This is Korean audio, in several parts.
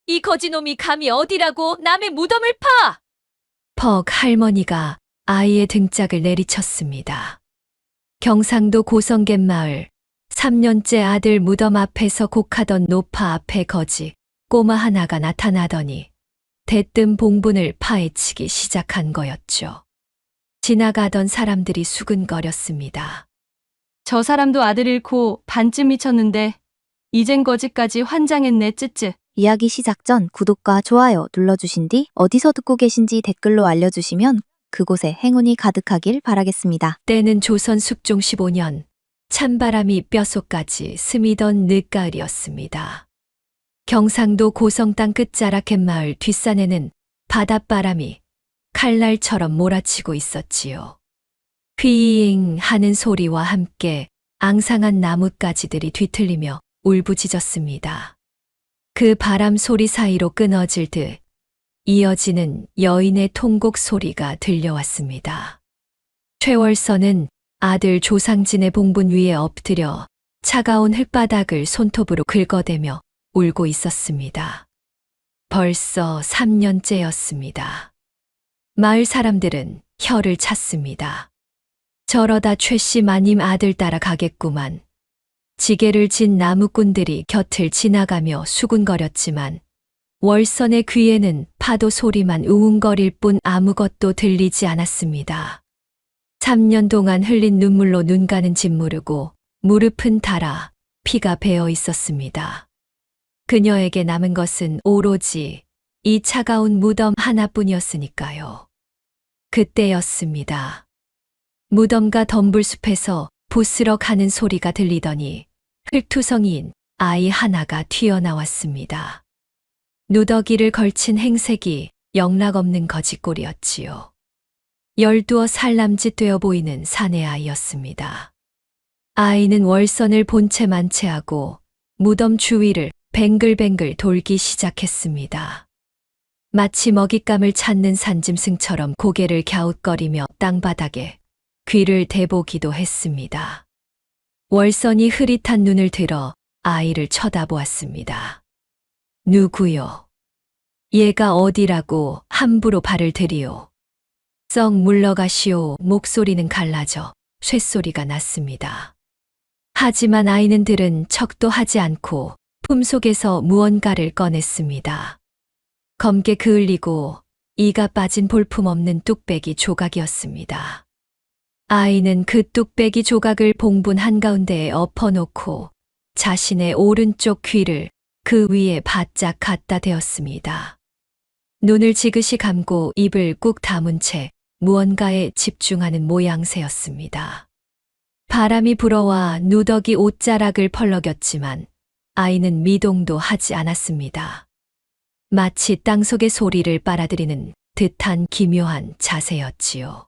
이 거지놈이 감히 어디라고 남의 무덤을 파! 퍽 할머니가 아이의 등짝을 내리쳤습니다. 경상도 고성갯마을 3년째 아들 무덤 앞에서 곡하던 노파 앞에 거지 꼬마 하나가 나타나더니 대뜸 봉분을 파헤치기 시작한 거였죠. 지나가던 사람들이 수근거렸습니다. 저 사람도 아들 잃고 반쯤 미쳤는데 이젠 거지까지 환장했네 쯔쯔. 이야기 시작 전 구독과 좋아요 눌러주신 뒤 어디서 듣고 계신지 댓글로 알려주시면 그곳에 행운이 가득하길 바라겠습니다. 때는 조선 숙종 15년 찬바람이 뼛속까지 스미던 늦가을이었습니다. 경상도 고성 땅 끝자락 갯마을 뒷산에는 바닷바람이 칼날처럼 몰아치고 있었지요. 휘잉 하는 소리와 함께 앙상한 나뭇가지들이 뒤틀리며 울부짖었습니다. 그 바람 소리 사이로 끊어질 듯 이어지는 여인의 통곡 소리가 들려왔습니다. 최월선은 아들 조상진의 봉분 위에 엎드려 차가운 흙바닥을 손톱으로 긁어대며 울고 있었습니다. 벌써 3년째였습니다. 마을 사람들은 혀를 찼습니다. 저러다 최씨 마님 아들 따라 가겠구만. 지게를 진 나무꾼들이 곁을 지나가며 수군거렸지만 월선의 귀에는 파도 소리만 우웅거릴 뿐 아무것도 들리지 않았습니다. 3년 동안 흘린 눈물로 눈 가는 짓무르고 무릎은 닳아 피가 배어 있었습니다. 그녀에게 남은 것은 오로지 이 차가운 무덤 하나뿐이었으니까요. 그때였습니다. 무덤과 덤불숲에서 부스럭 하는 소리가 들리더니 흙투성이인 아이 하나가 튀어나왔습니다. 누더기를 걸친 행색이 영락없는 거지꼴이었지요. 12살 남짓 되어 보이는 사내 아이였습니다. 아이는 월선을 본체 만체하고 무덤 주위를 뱅글뱅글 돌기 시작했습니다. 마치 먹잇감을 찾는 산짐승처럼 고개를 갸웃거리며 땅바닥에 귀를 대보기도 했습니다. 월선이 흐릿한 눈을 들어 아이를 쳐다보았습니다. 누구요? 얘가 어디라고 함부로 발을 들이오. 썩 물러가시오. 목소리는 갈라져 쇳소리가 났습니다. 하지만 아이는 들은 척도 하지 않고 품속에서 무언가를 꺼냈습니다. 검게 그을리고 이가 빠진 볼품없는 뚝배기 조각이었습니다. 아이는 그 뚝배기 조각을 봉분 한가운데에 엎어놓고 자신의 오른쪽 귀를 그 위에 바짝 갖다 대었습니다. 눈을 지그시 감고 입을 꾹 다문 채 무언가에 집중하는 모양새였습니다. 바람이 불어와 누더기 옷자락을 펄럭였지만 아이는 미동도 하지 않았습니다. 마치 땅속의 소리를 빨아들이는 듯한 기묘한 자세였지요.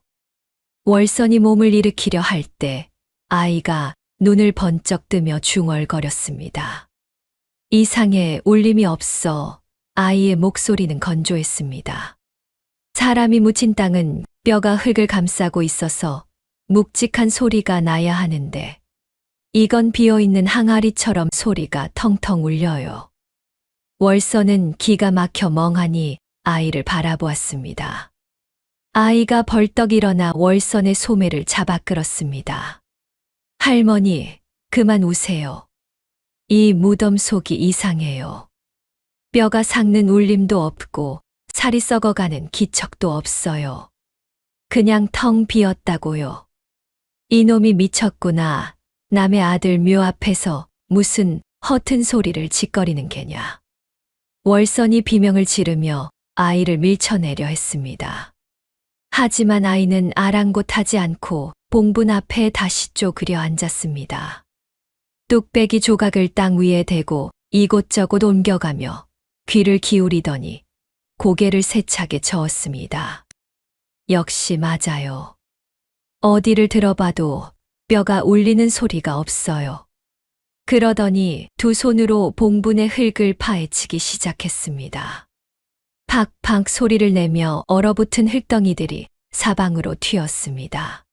월선이 몸을 일으키려 할 때 아이가 눈을 번쩍 뜨며 중얼거렸습니다. 이상해 울림이 없어 아이의 목소리는 건조했습니다. 사람이 묻힌 땅은 뼈가 흙을 감싸고 있어서 묵직한 소리가 나야 하는데 이건 비어있는 항아리처럼 소리가 텅텅 울려요. 월선은 기가 막혀 멍하니 아이를 바라보았습니다. 아이가 벌떡 일어나 월선의 소매를 잡아 끌었습니다. 할머니, 그만 우세요. 이 무덤 속이 이상해요. 뼈가 삭는 울림도 없고 살이 썩어가는 기척도 없어요. 그냥 텅 비었다고요. 이놈이 미쳤구나. 남의 아들 묘 앞에서 무슨 허튼 소리를 짓거리는 게냐. 월선이 비명을 지르며 아이를 밀쳐내려 했습니다. 하지만 아이는 아랑곳하지 않고 봉분 앞에 다시 쪼그려 앉았습니다. 뚝배기 조각을 땅 위에 대고 이곳저곳 옮겨가며 귀를 기울이더니 고개를 세차게 저었습니다. 역시 맞아요. 어디를 들어봐도 뼈가 울리는 소리가 없어요. 그러더니 두 손으로 봉분의 흙을 파헤치기 시작했습니다. 팍팍 소리를 내며 얼어붙은 흙덩이들이 사방으로 튀었습니다.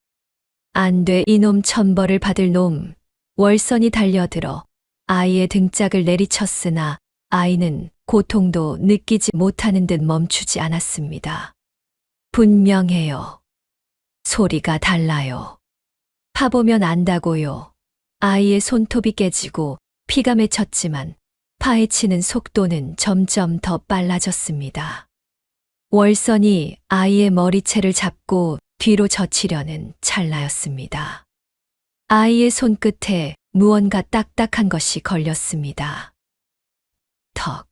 안 돼, 이놈 천벌을 받을 놈. 월선이 달려들어 아이의 등짝을 내리쳤으나 아이는 고통도 느끼지 못하는 듯 멈추지 않았습니다. 분명해요. 소리가 달라요. 파보면 안다고요. 아이의 손톱이 깨지고 피가 맺혔지만 파헤치는 속도는 점점 더 빨라졌습니다. 월선이 아이의 머리채를 잡고 뒤로 젖히려는 찰나였습니다. 아이의 손끝에 무언가 딱딱한 것이 걸렸습니다. 턱.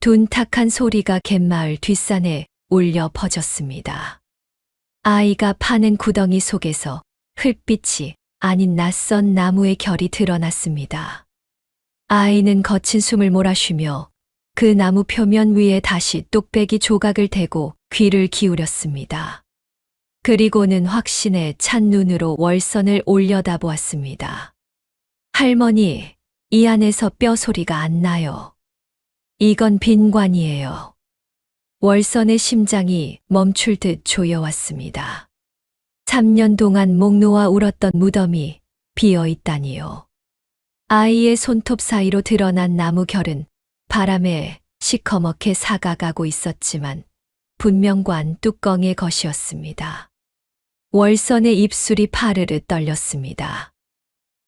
둔탁한 소리가 갯마을 뒷산에 울려 퍼졌습니다. 아이가 파는 구덩이 속에서 흙빛이 아닌 낯선 나무의 결이 드러났습니다. 아이는 거친 숨을 몰아쉬며 그 나무 표면 위에 다시 뚝배기 조각을 대고 귀를 기울였습니다. 그리고는 확신에 찬 눈으로 월선을 올려다보았습니다. 할머니, 이 안에서 뼈 소리가 안 나요. 이건 빈관이에요. 월선의 심장이 멈출 듯 조여왔습니다. 3년 동안 목 놓아 울었던 무덤이 비어 있다니요. 아이의 손톱 사이로 드러난 나무 결은 바람에 시커멓게 사가가고 있었지만 분명 관 뚜껑의 것이었습니다. 월선의 입술이 파르르 떨렸습니다.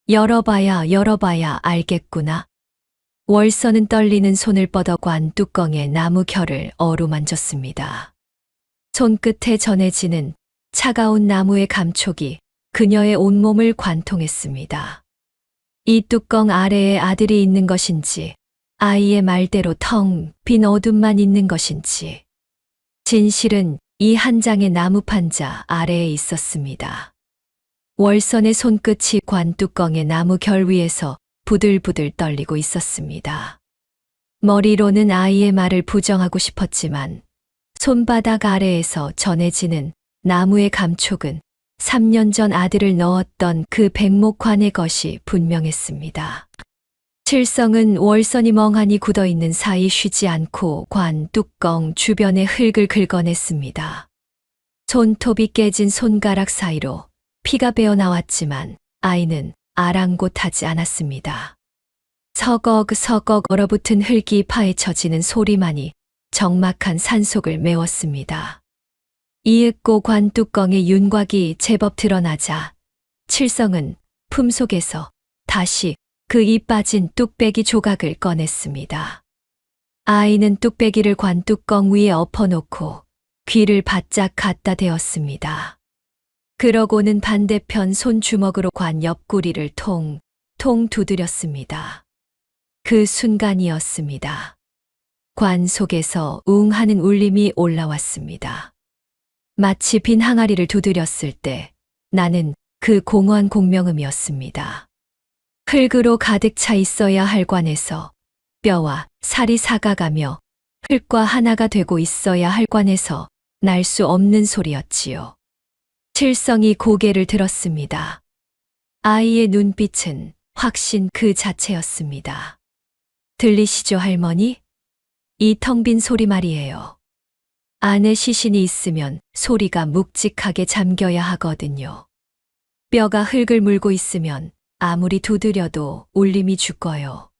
열어봐야 알겠구나. 월선은 떨리는 손을 뻗어 관 뚜껑의 나무 결을 어루만졌습니다. 손끝에 전해지는 차가운 나무의 감촉이 그녀의 온몸을 관통했습니다. 이 뚜껑 아래에 아들이 있는 것인지, 아이의 말대로 텅 빈 어둠만 있는 것인지, 진실은 이 한 장의 나무 판자 아래에 있었습니다. 월선의 손끝이 관 뚜껑의 나무 결 위에서 부들부들 떨리고 있었습니다. 머리로는 아이의 말을 부정하고 싶었지만 손바닥 아래에서 전해지는 나무의 감촉은 3년 전 아들을 넣었던 그 백목관의 것이 분명했습니다. 칠성은 월선이 멍하니 굳어있는 사이 쉬지 않고 관 뚜껑 주변의 흙을 긁어냈습니다. 손톱이 깨진 손가락 사이로 피가 배어나왔지만 아이는 아랑곳하지 않았습니다. 서걱서걱 얼어붙은 흙이 파헤쳐지는 소리만이 적막한 산속을 메웠습니다. 이윽고 관 뚜껑의 윤곽이 제법 드러나자 칠성은 품속에서 다시 그 이 빠진 뚝배기 조각을 꺼냈습니다. 아이는 뚝배기를 관 뚜껑 위에 엎어놓고 귀를 바짝 갖다 대었습니다. 그러고는 반대편 손주먹으로 관 옆구리를 통통 두드렸습니다. 그 순간이었습니다. 관 속에서 웅 하는 울림이 올라왔습니다. 마치 빈 항아리를 두드렸을 때 나는 그 공허한 공명음이었습니다. 흙으로 가득 차 있어야 할 관에서 뼈와 살이 사가가며 흙과 하나가 되고 있어야 할 관에서 날 수 없는 소리였지요. 칠성이 고개를 들었습니다. 아이의 눈빛은 확신 그 자체였습니다. 들리시죠, 할머니? 이 텅 빈 소리 말이에요. 안에 시신이 있으면 소리가 묵직하게 잠겨야 하거든요. 뼈가 흙을 물고 있으면 아무리 두드려도 울림이 죽어요.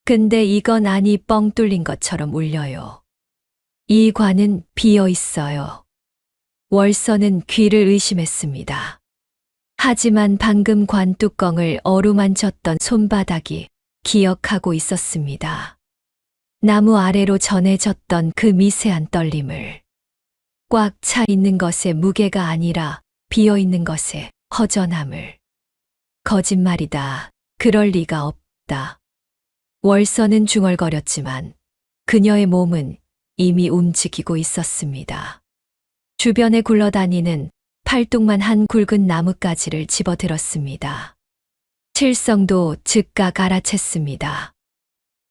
근데 이건 안이 뻥 뚫린 것처럼 울려요. 이 관은 비어 있어요. 월선은 귀를 의심했습니다. 하지만 방금 관 뚜껑을 어루만졌던 손바닥이 기억하고 있었습니다. 나무 아래로 전해졌던 그 미세한 떨림을. 꽉 차 있는 것의 무게가 아니라 비어 있는 것의 허전함을. 거짓말이다. 그럴 리가 없다. 월선은 중얼거렸지만 그녀의 몸은 이미 움직이고 있었습니다. 주변에 굴러다니는 팔뚝만 한 굵은 나뭇가지를 집어들었습니다. 칠성도 즉각 알아챘습니다.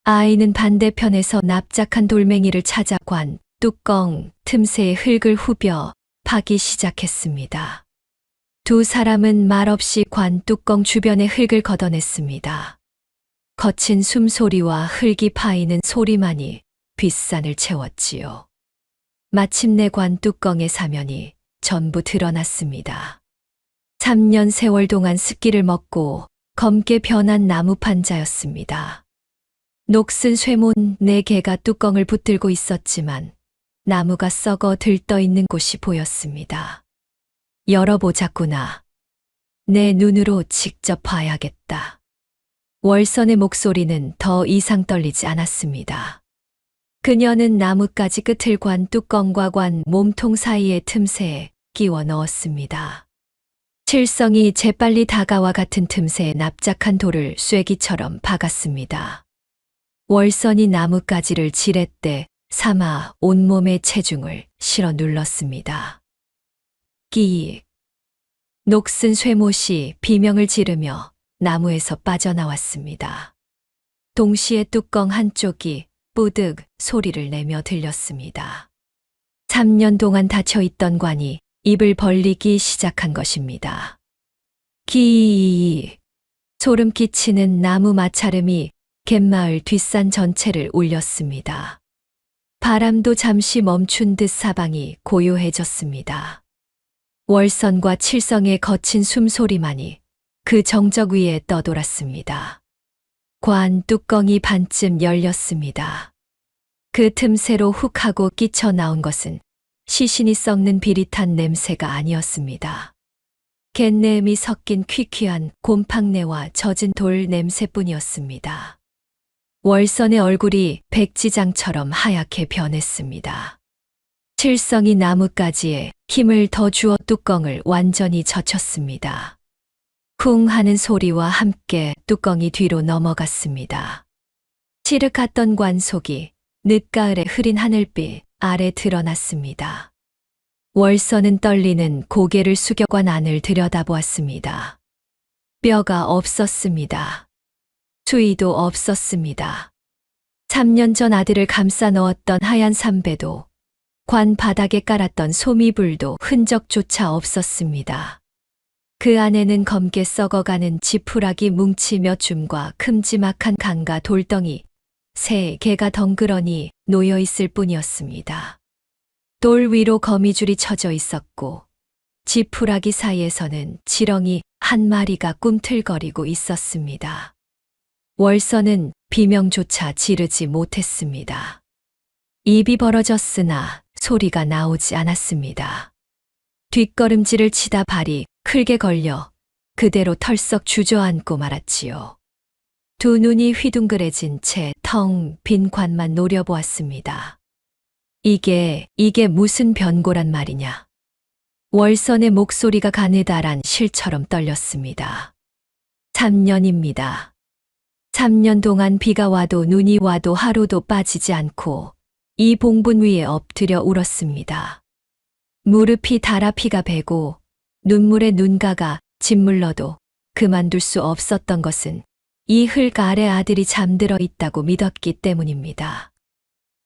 아이는 반대편에서 납작한 돌멩이를 찾아 관 뚜껑 틈새의 흙을 후벼 파기 시작했습니다. 두 사람은 말없이 관 뚜껑 주변의 흙을 걷어냈습니다. 거친 숨소리와 흙이 파이는 소리만이 뒷산을 채웠지요. 마침내 관 뚜껑의 사면이 전부 드러났습니다. 3년 세월 동안 습기를 먹고 검게 변한 나무 판자였습니다. 녹슨 쇠문 4개가 뚜껑을 붙들고 있었지만 나무가 썩어 들떠 있는 곳이 보였습니다. 열어보자꾸나. 내 눈으로 직접 봐야겠다. 월선의 목소리는 더 이상 떨리지 않았습니다. 그녀는 나뭇가지 끝을 관 뚜껑과 관 몸통 사이의 틈새에 끼워 넣었습니다. 칠성이 재빨리 다가와 같은 틈새에 납작한 돌을 쐐기처럼 박았습니다. 월선이 나뭇가지를 지렛대 삼아 온몸의 체중을 실어 눌렀습니다. 끼익. 녹슨 쇠못이 비명을 지르며 나무에서 빠져나왔습니다. 동시에 뚜껑 한쪽이 뿌득 소리를 내며 들렸습니다. 3년 동안 닫혀있던 관이 입을 벌리기 시작한 것입니다. 기이이이. 소름 끼치는 나무 마찰음이 갯마을 뒷산 전체를 울렸습니다. 바람도 잠시 멈춘 듯 사방이 고요해졌습니다. 월선과 칠성의 거친 숨소리만이 그 정적 위에 떠돌았습니다. 관 뚜껑이 반쯤 열렸습니다. 그 틈새로 훅 하고 끼쳐 나온 것은 시신이 썩는 비릿한 냄새가 아니었습니다. 갯내음이 섞인 퀴퀴한 곰팡내와 젖은 돌 냄새뿐이었습니다. 월선의 얼굴이 백지장처럼 하얗게 변했습니다. 칠성이 나뭇가지에 힘을 더 주어 뚜껑을 완전히 젖혔습니다. 쿵 하는 소리와 함께 뚜껑이 뒤로 넘어갔습니다. 칠흑했던 관속이 늦가을의 흐린 하늘빛 아래 드러났습니다. 월선은 떨리는 고개를 숙여 관 안을 들여다보았습니다. 뼈가 없었습니다. 수의도 없었습니다. 3년 전 아들을 감싸 넣었던 하얀 삼배도 관 바닥에 깔았던 소미불도 흔적조차 없었습니다. 그 안에는 검게 썩어가는 지푸라기 뭉치 몇 줌과 큼지막한 강가 돌덩이 3개가 덩그러니 놓여 있을 뿐이었습니다. 돌 위로 거미줄이 쳐져 있었고 지푸라기 사이에서는 지렁이 한 마리가 꿈틀거리고 있었습니다. 월선은 비명조차 지르지 못했습니다. 입이 벌어졌으나 소리가 나오지 않았습니다. 뒷걸음질을 치다 발이 클게 걸려 그대로 털썩 주저앉고 말았지요. 두 눈이 휘둥그레진 채 텅 빈 관만 노려보았습니다. 이게 무슨 변고란 말이냐. 월선의 목소리가 가느다란 실처럼 떨렸습니다. 3년입니다. 3년 동안 비가 와도 눈이 와도 하루도 빠지지 않고 이 봉분 위에 엎드려 울었습니다. 무릎이 닳아 피가 배고 눈물에 눈가가 짓물러도 그만둘 수 없었던 것은 이 흙 아래 아들이 잠들어 있다고 믿었기 때문입니다.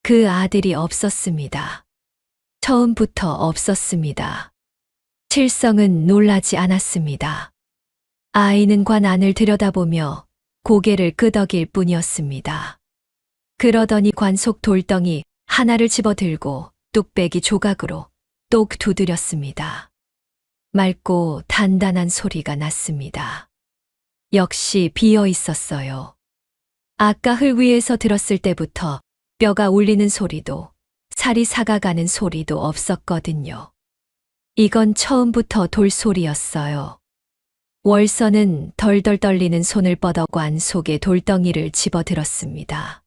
그 아들이 없었습니다. 처음부터 없었습니다. 칠성은 놀라지 않았습니다. 아이는 관 안을 들여다보며 고개를 끄덕일 뿐이었습니다. 그러더니 관 속 돌덩이 하나를 집어들고 뚝배기 조각으로 똑 두드렸습니다. 맑고 단단한 소리가 났습니다. 역시 비어 있었어요. 아까 흙 위에서 들었을 때부터 뼈가 울리는 소리도 살이 사가가는 소리도 없었거든요. 이건 처음부터 돌소리였어요. 월선은 덜덜 떨리는 손을 뻗어 관 속에 돌덩이를 집어들었습니다.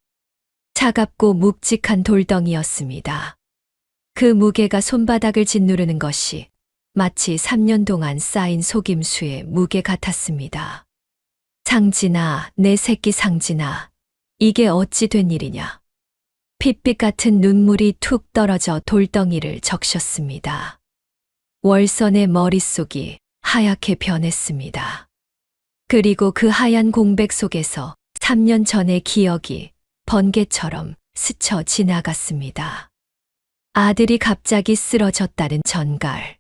차갑고 묵직한 돌덩이였습니다. 그 무게가 손바닥을 짓누르는 것이 마치 3년 동안 쌓인 속임수의 무게 같았습니다. 상진아, 내 새끼 상진아, 이게 어찌 된 일이냐. 핏빛 같은 눈물이 툭 떨어져 돌덩이를 적셨습니다. 월선의 머릿속이 하얗게 변했습니다. 그리고 그 하얀 공백 속에서 3년 전의 기억이 번개처럼 스쳐 지나갔습니다. 아들이 갑자기 쓰러졌다는 전갈.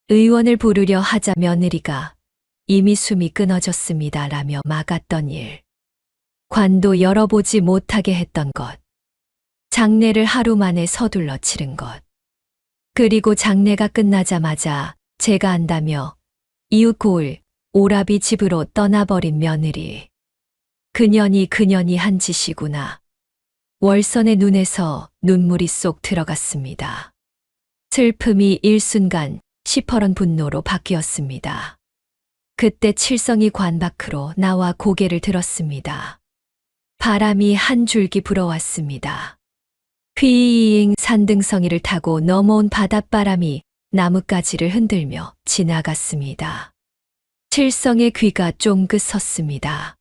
의원을 부르려 하자 며느리가 이미 숨이 끊어졌습니다 라며 막았던 일. 관도 열어보지 못하게 했던 것. 장례를 하루 만에 서둘러 치른 것. 그리고 장례가 끝나자마자 제가 안다며 이웃 고을 오라비 집으로 떠나버린 며느리. 그년이 한 짓이구나. 월선의 눈에서 눈물이 쏙 들어갔습니다. 슬픔이 일순간 시퍼런 분노로 바뀌었습니다. 그때 칠성이 관 밖으로 나와 고개를 들었습니다. 바람이 한 줄기 불어왔습니다. 휘잉 산등성이를 타고 넘어온 바닷바람이 나뭇가지를 흔들며 지나갔습니다. 칠성의 귀가 쫑긋 섰습니다.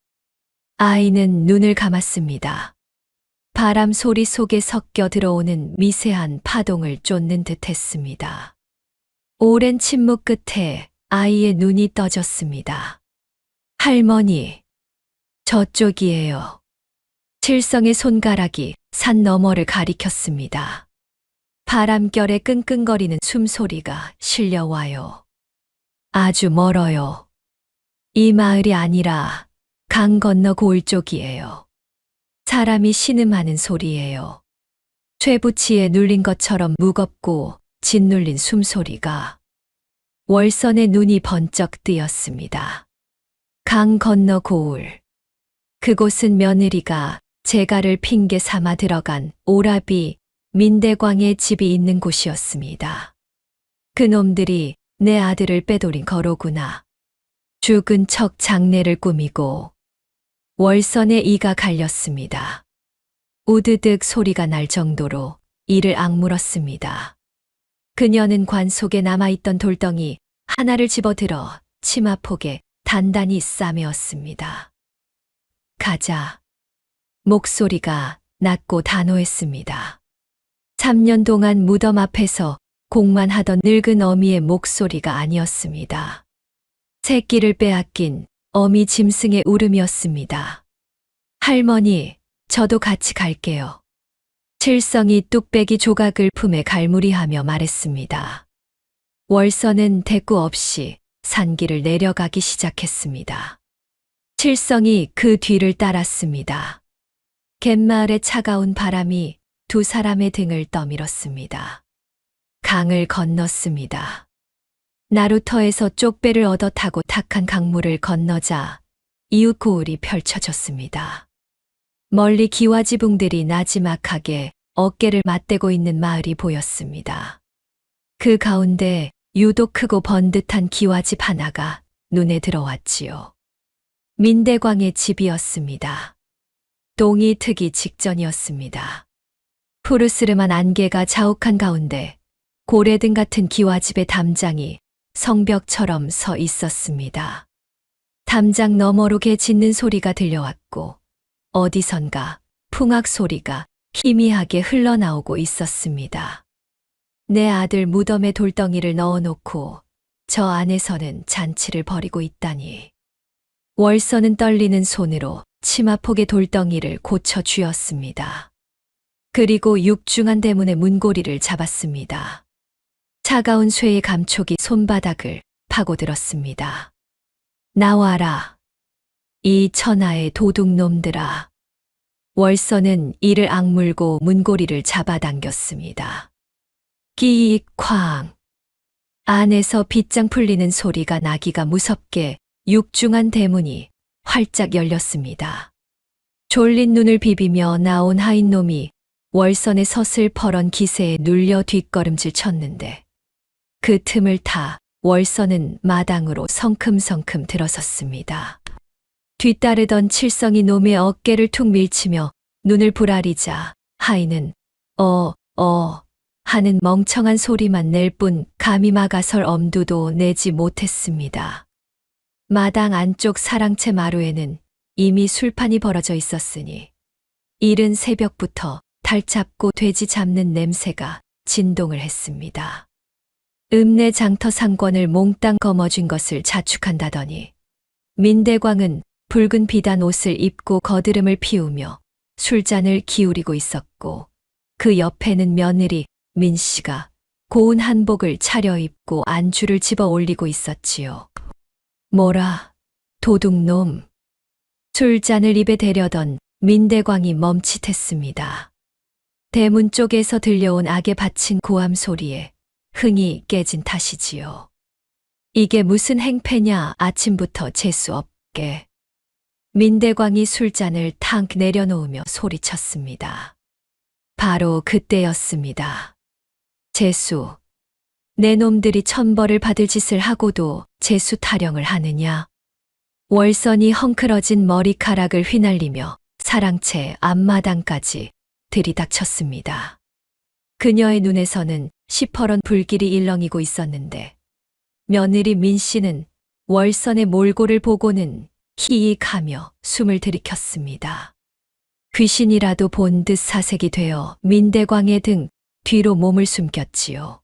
아이는 눈을 감았습니다. 바람 소리 속에 섞여 들어오는 미세한 파동을 쫓는 듯 했습니다. 오랜 침묵 끝에 아이의 눈이 떠졌습니다. 할머니, 저쪽이에요. 칠성의 손가락이 산 너머를 가리켰습니다. 바람결에 끙끙거리는 숨소리가 실려와요. 아주 멀어요. 이 마을이 아니라 강 건너 고을 쪽이에요. 사람이 신음하는 소리예요. 쇠붙이에 눌린 것처럼 무겁고 짓눌린 숨소리가. 월선의 눈이 번쩍 뜨였습니다. 강 건너 고을. 그곳은 며느리가 재가를 핑계 삼아 들어간 오라비 민대광의 집이 있는 곳이었습니다. 그놈들이 내 아들을 빼돌린 거로구나. 죽은 척 장례를 꾸미고. 월선의 이가 갈렸습니다. 우드득 소리가 날 정도로 이를 악물었습니다. 그녀는 관 속에 남아있던 돌덩이 하나를 집어들어 치마폭에 단단히 싸매었습니다. 가자. 목소리가 낮고 단호했습니다. 3년 동안 무덤 앞에서 공만 하던 늙은 어미의 목소리가 아니었습니다. 새끼를 빼앗긴 어미 짐승의 울음이었습니다. 할머니, 저도 같이 갈게요. 칠성이 뚝배기 조각을 품에 갈무리하며 말했습니다. 월선은 대꾸 없이 산길을 내려가기 시작했습니다. 칠성이 그 뒤를 따랐습니다. 갯마을의 차가운 바람이 두 사람의 등을 떠밀었습니다. 강을 건넜습니다. 나루터에서 쪽배를 얻어 타고 탁한 강물을 건너자 이웃 고을이 펼쳐졌습니다. 멀리 기와지붕들이 나지막하게 어깨를 맞대고 있는 마을이 보였습니다. 그 가운데 유독 크고 번듯한 기와집 하나가 눈에 들어왔지요. 민대광의 집이었습니다. 동이 트기 직전이었습니다. 푸르스름한 안개가 자욱한 가운데 고래등 같은 기와집의 담장이 성벽처럼 서 있었습니다. 담장 너머로 개 짖는 소리가 들려왔고 어디선가 풍악 소리가 희미하게 흘러나오고 있었습니다. 내 아들 무덤에 돌덩이를 넣어놓고 저 안에서는 잔치를 벌이고 있다니. 월선은 떨리는 손으로 치마폭의 돌덩이를 고쳐 쥐었습니다. 그리고 육중한 대문의 문고리를 잡았습니다. 차가운 쇠의 감촉이 손바닥을 파고들었습니다. 나와라. 이 천하의 도둑놈들아. 월선은 이를 악물고 문고리를 잡아당겼습니다. 끼익쾅. 안에서 빗장 풀리는 소리가 나기가 무섭게 육중한 대문이 활짝 열렸습니다. 졸린 눈을 비비며 나온 하인놈이 월선의 서슬퍼런 기세에 눌려 뒷걸음질 쳤는데 그 틈을 타 월선은 마당으로 성큼성큼 들어섰습니다. 뒤따르던 칠성이 놈의 어깨를 툭 밀치며 눈을 부라리자 하인은 하는 멍청한 소리만 낼 뿐 감히 막아설 엄두도 내지 못했습니다. 마당 안쪽 사랑채 마루에는 이미 술판이 벌어져 있었으니 이른 새벽부터 달 잡고 돼지 잡는 냄새가 진동을 했습니다. 읍내 장터 상권을 몽땅 거머쥔 것을 자축한다더니 민대광은 붉은 비단 옷을 입고 거드름을 피우며 술잔을 기울이고 있었고 그 옆에는 며느리 민씨가 고운 한복을 차려입고 안주를 집어 올리고 있었지요. 뭐라, 도둑놈. 술잔을 입에 대려던 민대광이 멈칫했습니다. 대문 쪽에서 들려온 악에 바친 고함 소리에 흥이 깨진 탓이지요. 이게 무슨 행패냐 아침부터 재수 없게. 민대광이 술잔을 탕 내려놓으며 소리쳤습니다. 바로 그때였습니다. 재수, 내 놈들이 천벌을 받을 짓을 하고도 재수 타령을 하느냐? 월선이 헝클어진 머리카락을 휘날리며 사랑채 앞마당까지 들이닥쳤습니다. 그녀의 눈에서는 시퍼런 불길이 일렁이고 있었는데 며느리 민 씨는 월선의 몰골을 보고는 희익하며 숨을 들이켰습니다. 귀신이라도 본 듯 사색이 되어 민대광의 등 뒤로 몸을 숨겼지요.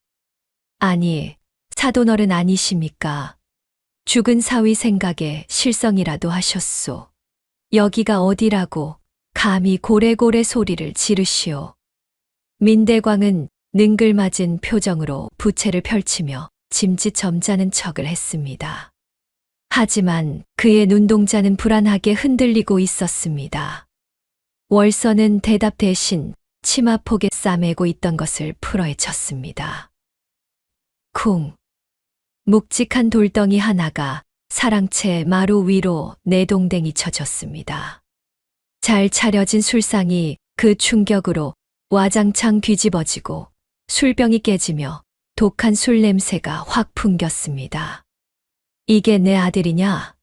아니, 사돈어른 아니십니까? 죽은 사위 생각에 실성이라도 하셨소. 여기가 어디라고 감히 고래고래 소리를 지르시오. 민대광은 능글맞은 표정으로 부채를 펼치며 짐짓 점잖은 척을 했습니다. 하지만 그의 눈동자는 불안하게 흔들리고 있었습니다. 월선은 대답 대신 치마폭에 싸매고 있던 것을 풀어헤쳤습니다. 쿵! 묵직한 돌덩이 하나가 사랑채 마루 위로 내동댕이 쳐졌습니다. 잘 차려진 술상이 그 충격으로 와장창 뒤집어지고 술병이 깨지며 독한 술 냄새가 확 풍겼습니다. 이게 내 아들이냐?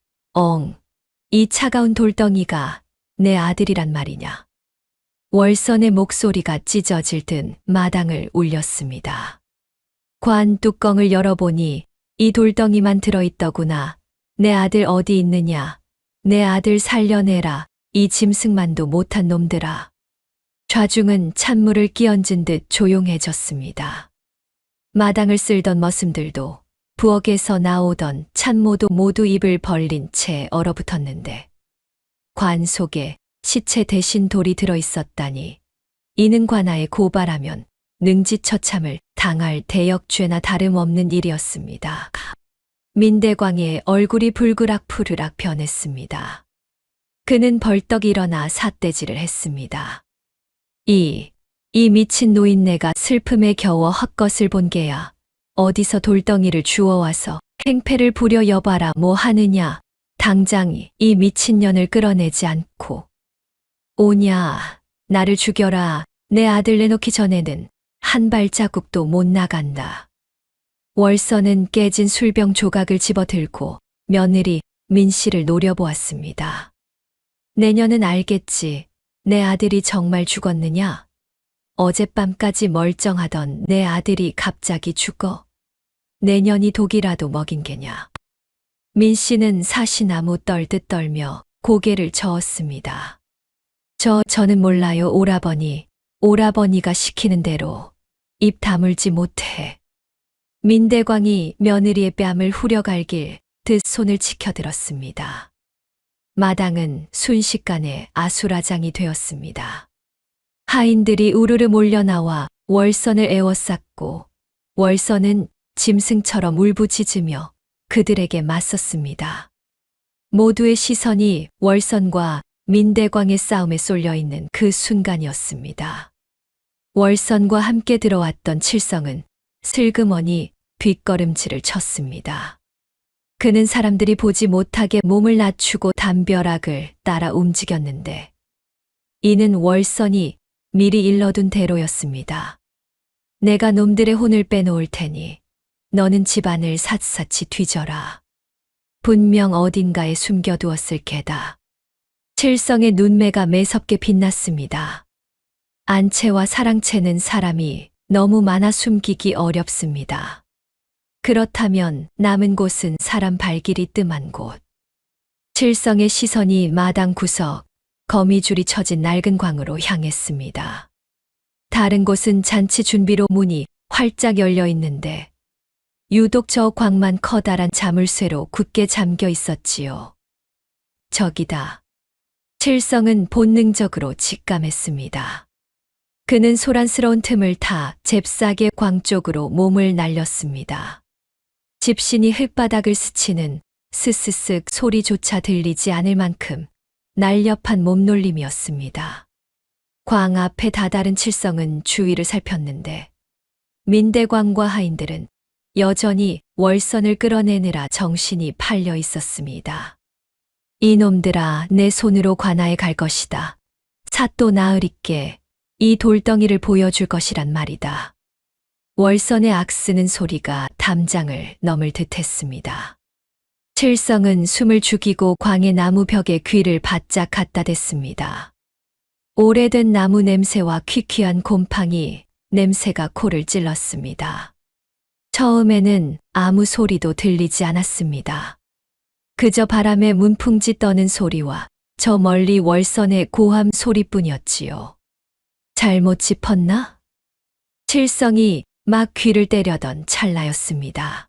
이 차가운 돌덩이가 내 아들이란 말이냐? 월선의 목소리가 찢어질 듯 마당을 울렸습니다. 관 뚜껑을 열어보니 이 돌덩이만 들어있더구나. 내 아들 어디 있느냐? 내 아들 살려내라. 이 짐승만도 못한 놈들아. 좌중은 찬물을 끼얹은 듯 조용해졌습니다. 마당을 쓸던 머슴들도 부엌에서 나오던 찬모도 모두 입을 벌린 채 얼어붙었는데 관 속에 시체 대신 돌이 들어있었다니 이는 관아에 고발하면 능지처참을 당할 대역죄나 다름없는 일이었습니다. 민대광의 얼굴이 불그락 변했습니다. 그는 벌떡 일어나 삿대질을 했습니다. 이 미친 노인네가 슬픔에 겨워 헛것을 본 게야. 어디서 돌덩이를 주워와서 행패를 부려 여봐라 뭐 하느냐. 당장 이 미친년을 끌어내지 않고 오냐. 나를 죽여라. 내 아들 내놓기 전에는 한 발자국도 못 나간다. 월선은 깨진 술병 조각을 집어들고 며느리 민 씨를 노려보았습니다. 내년은 알겠지. 내 아들이 정말 죽었느냐? 어젯밤까지 멀쩡하던 내 아들이 갑자기 죽어. 내년이 독이라도 먹인 게냐. 민 씨는 사시나무 떨듯 떨며 고개를 저었습니다. 저는 몰라요 오라버니. 오라버니가 시키는 대로 입 다물지 못해. 민대광이 며느리의 뺨을 후려갈길 듯 손을 치켜들었습니다. 마당은 순식간에 아수라장이 되었습니다. 하인들이 우르르 몰려나와 월선을 에워쌌고 월선은 짐승처럼 울부짖으며 그들에게 맞섰습니다. 모두의 시선이 월선과 민대광의 싸움에 쏠려 있는 그 순간이었습니다. 월선과 함께 들어왔던 칠성은 슬그머니 뒷걸음질을 쳤습니다. 그는 사람들이 보지 못하게 몸을 낮추고 담벼락을 따라 움직였는데 이는 월선이 미리 일러둔 대로였습니다. 내가 놈들의 혼을 빼놓을 테니 너는 집안을 샅샅이 뒤져라. 분명 어딘가에 숨겨두었을 게다. 칠성의 눈매가 매섭게 빛났습니다. 안채와 사랑채는 사람이 너무 많아 숨기기 어렵습니다. 그렇다면 남은 곳은 사람 발길이 뜸한 곳. 칠성의 시선이 마당 구석, 거미줄이 쳐진 낡은 광으로 향했습니다. 다른 곳은 잔치 준비로 문이 활짝 열려 있는데 유독 저 광만 커다란 자물쇠로 굳게 잠겨 있었지요. 저기다. 칠성은 본능적으로 직감했습니다. 그는 소란스러운 틈을 타 잽싸게 광 쪽으로 몸을 날렸습니다. 집신이 흙바닥을 스치는 스스쓱 소리조차 들리지 않을 만큼 날렵한 몸놀림이었습니다. 광 앞에 다다른 칠성은 주위를 살폈는데 민대광과 하인들은 여전히 월선을 끌어내느라 정신이 팔려 있었습니다. 이놈들아, 내 손으로 관아에 갈 것이다. 사또 나으리께 이 돌덩이를 보여줄 것이란 말이다. 월선의 악쓰는 소리가 담장을 넘을 듯했습니다. 칠성은 숨을 죽이고 광의 나무 벽에 귀를 바짝 갖다 댔습니다. 오래된 나무 냄새와 퀴퀴한 곰팡이 냄새가 코를 찔렀습니다. 처음에는 아무 소리도 들리지 않았습니다. 그저 바람에 문풍지 떠는 소리와 저 멀리 월선의 고함 소리뿐이었지요. 잘못 짚었나? 칠성이 막 귀를 때려던 찰나였습니다.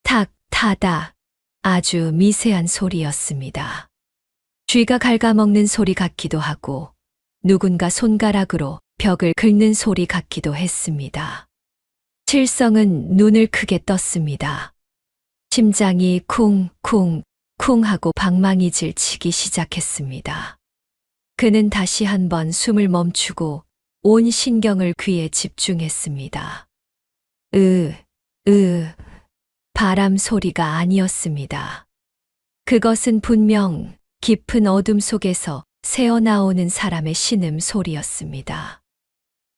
탁, 타다. 아주 미세한 소리였습니다. 쥐가 갉아먹는 소리 같기도 하고 누군가 손가락으로 벽을 긁는 소리 같기도 했습니다. 칠성은 눈을 크게 떴습니다. 심장이 쿵쿵 쿵 하고 방망이질 치기 시작했습니다. 그는 다시 한번 숨을 멈추고 온 신경을 귀에 집중했습니다. 바람 소리가 아니었습니다. 그것은 분명 깊은 어둠 속에서 새어나오는 사람의 신음 소리였습니다.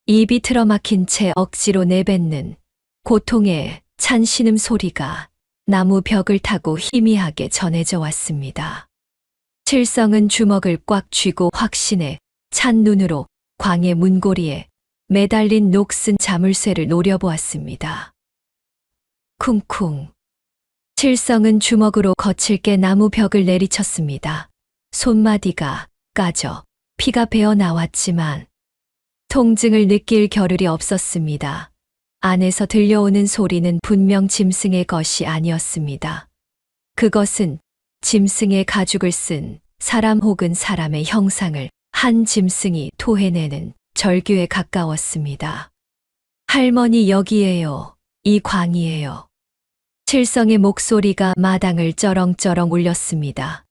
입이 틀어막힌 채 억지로 내뱉는 고통의 찬 신음 소리가 나무 벽을 타고 희미하게 전해져 왔습니다. 칠성은 주먹을 꽉 쥐고 확신에 찬 눈으로 광의 문고리에 매달린 녹슨 자물쇠를 노려보았습니다. 쿵쿵. 칠성은 주먹으로 거칠게 나무 벽을 내리쳤습니다. 손마디가 까져 피가 배어 나왔지만 통증을 느낄 겨를이 없었습니다. 안에서 들려오는 소리는 분명 짐승의 것이 아니었습니다. 그것은 짐승의 가죽을 쓴 사람 혹은 사람의 형상을 한 짐승이 토해내는 절규에 가까웠습니다. 할머니 여기에요. 이 광이에요. 칠성의 목소리가 마당을 쩌렁쩌렁 울렸습니다.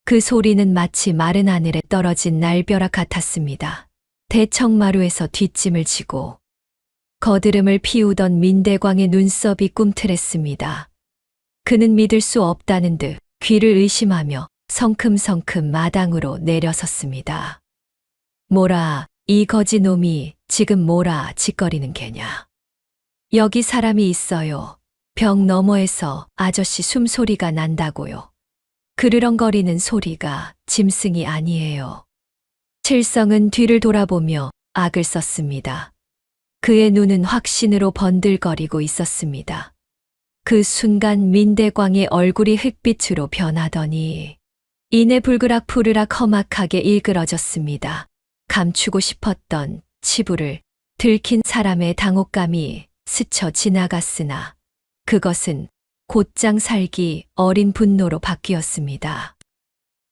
그 소리는 마치 마른 하늘에 떨어진 날벼락 같았습니다. 대청마루에서 뒷짐을 지고 거드름을 피우던 민대광의 눈썹이 꿈틀했습니다. 그는 믿을 수 없다는 듯 귀를 의심하며 성큼성큼 마당으로 내려섰습니다. 뭐라, 이 거지놈이 지금 뭐라 짓거리는 게냐. 여기 사람이 있어요. 벽 너머에서 아저씨 숨소리가 난다고요. 그르렁거리는 소리가 짐승이 아니에요. 칠성은 뒤를 돌아보며 악을 썼습니다. 그의 눈은 확신으로 번들거리고 있었습니다. 그 순간 민대광의 얼굴이 흑빛으로 변하더니 이내 불그락 험악하게 일그러졌습니다. 감추고 싶었던 치부를 들킨 사람의 당혹감이 스쳐 지나갔으나 그것은 곧장 살기 어린 분노로 바뀌었습니다.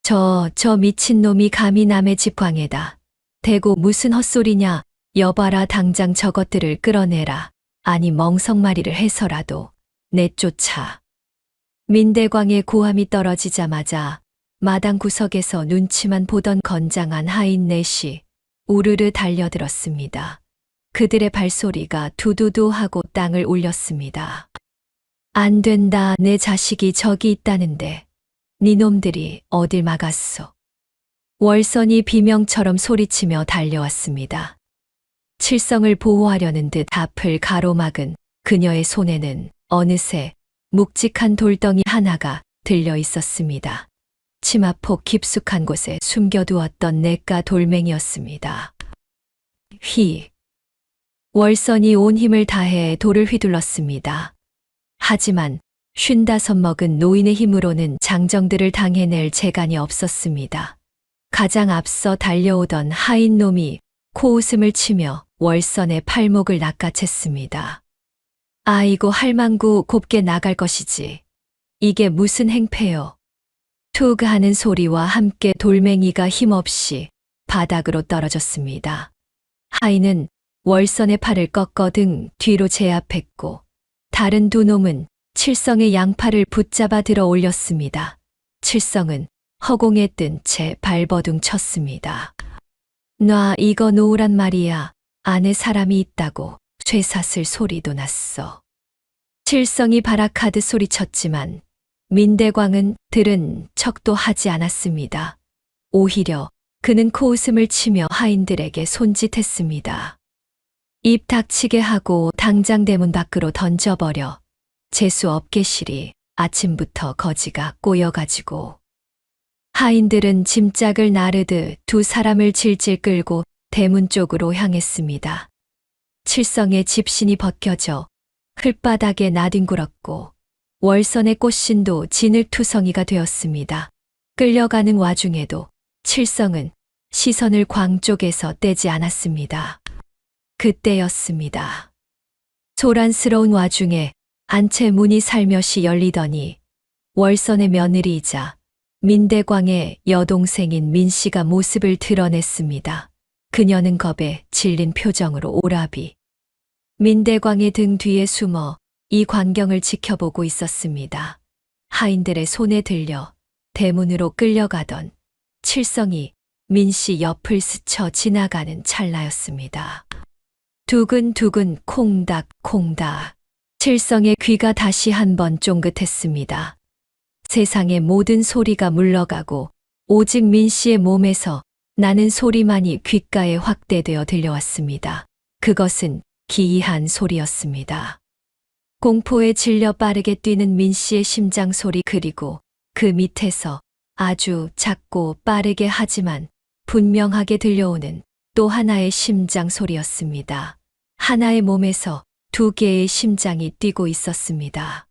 저 미친놈이 감히 남의 집 광에다 대고 무슨 헛소리냐. 여봐라, 당장 저것들을 끌어내라. 아니 멍석마리를 해서라도 내쫓아. 민대광의 고함이 떨어지자마자 마당 구석에서 눈치만 보던 건장한 하인 넷이 우르르 달려들었습니다. 그들의 발소리가 두두두 하고 땅을 울렸습니다. 안 된다, 내 자식이 저기 있다는데 니놈들이 어딜 막았어. 월선이 비명처럼 소리치며 달려왔습니다. 칠성을 보호하려는 듯 앞을 가로막은 그녀의 손에는 어느새 묵직한 돌덩이 하나가 들려 있었습니다. 치마폭 깊숙한 곳에 숨겨두었던 냇가 돌멩이였습니다. 휘. 월선이 온 힘을 다해 돌을 휘둘렀습니다. 하지만 55 먹은 노인의 힘으로는 장정들을 당해낼 재간이 없었습니다. 가장 앞서 달려오던 하인 놈이 코웃음을 치며 월선의 팔목을 낚아챘습니다. 아이고 할망구, 곱게 나갈 것이지. 이게 무슨 행패요. 툭 하는 소리와 함께 돌멩이가 힘없이 바닥으로 떨어졌습니다. 하인은 월선의 팔을 꺾어등 뒤로 제압했고 다른 두 놈은 칠성의 양팔을 붙잡아 들어 올렸습니다. 칠성은 허공에 뜬 채 발버둥 쳤습니다. 놔, 이거 놓으란 말이야. 안에 사람이 있다고. 쇠사슬 소리도 났어. 칠성이 발악하듯 소리쳤지만 민대광은 들은 척도 하지 않았습니다. 오히려 그는 코웃음을 치며 하인들에게 손짓했습니다. 입 닥치게 하고 당장 대문 밖으로 던져버려 재수 없게시리 아침부터 거지가 꼬여가지고. 하인들은 짐짝을 나르듯 두 사람을 질질 끌고 대문 쪽으로 향했습니다. 칠성의 집신이 벗겨져 흙바닥에 나뒹굴었고 월선의 꽃신도 진흙투성이가 되었습니다. 끌려가는 와중에도 칠성은 시선을 광 쪽에서 떼지 않았습니다. 그때였습니다. 소란스러운 와중에 안채 문이 살며시 열리더니 월선의 며느리이자 민대광의 여동생인 민씨가 모습을 드러냈습니다. 그녀는 겁에 질린 표정으로 오라비 민대광의 등 뒤에 숨어 이 광경을 지켜보고 있었습니다. 하인들의 손에 들려 대문으로 끌려가던 칠성이 민씨 옆을 스쳐 지나가는 찰나였습니다. 두근두근 콩닥콩닥. 칠성의 귀가 다시 한번 쫑긋했습니다. 세상의 모든 소리가 물러가고 오직 민씨의 몸에서 나는 소리만이 귓가에 확대되어 들려왔습니다. 그것은 기이한 소리였습니다. 공포에 질려 빠르게 뛰는 민씨의 심장 소리, 그리고 그 밑에서 아주 작고 빠르게 하지만 분명하게 들려오는 또 하나의 심장 소리였습니다. 하나의 몸에서 두 개의 심장이 뛰고 있었습니다.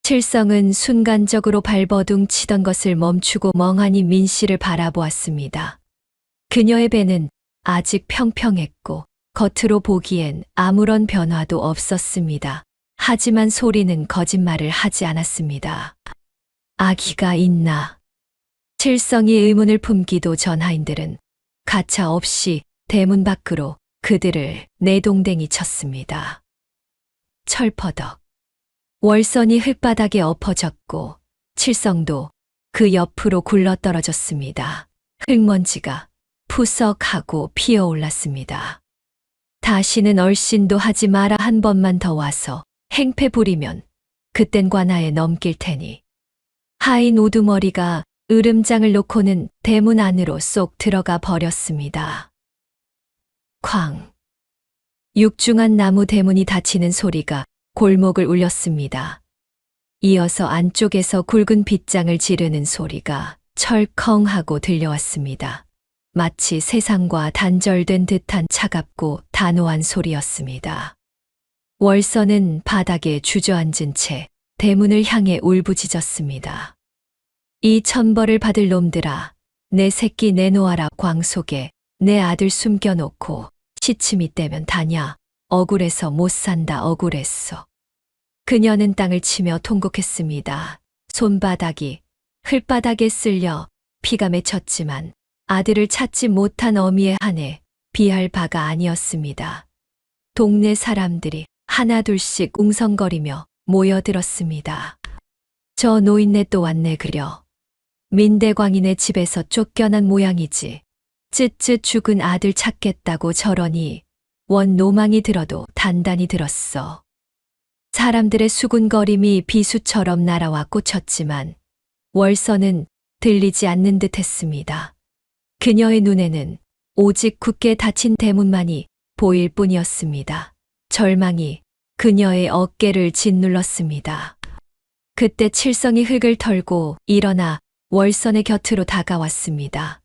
칠성은 순간적으로 발버둥 치던 것을 멈추고 멍하니 민씨를 바라보았습니다. 그녀의 배는 아직 평평했고 겉으로 보기엔 아무런 변화도 없었습니다. 하지만 소리는 거짓말을 하지 않았습니다. 아기가 있나? 칠성이 의문을 품기도 전 하인들은 가차 없이 대문 밖으로 그들을 내동댕이 쳤습니다. 철퍼덕. 월선이 흙바닥에 엎어졌고 칠성도 그 옆으로 굴러떨어졌습니다. 흙먼지가 푸석하고 피어올랐습니다. 다시는 얼씬도 하지 마라, 한 번만 더 와서 행패 부리면 그땐 관아에 넘길 테니. 하인 우두머리가 으름장을 놓고는 대문 안으로 쏙 들어가 버렸습니다. 쾅. 육중한 나무 대문이 닫히는 소리가 골목을 울렸습니다. 이어서 안쪽에서 굵은 빗장을 지르는 소리가 철컹하고 들려왔습니다. 마치 세상과 단절된 듯한 차갑고 단호한 소리였습니다. 월선은 바닥에 주저앉은 채 대문을 향해 울부짖었습니다. 이 천벌을 받을 놈들아, 내 새끼 내놓아라. 광 속에 내 아들 숨겨놓고 시침이 떼면 다냐. 억울해서 못 산다, 억울했어. 그녀는 땅을 치며 통곡했습니다. 손바닥이 흙바닥에 쓸려 피가 맺혔지만 아들을 찾지 못한 어미에 한해 비할 바가 아니었습니다. 동네 사람들이 하나둘씩 웅성거리며 모여들었습니다. 저 노인네 또 왔네 그려. 민대광이네 집에서 쫓겨난 모양이지. 쯧쯧 죽은 아들 찾겠다고 저러니 원 노망이 들어도 단단히 들었어. 사람들의 수군거림이 비수처럼 날아와 꽂혔지만 월선은 들리지 않는 듯 했습니다. 그녀의 눈에는 오직 굳게 닫힌 대문만이 보일 뿐이었습니다. 절망이 그녀의 어깨를 짓눌렀습니다. 그때 칠성이 흙을 털고 일어나 월선의 곁으로 다가왔습니다.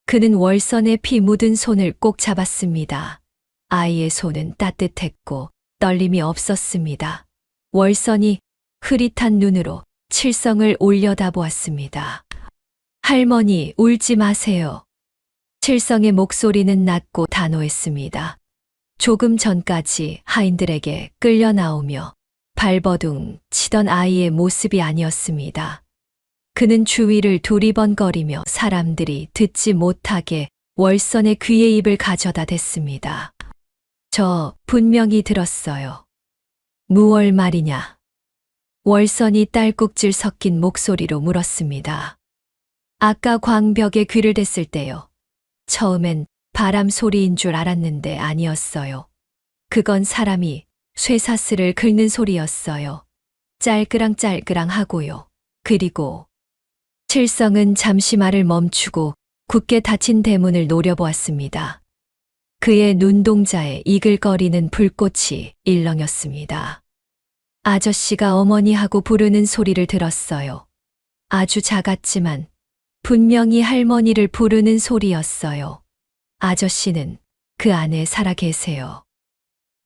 그는 월선의 피 묻은 손을 꼭 잡았습니다. 아이의 손은 따뜻했고 떨림이 없었습니다. 월선이 흐릿한 눈으로 칠성을 올려다보았습니다. 할머니, 울지 마세요. 칠성의 목소리는 낮고 단호했습니다. 조금 전까지 하인들에게 끌려 나오며 발버둥 치던 아이의 모습이 아니었습니다. 그는 주위를 두리번거리며 사람들이 듣지 못하게 월선의 귀에 입을 가져다 댔습니다. 저 분명히 들었어요. 무얼 말이냐? 월선이 딸꾹질 섞인 목소리로 물었습니다. 아까 광벽에 귀를 댔을 때요. 처음엔 바람 소리인 줄 알았는데 아니었어요. 그건 사람이 쇠사슬을 긁는 소리였어요. 짤그랑짤그랑 하고요. 그리고 칠성은 잠시 말을 멈추고 굳게 닫힌 대문을 노려보았습니다. 그의 눈동자에 이글거리는 불꽃이 일렁였습니다. 아저씨가 어머니 하고 부르는 소리를 들었어요. 아주 작았지만 분명히 할머니를 부르는 소리였어요. 아저씨는 그 안에 살아 계세요.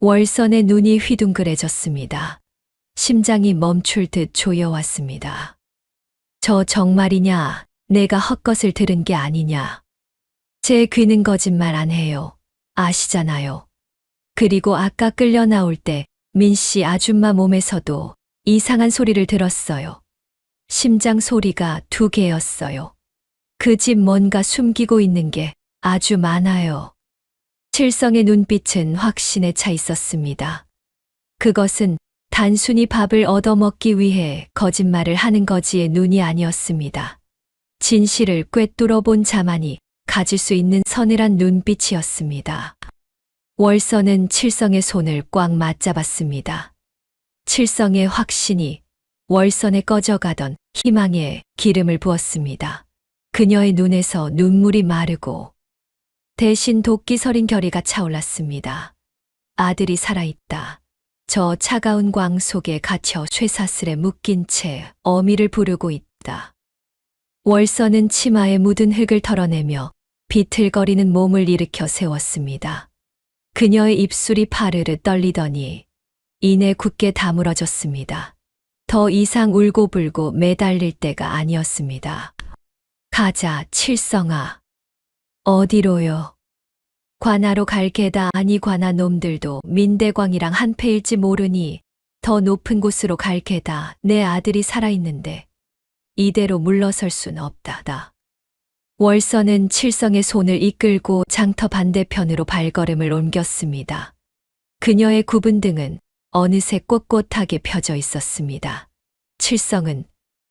월선의 눈이 휘둥그레졌습니다. 심장이 멈출 듯 조여왔습니다. 저 정말이냐? 내가 헛것을 들은 게 아니냐? 제 귀는 거짓말 안 해요. 아시잖아요. 그리고 아까 끌려 나올 때 민씨 아줌마 몸에서도 이상한 소리를 들었어요. 심장 소리가 2개였어요. 그 집 뭔가 숨기고 있는 게 아주 많아요. 칠성의 눈빛은 확신에 차 있었습니다. 그것은 단순히 밥을 얻어먹기 위해 거짓말을 하는 거지의 눈이 아니었습니다. 진실을 꿰뚫어 본 자만이 가질 수 있는 서늘한 눈빛이었습니다. 월선은 칠성의 손을 꽉 맞잡았습니다. 칠성의 확신이 월선에 꺼져가던 희망에 기름을 부었습니다. 그녀의 눈에서 눈물이 마르고 대신 도끼 서린 결의가 차올랐습니다. 아들이 살아있다. 저 차가운 광 속에 갇혀 쇠사슬에 묶인 채 어미를 부르고 있다. 월선은 치마에 묻은 흙을 털어내며 비틀거리는 몸을 일으켜 세웠습니다. 그녀의 입술이 파르르 떨리더니 이내 굳게 다물어졌습니다. 더 이상 울고불고 매달릴 때가 아니었습니다. 가자, 칠성아. 어디로요? 관아로 갈 게다. 아니 관아 놈들도 민대광이랑 한패일지 모르니 더 높은 곳으로 갈 게다. 내 아들이 살아있는데 이대로 물러설 순 없다. 월선은 칠성의 손을 이끌고 장터 반대편으로 발걸음을 옮겼습니다. 그녀의 굽은 등은 어느새 꼿꼿하게 펴져 있었습니다. 칠성은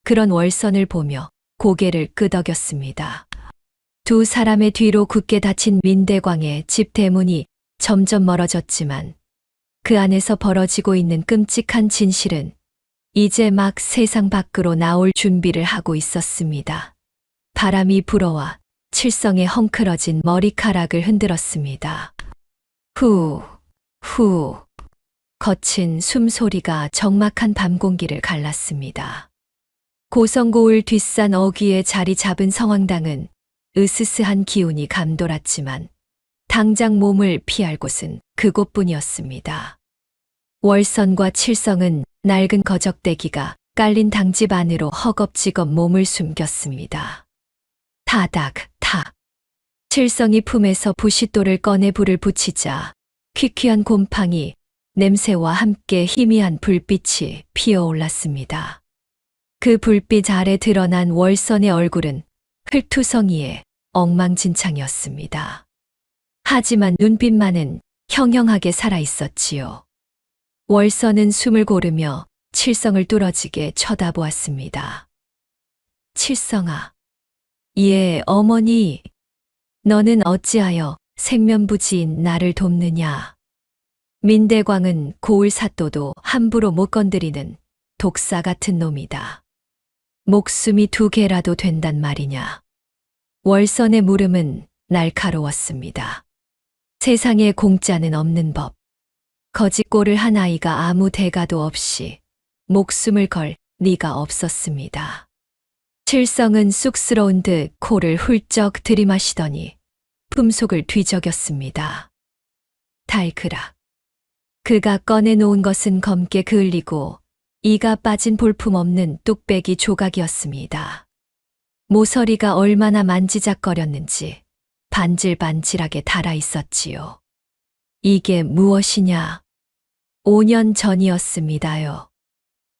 그런 월선을 보며 고개를 끄덕였습니다. 두 사람의 뒤로 굳게 닫힌 민대광의 집 대문이 점점 멀어졌지만 그 안에서 벌어지고 있는 끔찍한 진실은 이제 막 세상 밖으로 나올 준비를 하고 있었습니다. 바람이 불어와 칠성의 헝클어진 머리카락을 흔들었습니다. 후, 후. 거친 숨소리가 적막한 밤 공기를 갈랐습니다. 고성고을 뒷산 어귀에 자리 잡은 성황당은 으스스한 기운이 감돌았지만 당장 몸을 피할 곳은 그곳뿐이었습니다. 월선과 칠성은 낡은 거적대기가 깔린 당집 안으로 허겁지겁 몸을 숨겼습니다. 타닥, 탁. 칠성이 품에서 부싯돌을 꺼내 불을 붙이자 퀴퀴한 곰팡이 냄새와 함께 희미한 불빛이 피어올랐습니다. 그 불빛 아래 드러난 월선의 얼굴은 흙투성이에 엉망진창이었습니다. 하지만 눈빛만은 형형하게 살아있었지요. 월선은 숨을 고르며 칠성을 뚫어지게 쳐다보았습니다. 칠성아. 예, 어머니. 너는 어찌하여 생면부지인 나를 돕느냐. 민대광은 고을 사또도 함부로 못 건드리는 독사 같은 놈이다. 목숨이 2개라도 된단 말이냐. 월선의 물음은 날카로웠습니다. 세상에 공짜는 없는 법. 거짓골을 한 아이가 아무 대가도 없이 목숨을 걸 리가 없었습니다. 칠성은 쑥스러운 듯 코를 훌쩍 들이마시더니 품속을 뒤적였습니다. 달그락. 그가 꺼내놓은 것은 검게 그을리고 이가 빠진 볼품없는 뚝배기 조각이었습니다. 모서리가 얼마나 만지작거렸는지 반질반질하게 달아있었지요. 이게 무엇이냐? 5년 전이었습니다요.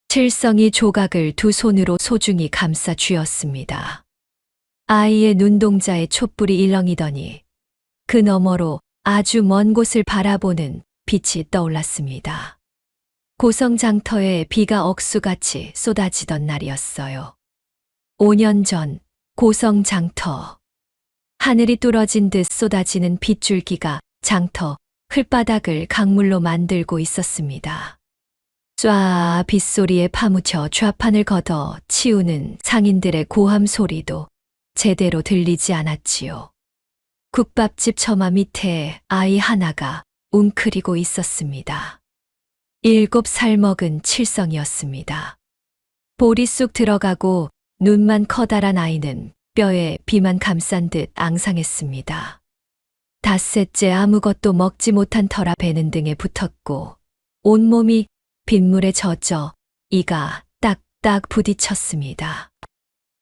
칠성이 조각을 두 손으로 소중히 감싸 쥐었습니다. 아이의 눈동자에 촛불이 일렁이더니 그 너머로 아주 먼 곳을 바라보는 빛이 떠올랐습니다. 고성장터에 비가 억수같이 쏟아지던 날이었어요. 5년 전 고성장터. 하늘이 뚫어진 듯 쏟아지는 빗줄기가 장터 흘바닥을 강물로 만들고 있었습니다. 쏴 빗소리에 파묻혀 좌판을 걷어 치우는 상인들의 고함 소리도 제대로 들리지 않았지요. 국밥집 처마 밑에 아이 하나가 웅크리고 있었습니다. 7살 먹은 칠성이었습니다. 볼이 쑥 들어가고 눈만 커다란 아이는 뼈에 비만 감싼 듯 앙상했습니다. 닷새째 아무것도 먹지 못한 터라 배는 등에 붙었고 온몸이 빗물에 젖어 이가 딱딱 부딪혔습니다.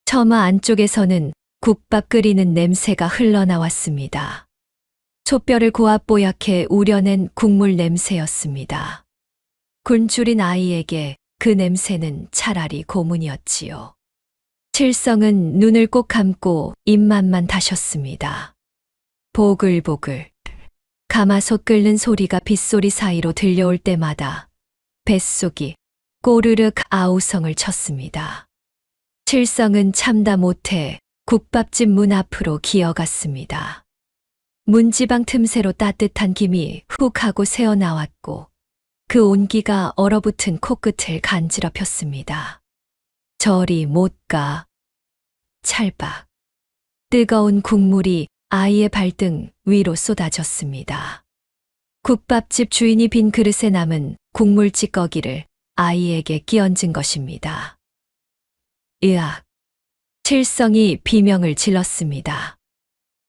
처마 안쪽에서는 국밥 끓이는 냄새가 흘러나왔습니다. 소뼈를 고아 뽀얗게 우려낸 국물 냄새였습니다. 굶주린 아이에게 그 냄새는 차라리 고문이었지요. 칠성은 눈을 꼭 감고 입맛만 다셨습니다. 보글보글. 가마솥 끓는 소리가 빗소리 사이로 들려올 때마다 뱃속이 꼬르륵 아우성을 쳤습니다. 칠성은 참다 못해 국밥집 문 앞으로 기어갔습니다. 문지방 틈새로 따뜻한 김이 훅 하고 새어나왔고 그 온기가 얼어붙은 코끝을 간지럽혔습니다. 저리 못 가. 찰박. 뜨거운 국물이 아이의 발등 위로 쏟아졌습니다. 국밥집 주인이 빈 그릇에 남은 국물 찌꺼기를 아이에게 끼얹은 것입니다. 으악. 칠성이 비명을 질렀습니다.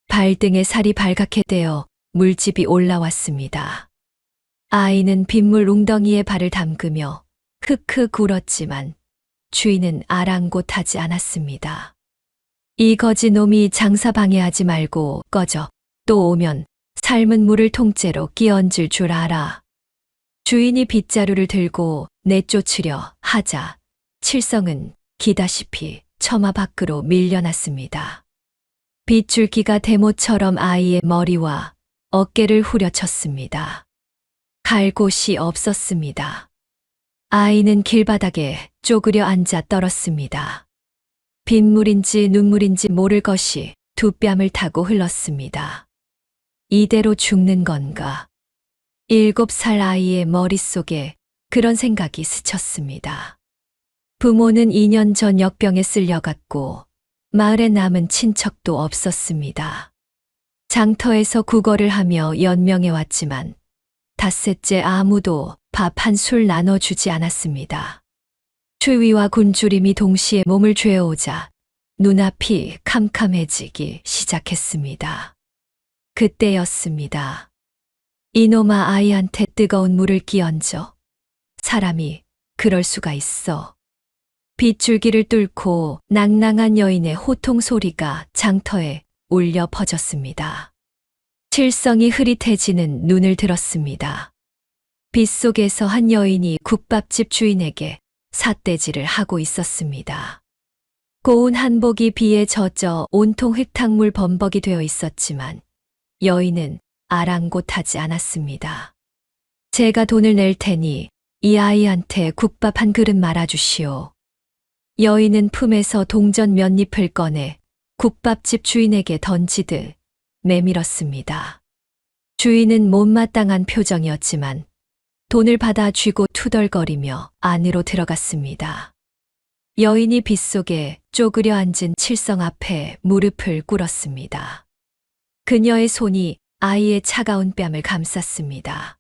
발등에 살이 발갛게 되어 물집이 올라왔습니다. 아이는 빗물 웅덩이에 발을 담그며 크크 울었지만 주인은 아랑곳하지 않았습니다. 이 거지 놈이 장사 방해하지 말고 꺼져. 또 오면 삶은 물을 통째로 끼얹을 줄 알아. 주인이 빗자루를 들고 내쫓으려 하자 칠성은 기다시피 처마 밖으로 밀려났습니다. 빗줄기가 대모처럼 아이의 머리와 어깨를 후려쳤습니다. 갈 곳이 없었습니다. 아이는 길바닥에 쪼그려 앉아 떨었습니다. 빗물인지 눈물인지 모를 것이 두 뺨을 타고 흘렀습니다. 이대로 죽는 건가? 7살 아이의 머릿속에 그런 생각이 스쳤습니다. 부모는 2년 전 역병에 쓸려갔고 마을에 남은 친척도 없었습니다. 장터에서 구걸을 하며 연명해 왔지만 닷새째 아무도 밥 한 술 나눠주지 않았습니다. 추위와 굶주림이 동시에 몸을 죄어오자 눈앞이 캄캄해지기 시작했습니다. 그때였습니다. 이놈아 아이한테 뜨거운 물을 끼얹어. 사람이 그럴 수가 있어. 빗줄기를 뚫고 낭낭한 여인의 호통 소리가 장터에 울려 퍼졌습니다. 칠성이 흐릿해지는 눈을 들었습니다. 빗속에서 한 여인이 국밥집 주인에게 삿대질을 하고 있었습니다. 고운 한복이 비에 젖어 온통 흙탕물 범벅이 되어 있었지만 여인은 아랑곳하지 않았습니다. 제가 돈을 낼 테니 이 아이한테 국밥 한 그릇 말아주시오. 여인은 품에서 동전 몇 잎을 꺼내 국밥집 주인에게 던지듯 내밀었습니다. 주인은 못마땅한 표정이었지만 돈을 받아 쥐고 투덜거리며 안으로 들어갔습니다. 여인이 빗속에 쪼그려 앉은 칠성 앞에 무릎을 꿇었습니다. 그녀의 손이 아이의 차가운 뺨을 감쌌습니다.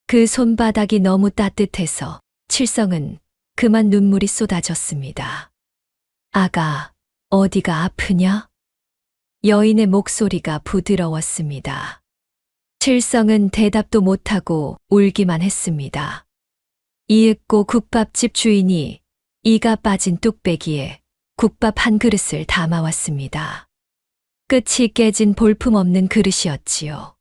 그 손바닥이 너무 따뜻해서 칠성은 그만 눈물이 쏟아졌습니다. 아가, 어디가 아프냐? 여인의 목소리가 부드러웠습니다. 칠성은 대답도 못하고 울기만 했습니다. 이윽고 국밥집 주인이 이가 빠진 뚝배기에 국밥 한 그릇을 담아왔습니다. 끝이 깨진 볼품없는 그릇이었지요.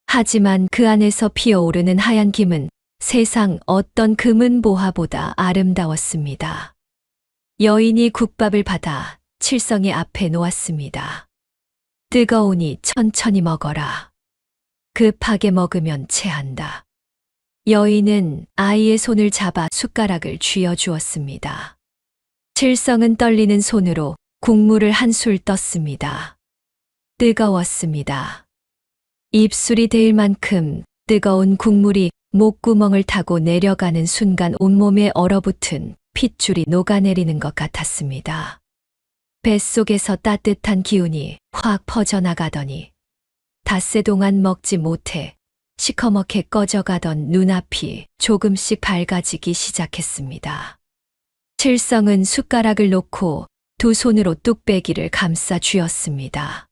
하지만 그 안에서 피어오르는 하얀 김은 세상 어떤 금은 보화보다 아름다웠습니다. 여인이 국밥을 받아 칠성의 앞에 놓았습니다. 뜨거우니 천천히 먹어라. 급하게 먹으면 체한다. 여인은 아이의 손을 잡아 숟가락을 쥐어주었습니다. 칠성은 떨리는 손으로 국물을 한 술 떴습니다. 뜨거웠습니다. 입술이 데일 만큼 뜨거운 국물이 목구멍을 타고 내려가는 순간 온몸에 얼어붙은 핏줄이 녹아내리는 것 같았습니다. 뱃속에서 따뜻한 기운이 확 퍼져나가더니 닷새 동안 먹지 못해 시커멓게 꺼져가던 눈앞이 조금씩 밝아지기 시작했습니다. 칠성은 숟가락을 놓고 두 손으로 뚝배기를 감싸 쥐었습니다.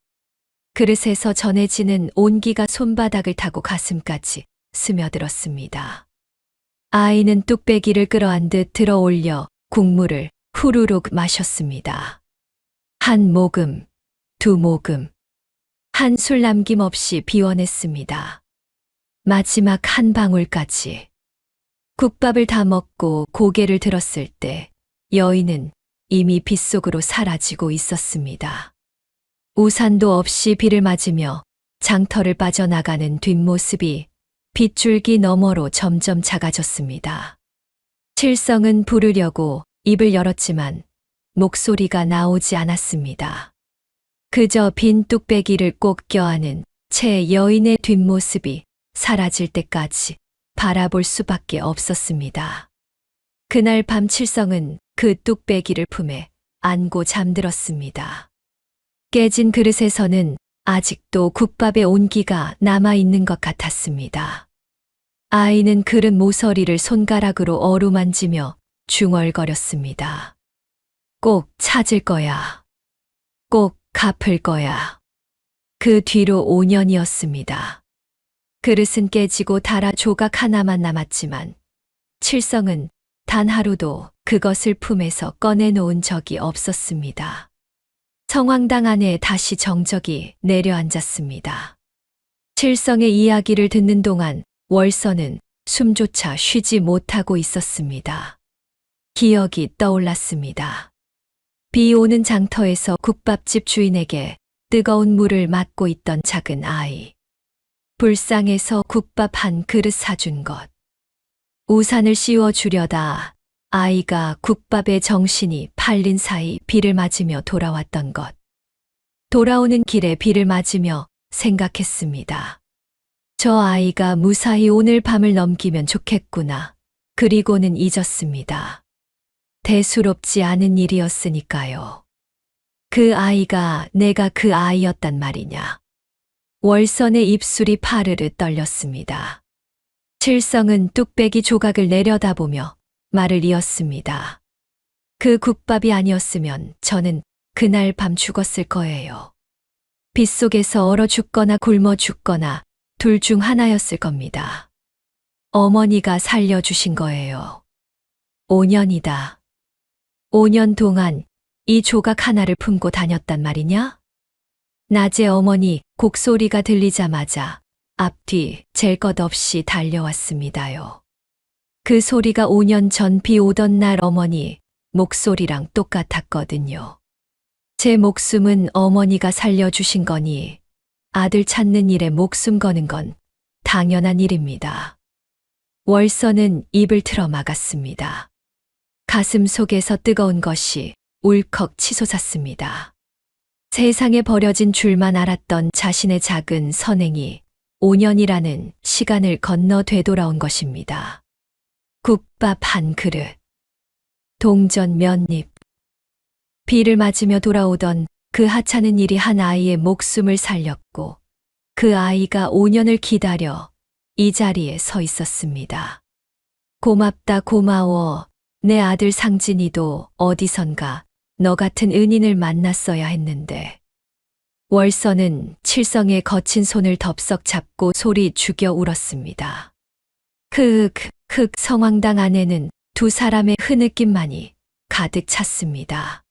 그릇에서 전해지는 온기가 손바닥을 타고 가슴까지 스며들었습니다. 아이는 뚝배기를 끌어안듯 들어 올려 국물을 후루룩 마셨습니다. 한 모금, 두 모금, 한술 남김없이 비워냈습니다. 마지막 한 방울까지. 국밥을 다 먹고 고개를 들었을 때 여인은 이미 빗속으로 사라지고 있었습니다. 우산도 없이 비를 맞으며 장터를 빠져나가는 뒷모습이 빗줄기 너머로 점점 작아졌습니다. 칠성은 부르려고 입을 열었지만 목소리가 나오지 않았습니다. 그저 빈 뚝배기를 꼭 껴안은 채 여인의 뒷모습이 사라질 때까지 바라볼 수밖에 없었습니다. 그날 밤 칠성은 그 뚝배기를 품에 안고 잠들었습니다. 깨진 그릇에서는 아직도 국밥의 온기가 남아있는 것 같았습니다. 아이는 그릇 모서리를 손가락으로 어루만지며 중얼거렸습니다. 꼭 찾을 거야. 꼭 갚을 거야. 그 뒤로 5년이었습니다. 그릇은 깨지고 닳아 조각 하나만 남았지만 칠성은 단 하루도 그것을 품에서 꺼내놓은 적이 없었습니다. 성황당 안에 다시 정적이 내려앉았습니다. 칠성의 이야기를 듣는 동안 월서는 숨조차 쉬지 못하고 있었습니다. 기억이 떠올랐습니다. 비 오는 장터에서 국밥집 주인에게 뜨거운 물을 맞고 있던 작은 아이. 불상에서 국밥 한 그릇 사준 것. 우산을 씌워주려다 아이가 국밥에 정신이 팔린 사이 비를 맞으며 돌아왔던 것. 돌아오는 길에 비를 맞으며 생각했습니다. 저 아이가 무사히 오늘 밤을 넘기면 좋겠구나. 그리고는 잊었습니다. 대수롭지 않은 일이었으니까요. 그 아이가 내가 그 아이였단 말이냐. 월선의 입술이 파르르 떨렸습니다. 칠성은 뚝배기 조각을 내려다보며 말을 이었습니다. 그 국밥이 아니었으면 저는 그날 밤 죽었을 거예요. 빗속에서 얼어 죽거나 굶어 죽거나 둘 중 하나였을 겁니다. 어머니가 살려주신 거예요. 5년이다. 5년 동안 이 조각 하나를 품고 다녔단 말이냐? 낮에 어머니 곡소리가 들리자마자 앞뒤 잴 것 없이 달려왔습니다요. 그 소리가 5년 전 비 오던 날 어머니 목소리랑 똑같았거든요. 제 목숨은 어머니가 살려주신 거니 아들 찾는 일에 목숨 거는 건 당연한 일입니다. 월서는 입을 틀어 막았습니다. 가슴 속에서 뜨거운 것이 울컥 치솟았습니다. 세상에 버려진 줄만 알았던 자신의 작은 선행이 5년이라는 시간을 건너 되돌아온 것입니다. 국밥 한 그릇, 동전 몇 입. 비를 맞으며 돌아오던 그 하찮은 일이 한 아이의 목숨을 살렸고 그 아이가 5년을 기다려 이 자리에 서 있었습니다. 고맙다 고마워. 내 아들 상진이도 어디선가 너 같은 은인을 만났어야 했는데. 월서는 칠성의 거친 손을 덥석 잡고 소리 죽여 울었습니다. 성황당 안에는 두 사람의 흐느낌만이 가득 찼습니다.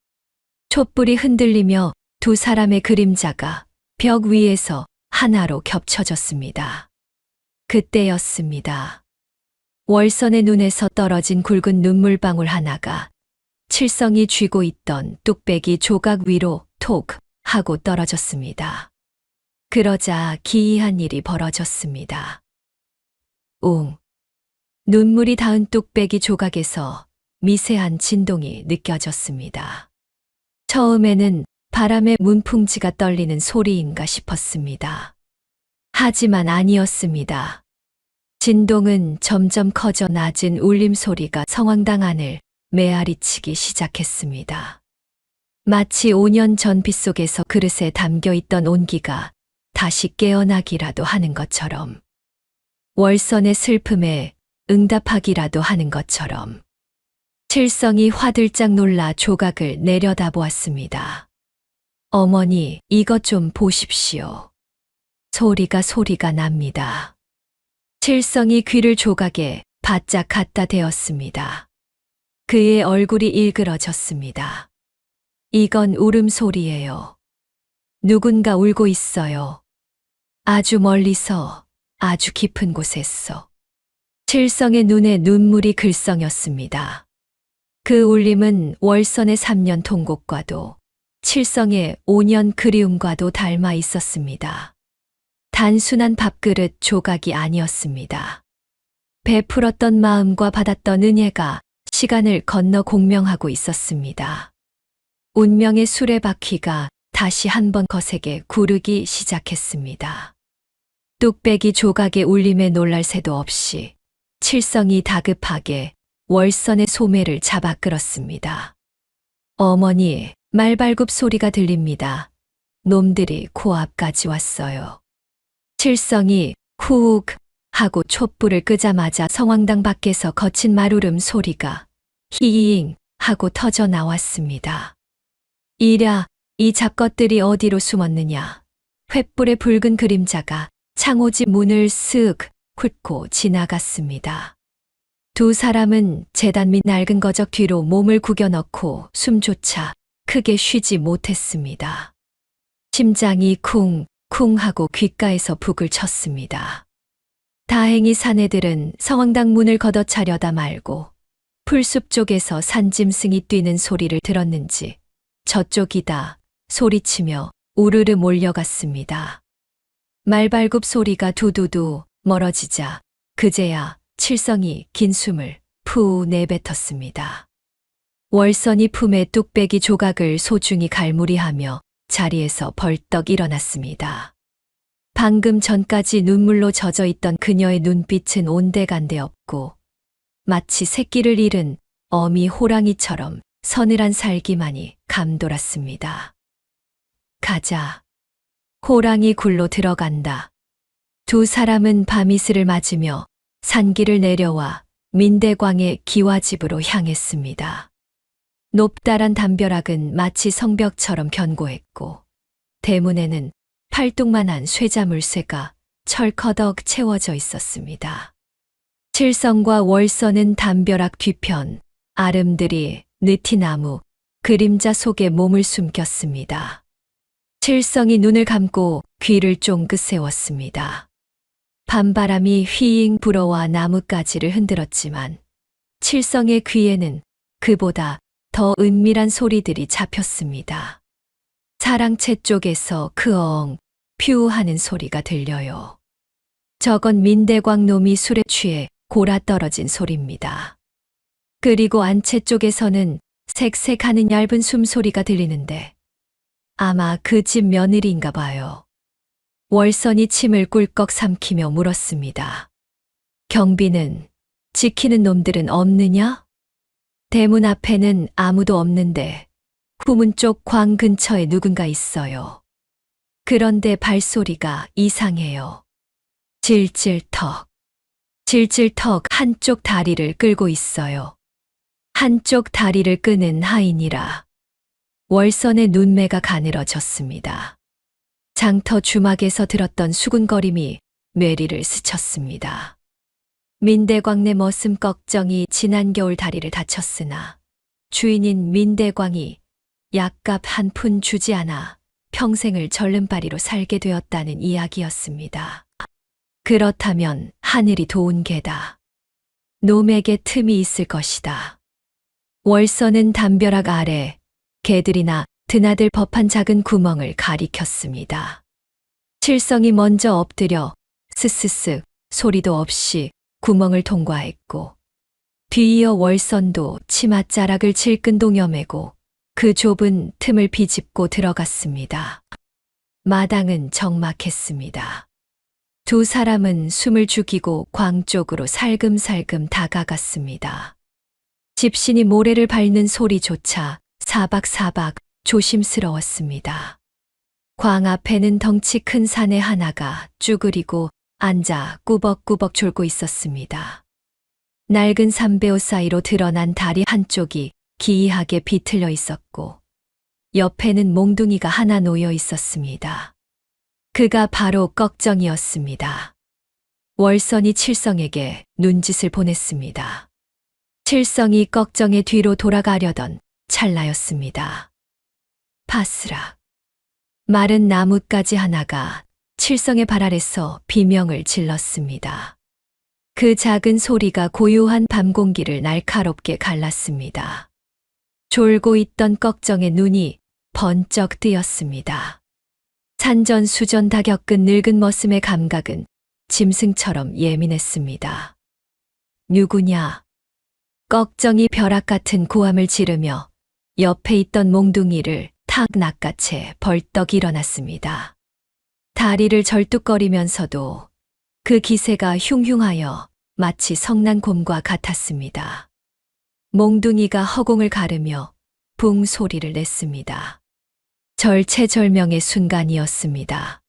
촛불이 흔들리며 두 사람의 그림자가 벽 위에서 하나로 겹쳐졌습니다. 그때였습니다. 월선의 눈에서 떨어진 굵은 눈물방울 하나가 칠성이 쥐고 있던 뚝배기 조각 위로 톡 하고 떨어졌습니다. 그러자 기이한 일이 벌어졌습니다. 웅. 눈물이 닿은 뚝배기 조각에서 미세한 진동이 느껴졌습니다. 처음에는 바람에 문풍지가 떨리는 소리인가 싶었습니다. 하지만 아니었습니다. 진동은 점점 커져 낮은 울림소리가 성황당 안을 메아리치기 시작했습니다. 마치 5년 전 빗속에서 그릇에 담겨 있던 온기가 다시 깨어나기라도 하는 것처럼, 월선의 슬픔에 응답하기라도 하는 것처럼. 칠성이 화들짝 놀라 조각을 내려다보았습니다. 어머니, 이것 좀 보십시오. 소리가 납니다. 칠성이 귀를 조각에 바짝 갖다 대었습니다. 그의 얼굴이 일그러졌습니다. 이건 울음소리예요. 누군가 울고 있어요. 아주 멀리서, 아주 깊은 곳에서. 칠성의 눈에 눈물이 글썽였습니다. 그 울림은 월선의 3년 통곡과도 칠성의 5년 그리움과도 닮아 있었습니다. 단순한 밥그릇 조각이 아니었습니다. 베풀었던 마음과 받았던 은혜가 시간을 건너 공명하고 있었습니다. 운명의 수레바퀴가 다시 한번 거세게 구르기 시작했습니다. 뚝배기 조각의 울림에 놀랄 새도 없이 칠성이 다급하게 월선의 소매를 잡아 끌었습니다. 어머니, 말발굽 소리가 들립니다. 놈들이 코앞까지 왔어요. 칠성이 후욱 하고 촛불을 끄자마자 성황당 밖에서 거친 말울음 소리가 히잉 하고 터져 나왔습니다. 이랴, 이 잡것들이 어디로 숨었느냐. 횃불의 붉은 그림자가 창호지 문을 쓱 훑고 지나갔습니다. 두 사람은 제단 밑 낡은 거적 뒤로 몸을 구겨 넣고 숨조차 크게 쉬지 못했습니다. 심장이 쿵 하고 귓가에서 북을 쳤습니다. 다행히 사내들은 성황당 문을 걷어차려다 말고 풀숲 쪽에서 산짐승이 뛰는 소리를 들었는지 저쪽이다 소리치며 우르르 몰려갔습니다. 말발굽 소리가 두두두 멀어지자 그제야 칠성이 긴 숨을 푸 내뱉었습니다. 월선이 품에 뚝배기 조각을 소중히 갈무리하며 자리에서 벌떡 일어났습니다. 방금 전까지 눈물로 젖어 있던 그녀의 눈빛은 온데간데 없고 마치 새끼를 잃은 어미 호랑이처럼 서늘한 살기만이 감돌았습니다. 가자. 호랑이 굴로 들어간다. 두 사람은 밤이슬을 맞으며 산길을 내려와 민대광의 기와집으로 향했습니다. 높다란 담벼락은 마치 성벽처럼 견고했고 대문에는 팔뚝만한 쇠자물쇠가 철커덕 채워져 있었습니다. 칠성과 월선은 담벼락 뒤편 아름드리 느티나무 그림자 속에 몸을 숨겼습니다. 칠성이 눈을 감고 귀를 쫑긋 세웠습니다. 밤바람이 휘잉 불어와 나뭇가지를 흔들었지만 칠성의 귀에는 그보다 더 은밀한 소리들이 잡혔습니다. 사랑채 쪽에서 크엉 퓨 하는 소리가 들려요. 저건 민대광 놈이 술에 취해 골아 떨어진 소리입니다. 그리고 안채 쪽에서는 색색하는 얇은 숨소리가 들리는데 아마 그 집 며느리인가 봐요. 월선이 침을 꿀꺽 삼키며 물었습니다. 경비는 지키는 놈들은 없느냐? 대문 앞에는 아무도 없는데 후문 쪽 광 근처에 누군가 있어요. 그런데 발소리가 이상해요. 질질턱. 질질턱 한쪽 다리를 끌고 있어요. 한쪽 다리를 끄는 하인이라. 월선의 눈매가 가늘어졌습니다. 장터 주막에서 들었던 수군거림이 뇌리를 스쳤습니다. 민대광네 머슴 걱정이 지난 겨울 다리를 다쳤으나 주인인 민대광이 약값 한 푼 주지 않아 평생을 절름발이로 살게 되었다는 이야기였습니다. 그렇다면 하늘이 도운 게다. 놈에게 틈이 있을 것이다. 월선은 담벼락 아래 개들이나 드나들 법한 작은 구멍을 가리켰습니다. 칠성이 먼저 엎드려 스스스 소리도 없이 구멍을 통과했고 뒤이어 월선도 치맛자락을 질끈동여 매고 그 좁은 틈을 비집고 들어갔습니다. 마당은 적막했습니다. 두 사람은 숨을 죽이고 광 쪽으로 살금살금 다가갔습니다. 집신이 모래를 밟는 소리조차 사박사박 조심스러웠습니다. 광 앞에는 덩치 큰 사내 하나가 쭈그리고 앉아 꾸벅꾸벅 졸고 있었습니다. 낡은 삼배옷 사이로 드러난 다리 한쪽이 기이하게 비틀려 있었고 옆에는 몽둥이가 하나 놓여 있었습니다. 그가 바로 꺽정이었습니다. 월선이 칠성에게 눈짓을 보냈습니다. 칠성이 꺽정의 뒤로 돌아가려던 찰나였습니다. 바스락. 마른 나뭇가지 하나가 칠성의 발 아래서 비명을 질렀습니다. 그 작은 소리가 고요한 밤 공기를 날카롭게 갈랐습니다. 졸고 있던 꺽정의 눈이 번쩍 뜨였습니다. 산전수전 다 겪은 늙은 머슴의 감각은 짐승처럼 예민했습니다. 누구냐? 꺽정이 벼락 같은 고함을 지르며 옆에 있던 몽둥이를 탁 낚아채 벌떡 일어났습니다. 다리를 절뚝거리면서도 그 기세가 흉흉하여 마치 성난곰과 같았습니다. 몽둥이가 허공을 가르며 붕 소리를 냈습니다. 절체절명의 순간이었습니다.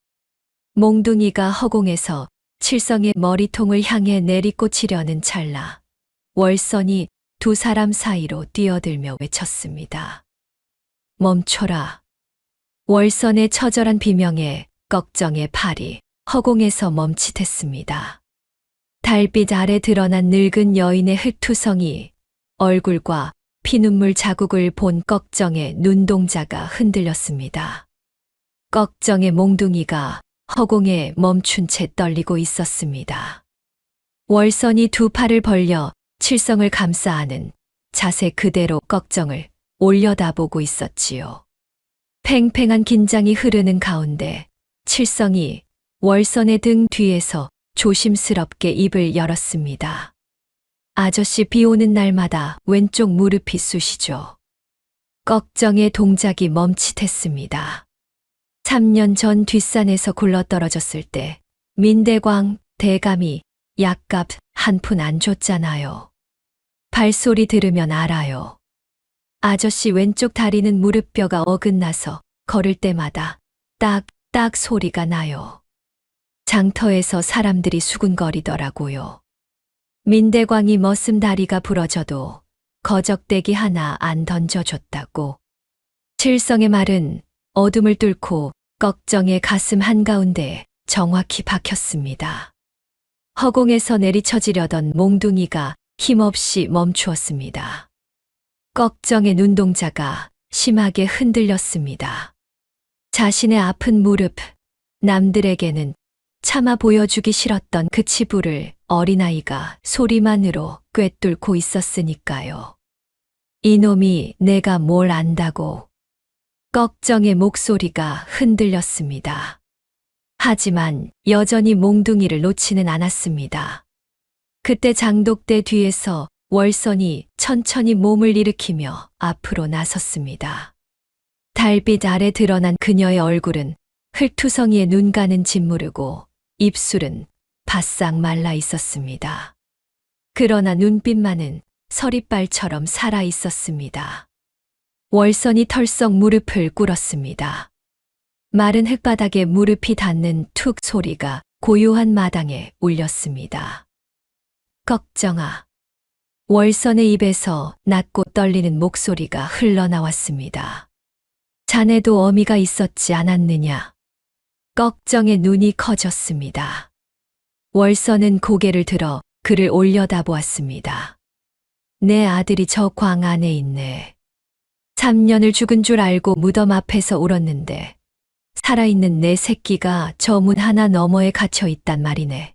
몽둥이가 허공에서 칠성의 머리통을 향해 내리꽂히려는 찰나 월선이 두 사람 사이로 뛰어들며 외쳤습니다. 멈춰라. 월선의 처절한 비명에 꺽정의 팔이 허공에서 멈칫했습니다. 달빛 아래 드러난 늙은 여인의 흙투성이 얼굴과 피눈물 자국을 본 꺽정의 눈동자가 흔들렸습니다. 꺽정의 몽둥이가 허공에 멈춘 채 떨리고 있었습니다. 월선이 두 팔을 벌려 칠성을 감싸 안은 자세 그대로 꺽정을 올려다보고 있었지요. 팽팽한 긴장이 흐르는 가운데 칠성이 월선의 등 뒤에서 조심스럽게 입을 열었습니다. 아저씨 비 오는 날마다 왼쪽 무릎이 쑤시죠. 꺽정의 동작이 멈칫했습니다. 3년 전 뒷산에서 굴러떨어졌을 때 민대광 대감이 약값 한 푼 안 줬잖아요. 발소리 들으면 알아요. 아저씨 왼쪽 다리는 무릎뼈가 어긋나서 걸을 때마다 딱 소리가 나요. 장터에서 사람들이 수군거리더라고요. 민대광이 머슴 다리가 부러져도 거적대기 하나 안 던져줬다고. 칠성의 말은 어둠을 뚫고 꺽정의 가슴 한가운데 정확히 박혔습니다. 허공에서 내리쳐지려던 몽둥이가 힘없이 멈추었습니다. 꺽정의 눈동자가 심하게 흔들렸습니다. 자신의 아픈 무릎, 남들에게는 차마 보여주기 싫었던 그 치부를 어린아이가 소리만으로 꿰뚫고 있었으니까요. 이놈이 내가 뭘 안다고. 꺽정의 목소리가 흔들렸습니다. 하지만 여전히 몽둥이를 놓지는 않았습니다. 그때 장독대 뒤에서 월선이 천천히 몸을 일으키며 앞으로 나섰습니다. 달빛 아래 드러난 그녀의 얼굴은 흙투성이에 눈 가는 짓무르고 입술은 바싹 말라 있었습니다. 그러나 눈빛만은 서리빨처럼 살아 있었습니다. 월선이 털썩 무릎을 꿇었습니다. 마른 흙바닥에 무릎이 닿는 툭 소리가 고요한 마당에 울렸습니다. 꺽정아. 월선의 입에서 낮고 떨리는 목소리가 흘러나왔습니다. 자네도 어미가 있었지 않았느냐? 꺽정의 눈이 커졌습니다. 월선은 고개를 들어 그를 올려다보았습니다. 내 아들이 저 광 안에 있네. 3년을 죽은 줄 알고 무덤 앞에서 울었는데 살아있는 내 새끼가 저 문 하나 너머에 갇혀 있단 말이네.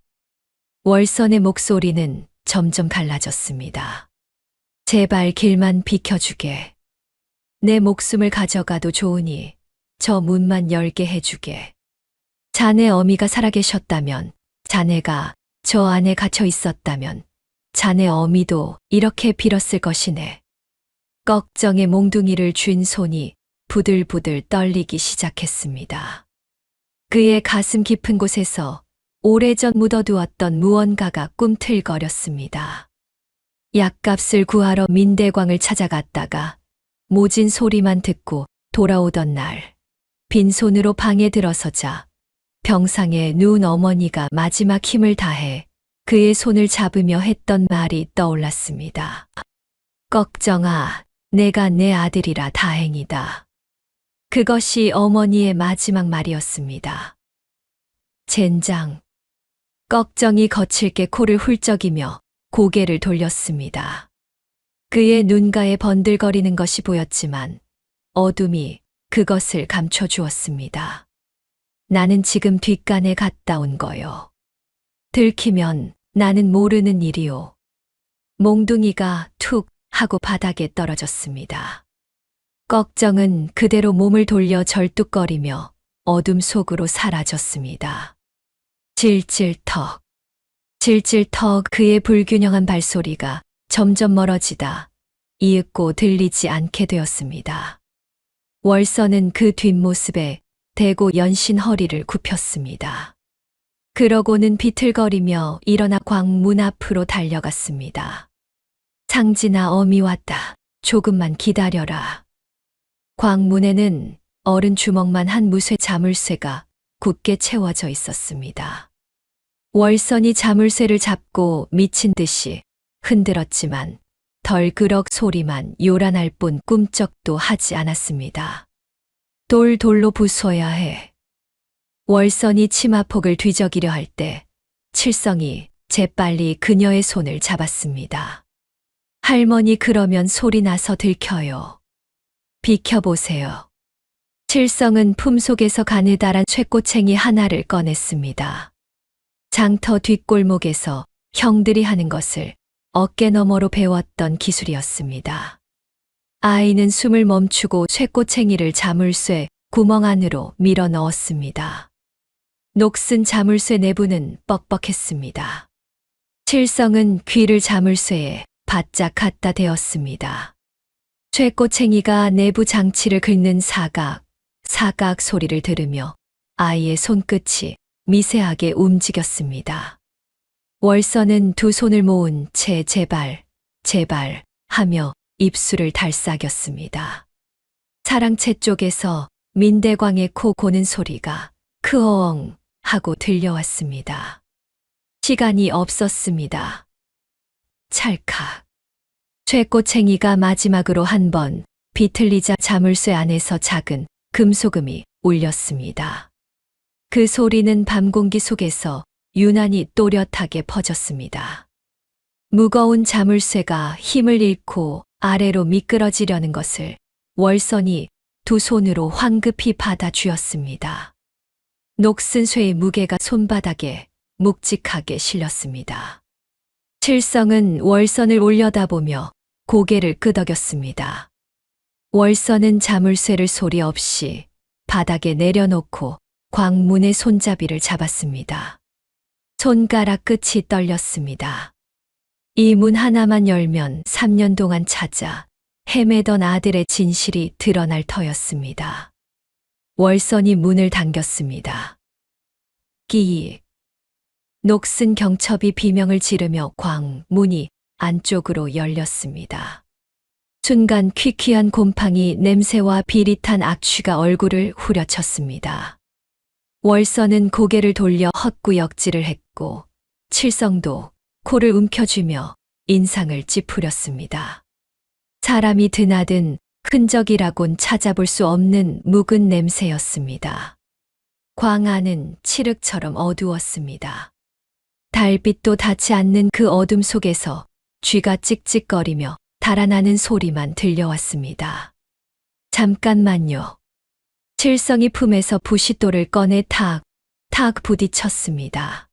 월선의 목소리는 점점 갈라졌습니다. 제발 길만 비켜주게. 내 목숨을 가져가도 좋으니 저 문만 열게 해주게. 자네 어미가 살아계셨다면, 자네가 저 안에 갇혀 있었다면 자네 어미도 이렇게 빌었을 것이네. 꺽정의 몽둥이를 쥔 손이 부들부들 떨리기 시작했습니다. 그의 가슴 깊은 곳에서 오래전 묻어두었던 무언가가 꿈틀거렸습니다. 약값을 구하러 민대광을 찾아갔다가 모진 소리만 듣고 돌아오던 날, 빈손으로 방에 들어서자 병상에 누운 어머니가 마지막 힘을 다해 그의 손을 잡으며 했던 말이 떠올랐습니다. 걱정아, 내가 내 아들이라 다행이다. 그것이 어머니의 마지막 말이었습니다. 젠장. 걱정이 거칠게 코를 훌쩍이며 고개를 돌렸습니다. 그의 눈가에 번들거리는 것이 보였지만 어둠이 그것을 감춰주었습니다. 나는 지금 뒷간에 갔다 온 거요. 들키면 나는 모르는 일이요. 몽둥이가 툭 하고 바닥에 떨어졌습니다. 걱정은 그대로 몸을 돌려 절뚝거리며 어둠 속으로 사라졌습니다. 질질턱, 질질턱 그의 불균형한 발소리가 점점 멀어지다 이윽고 들리지 않게 되었습니다. 월서는 그 뒷모습에 대고 연신 허리를 굽혔습니다. 그러고는 비틀거리며 일어나 광문 앞으로 달려갔습니다. 상진아, 어미 왔다. 조금만 기다려라. 광문에는 어른 주먹만 한 무쇠 자물쇠가 굳게 채워져 있었습니다. 월선이 자물쇠를 잡고 미친 듯이 흔들었지만 덜그럭 소리만 요란할 뿐 꿈쩍도 하지 않았습니다. 돌로 부숴야 해. 월선이 치마폭을 뒤적이려 할 때 칠성이 재빨리 그녀의 손을 잡았습니다. 할머니, 그러면 소리 나서 들켜요. 비켜보세요. 칠성은 품속에서 가느다란 쇠꼬챙이 하나를 꺼냈습니다. 장터 뒷골목에서 형들이 하는 것을 어깨너머로 배웠던 기술이었습니다. 아이는 숨을 멈추고 쇠꼬챙이를 자물쇠 구멍 안으로 밀어 넣었습니다. 녹슨 자물쇠 내부는 뻑뻑했습니다. 칠성은 귀를 자물쇠에 바짝 갖다 대었습니다. 쇠꼬챙이가 내부 장치를 긁는 사각 소리를 들으며 아이의 손끝이 미세하게 움직였습니다. 월서는 두 손을 모은 채 제발 하며 입술을 달싹였습니다. 사랑채 쪽에서 민대광의 코 고는 소리가 크엉 하고 들려왔습니다. 시간이 없었습니다. 찰칵. 쇠꼬챙이가 마지막으로 한 번 비틀리자 자물쇠 안에서 작은 금소금이 울렸습니다. 그 소리는 밤 공기 속에서 유난히 또렷하게 퍼졌습니다. 무거운 자물쇠가 힘을 잃고 아래로 미끄러지려는 것을 월선이 두 손으로 황급히 받아 쥐었습니다. 녹슨 쇠의 무게가 손바닥에 묵직하게 실렸습니다. 칠성은 월선을 올려다보며 고개를 끄덕였습니다. 월선은 자물쇠를 소리 없이 바닥에 내려놓고 광문의 손잡이를 잡았습니다. 손가락 끝이 떨렸습니다. 이 문 하나만 열면 3년 동안 찾아 헤매던 아들의 진실이 드러날 터였습니다. 월선이 문을 당겼습니다. 끼익. 녹슨 경첩이 비명을 지르며 광문이 안쪽으로 열렸습니다. 순간 퀴퀴한 곰팡이 냄새와 비릿한 악취가 얼굴을 후려쳤습니다. 월선은 고개를 돌려 헛구역질을 했고 칠성도 코를 움켜쥐며 인상을 찌푸렸습니다. 사람이 드나든 흔적이라곤 찾아볼 수 없는 묵은 냄새였습니다. 광 안은 칠흑처럼 어두웠습니다. 달빛도 닿지 않는 그 어둠 속에서 쥐가 찍찍거리며 달아나는 소리만 들려왔습니다. 잠깐만요. 칠성이 품에서 부싯돌을 꺼내 탁 부딪혔습니다.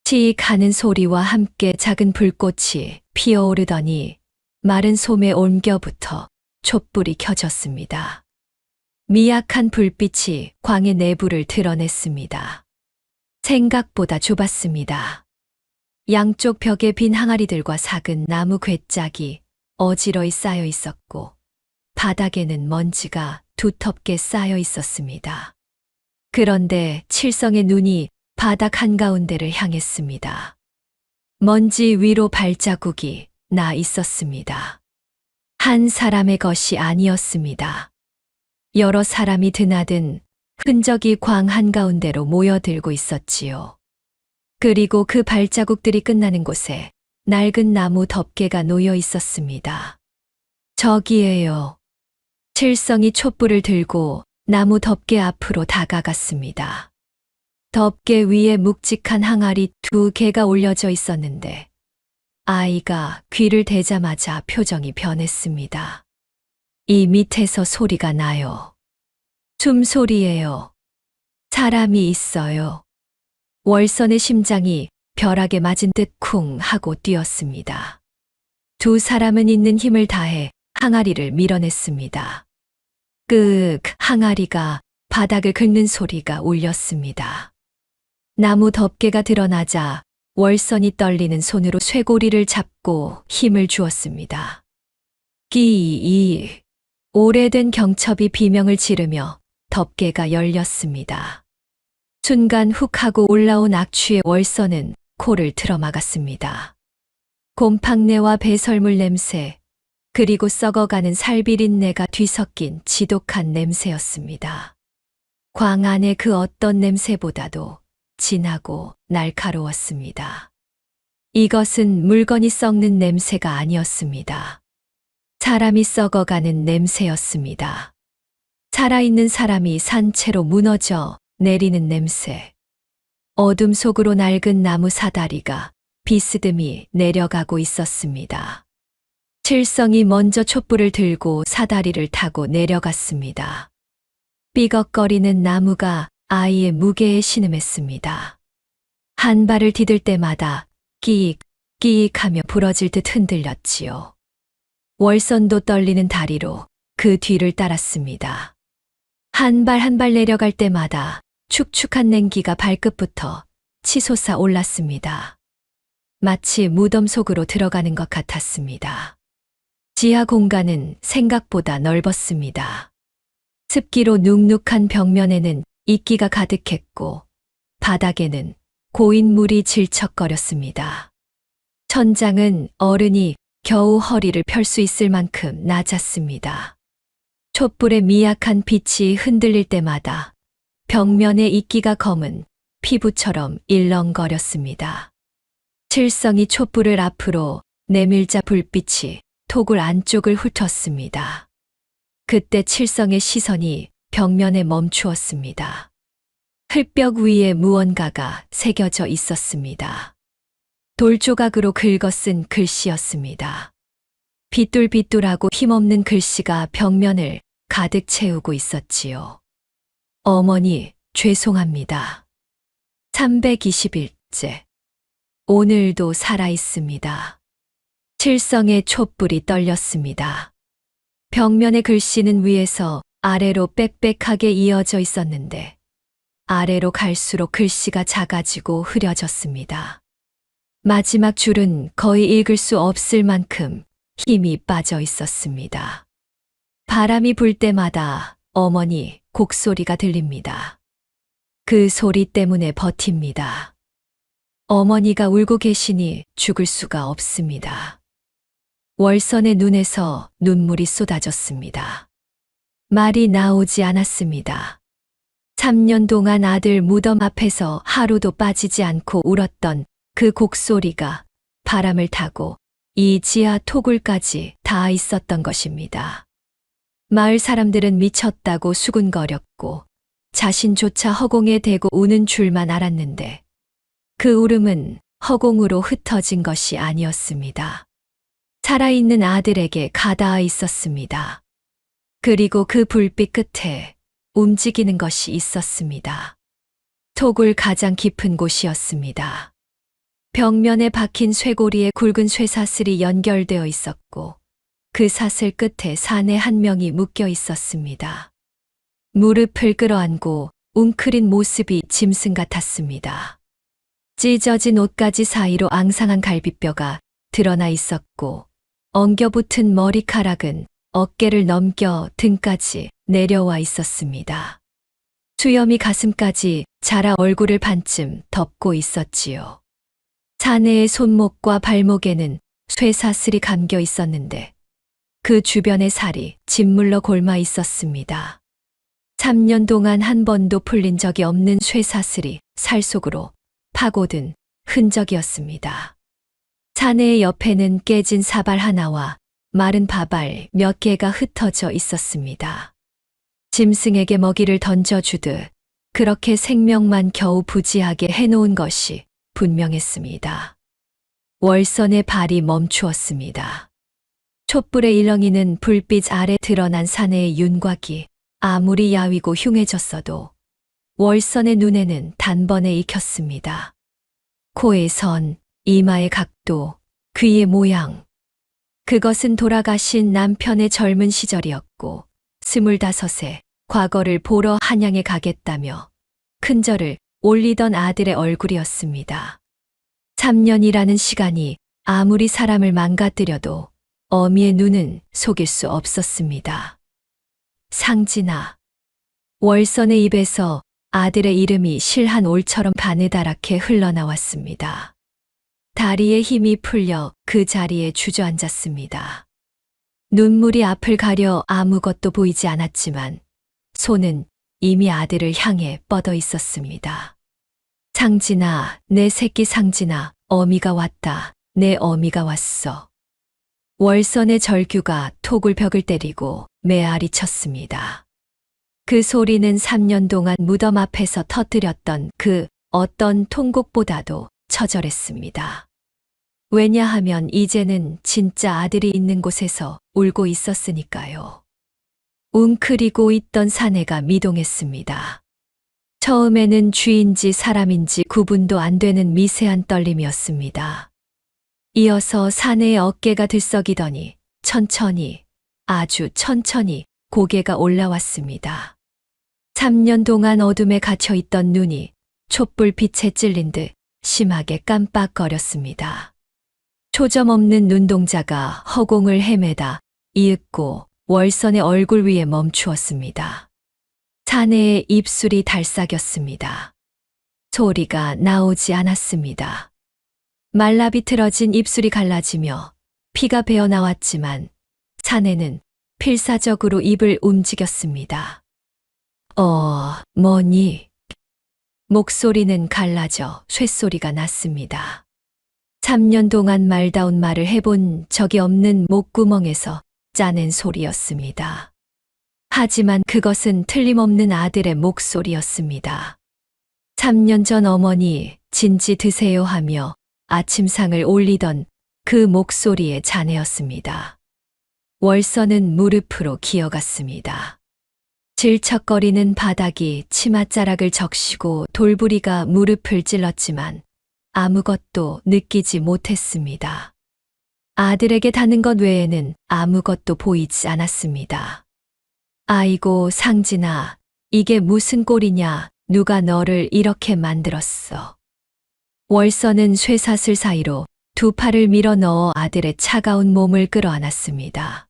치익 하는 소리와 함께 작은 불꽃이 피어오르더니 마른 솜에 옮겨붙어 촛불이 켜졌습니다. 미약한 불빛이 광의 내부를 드러냈습니다. 생각보다 좁았습니다. 양쪽 벽에 빈 항아리들과 작은 나무 괴짝이 어지러이 쌓여 있었고 바닥에는 먼지가 두텁게 쌓여 있었습니다. 그런데 칠성의 눈이 바닥 한가운데를 향했습니다. 먼지 위로 발자국이 나 있었습니다. 한 사람의 것이 아니었습니다. 여러 사람이 드나든 흔적이 광 한가운데로 모여들고 있었지요. 그리고 그 발자국들이 끝나는 곳에 낡은 나무 덮개가 놓여 있었습니다. 저기에요. 칠성이 촛불을 들고 나무 덮개 앞으로 다가갔습니다. 덮개 위에 묵직한 항아리 2개가 올려져 있었는데 아이가 귀를 대자마자 표정이 변했습니다. 이 밑에서 소리가 나요. 숨소리예요. 사람이 있어요. 월선의 심장이 벼락에 맞은 듯 쿵 하고 뛰었습니다. 두 사람은 있는 힘을 다해 항아리를 밀어냈습니다. 끄ꯛ 항아리가 바닥을 긁는 소리가 울렸습니다. 나무 덮개가 드러나자 월선이 떨리는 손으로 쇠고리를 잡고 힘을 주었습니다. 끼이 오래된 경첩이 비명을 지르며 덮개가 열렸습니다. 순간 훅 하고 올라온 악취의 월선은 코를 틀어막았습니다. 곰팡내와 배설물 냄새, 그리고 썩어가는 살비린내가 뒤섞인 지독한 냄새였습니다. 광 안의 그 어떤 냄새보다도 진하고 날카로웠습니다. 이것은 물건이 썩는 냄새가 아니었습니다. 사람이 썩어가는 냄새였습니다. 살아있는 사람이 산채로 무너져 내리는 냄새. 어둠 속으로 낡은 나무 사다리가 비스듬히 내려가고 있었습니다. 칠성이 먼저 촛불을 들고 사다리를 타고 내려갔습니다. 삐걱거리는 나무가 아이의 무게에 신음했습니다. 한 발을 디딜 때마다 끼익, 끼익 하며 부러질 듯 흔들렸지요. 월선도 떨리는 다리로 그 뒤를 따랐습니다. 한 발 한 발 내려갈 때마다 축축한 냉기가 발끝부터 치솟아 올랐습니다. 마치 무덤 속으로 들어가는 것 같았습니다. 지하 공간은 생각보다 넓었습니다. 습기로 눅눅한 벽면에는 이끼가 가득했고 바닥에는 고인 물이 질척거렸습니다. 천장은 어른이 겨우 허리를 펼 수 있을 만큼 낮았습니다. 촛불의 미약한 빛이 흔들릴 때마다 벽면에 이끼가 검은 피부처럼 일렁거렸습니다. 칠성이 촛불을 앞으로 내밀자 불빛이 톡을 안쪽을 훑었습니다. 그때 칠성의 시선이 벽면에 멈추었습니다. 흙벽 위에 무언가가 새겨져 있었습니다. 돌조각으로 긁어쓴 글씨였습니다. 비뚤비뚤하고 힘없는 글씨가 벽면을 가득 채우고 있었지요. 어머니, 죄송합니다. 321째. 오늘도 살아있습니다. 칠성의 촛불이 떨렸습니다. 벽면의 글씨는 위에서 아래로 빽빽하게 이어져 있었는데 아래로 갈수록 글씨가 작아지고 흐려졌습니다. 마지막 줄은 거의 읽을 수 없을 만큼 힘이 빠져 있었습니다. 바람이 불 때마다 어머니 곡소리가 들립니다. 그 소리 때문에 버팁니다. 어머니가 울고 계시니 죽을 수가 없습니다. 월선의 눈에서 눈물이 쏟아졌습니다. 말이 나오지 않았습니다. 3년 동안 아들 무덤 앞에서 하루도 빠지지 않고 울었던 그 곡소리가 바람을 타고 이 지하 토굴까지 닿아 있었던 것입니다. 마을 사람들은 미쳤다고 수군거렸고 자신조차 허공에 대고 우는 줄만 알았는데 그 울음은 허공으로 흩어진 것이 아니었습니다. 살아있는 아들에게 가닿아 있었습니다. 그리고 그 불빛 끝에 움직이는 것이 있었습니다. 토굴 가장 깊은 곳이었습니다. 벽면에 박힌 쇠고리에 굵은 쇠사슬이 연결되어 있었고 그 사슬 끝에 사내 한 명이 묶여 있었습니다. 무릎을 끌어안고 웅크린 모습이 짐승 같았습니다. 찢어진 옷가지 사이로 앙상한 갈비뼈가 드러나 있었고 엉겨붙은 머리카락은 어깨를 넘겨 등까지 내려와 있었습니다. 수염이 가슴까지 자라 얼굴을 반쯤 덮고 있었지요. 사내의 손목과 발목에는 쇠사슬이 감겨 있었는데 그 주변의 살이 짓물러 골마 있었습니다. 3년 동안 한 번도 풀린 적이 없는 쇠사슬이 살 속으로 파고든 흔적이었습니다. 사내의 옆에는 깨진 사발 하나와 마른 밥알 몇 개가 흩어져 있었습니다. 짐승에게 먹이를 던져주듯 그렇게 생명만 겨우 부지하게 해놓은 것이 분명했습니다. 월선의 발이 멈추었습니다. 촛불의 일렁이는 불빛 아래 드러난 사내의 윤곽이 아무리 야위고 흉해졌어도 월선의 눈에는 단번에 익혔습니다. 코의 선, 이마의 각도, 귀의 모양. 그것은 돌아가신 남편의 젊은 시절이었고 25세 과거를 보러 한양에 가겠다며 큰절을 올리던 아들의 얼굴이었습니다. 3년이라는 시간이 아무리 사람을 망가뜨려도 어미의 눈은 속일 수 없었습니다. 상진아. 월선의 입에서 아들의 이름이 실한 올처럼 바느다랗게 흘러나왔습니다. 다리에 힘이 풀려 그 자리에 주저앉았습니다. 눈물이 앞을 가려 아무것도 보이지 않았지만 손은 이미 아들을 향해 뻗어 있었습니다. 상진아, 내 새끼 상진아, 어미가 왔다. 내 어미가 왔어. 월선의 절규가 톡을 벽을 때리고 메아리 쳤습니다. 그 소리는 3년 동안 무덤 앞에서 터뜨렸던 그 어떤 통곡보다도 처절했습니다. 왜냐하면 이제는 진짜 아들이 있는 곳에서 울고 있었으니까요. 웅크리고 있던 사내가 미동했습니다. 처음에는 쥐인지 사람인지 구분도 안 되는 미세한 떨림이었습니다. 이어서 사내의 어깨가 들썩이더니 천천히, 아주 천천히 고개가 올라왔습니다. 3년 동안 어둠에 갇혀 있던 눈이 촛불 빛에 찔린 듯 심하게 깜빡거렸습니다. 초점 없는 눈동자가 허공을 헤매다 이윽고 월선의 얼굴 위에 멈추었습니다. 사내의 입술이 달싹였습니다. 소리가 나오지 않았습니다. 말라비틀어진 입술이 갈라지며 피가 배어나왔지만 사내는 필사적으로 입을 움직였습니다. 뭐니? 목소리는 갈라져 쇳소리가 났습니다. 3년 동안 말다운 말을 해본 적이 없는 목구멍에서 짜낸 소리였습니다. 하지만 그것은 틀림없는 아들의 목소리였습니다. 3년 전 어머니 진지 드세요 하며 아침상을 올리던 그 목소리의 자네였습니다. 월선은 무릎으로 기어갔습니다. 질척거리는 바닥이 치맛자락을 적시고 돌부리가 무릎을 찔렀지만 아무것도 느끼지 못했습니다. 아들에게 닿는 것 외에는 아무것도 보이지 않았습니다. 아이고 상진아, 이게 무슨 꼴이냐, 누가 너를 이렇게 만들었어. 월선은 쇠사슬 사이로 두 팔을 밀어 넣어 아들의 차가운 몸을 끌어안았습니다.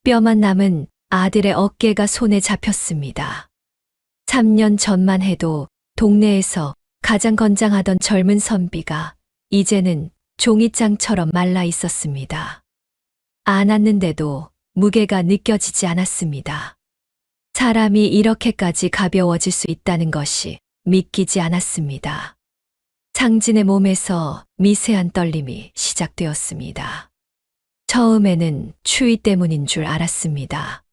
뼈만 남은 아들의 어깨가 손에 잡혔습니다. 3년 전만 해도 동네에서 가장 건장하던 젊은 선비가 이제는 종이장처럼 말라 있었습니다. 안았는데도 무게가 느껴지지 않았습니다. 사람이 이렇게까지 가벼워질 수 있다는 것이 믿기지 않았습니다. 상진의 몸에서 미세한 떨림이 시작되었습니다. 처음에는 추위 때문인 줄 알았습니다.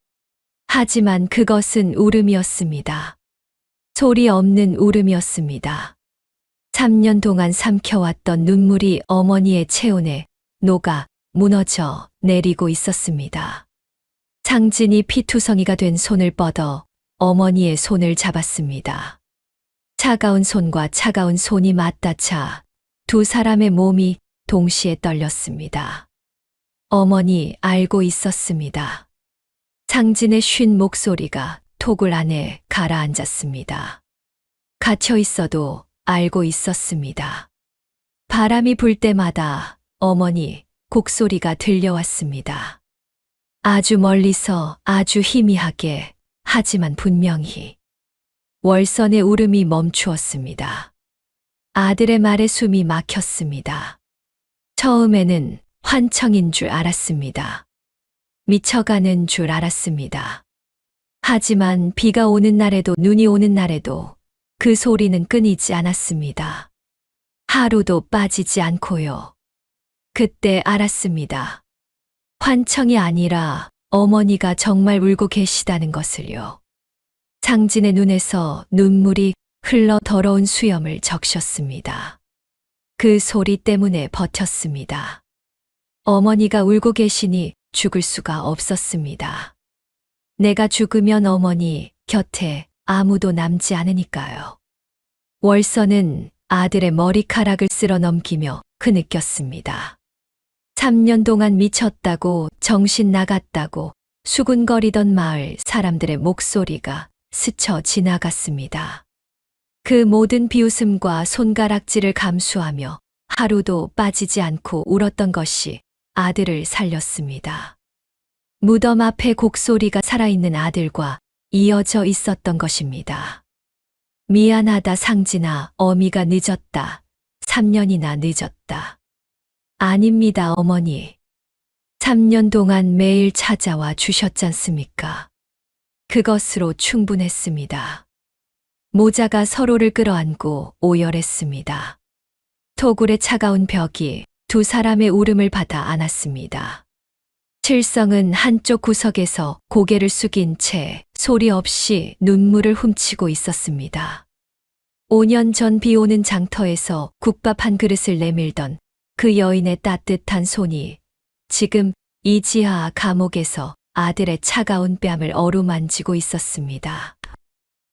하지만 그것은 울음이었습니다. 소리 없는 울음이었습니다. 3년 동안 삼켜왔던 눈물이 어머니의 체온에 녹아 무너져 내리고 있었습니다. 상진이 피투성이가 된 손을 뻗어 어머니의 손을 잡았습니다. 차가운 손과 차가운 손이 맞닿아 두 사람의 몸이 동시에 떨렸습니다. 어머니 알고 있었습니다. 상진의 쉰 목소리가 톡을 안에 가라앉았습니다. 갇혀 있어도 알고 있었습니다. 바람이 불 때마다 어머니 곡소리가 들려왔습니다. 아주 멀리서 아주 희미하게, 하지만 분명히. 월선의 울음이 멈추었습니다. 아들의 말에 숨이 막혔습니다. 처음에는 환청인 줄 알았습니다. 미쳐가는 줄 알았습니다. 하지만 비가 오는 날에도 눈이 오는 날에도 그 소리는 끊이지 않았습니다. 하루도 빠지지 않고요. 그때 알았습니다. 환청이 아니라 어머니가 정말 울고 계시다는 것을요. 상진의 눈에서 눈물이 흘러 더러운 수염을 적셨습니다. 그 소리 때문에 버텼습니다. 어머니가 울고 계시니 죽을 수가 없었습니다. 내가 죽으면 어머니 곁에 아무도 남지 않으니까요. 월선은 아들의 머리카락을 쓸어 넘기며 흐느꼈습니다. 3년 동안 미쳤다고 정신 나갔다고 수군거리던 마을 사람들의 목소리가 스쳐 지나갔습니다. 그 모든 비웃음과 손가락질을 감수하며 하루도 빠지지 않고 울었던 것이 아들을 살렸습니다. 무덤 앞에 곡소리가 살아있는 아들과 이어져 있었던 것입니다. 미안하다 상진아, 어미가 늦었다. 3년이나 늦었다. 아닙니다, 어머니. 3년 동안 매일 찾아와 주셨잖습니까? 그것으로 충분했습니다. 모자가 서로를 끌어안고 오열했습니다. 토굴의 차가운 벽이 두 사람의 울음을 받아 안았습니다. 칠성은 한쪽 구석에서 고개를 숙인 채 소리 없이 눈물을 훔치고 있었습니다. 5년 전 비 오는 장터에서 국밥 한 그릇을 내밀던 그 여인의 따뜻한 손이 지금 이 지하 감옥에서 아들의 차가운 뺨을 어루만지고 있었습니다.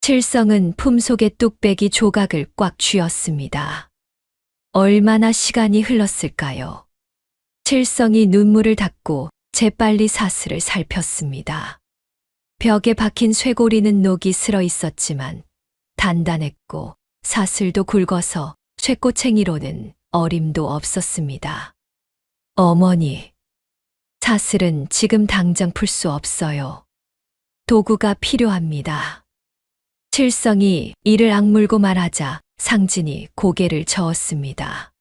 칠성은 품속의 뚝배기 조각을 꽉 쥐었습니다. 얼마나 시간이 흘렀을까요? 칠성이 눈물을 닦고 재빨리 사슬을 살폈습니다. 벽에 박힌 쇠고리는 녹이 슬어 있었지만 단단했고 사슬도 굵어서 쇠꼬챙이로는 어림도 없었습니다. 어머니, 사슬은 지금 당장 풀 수 없어요. 도구가 필요합니다. 칠성이 이를 악물고 말하자 상진이 고개를 저었습니다.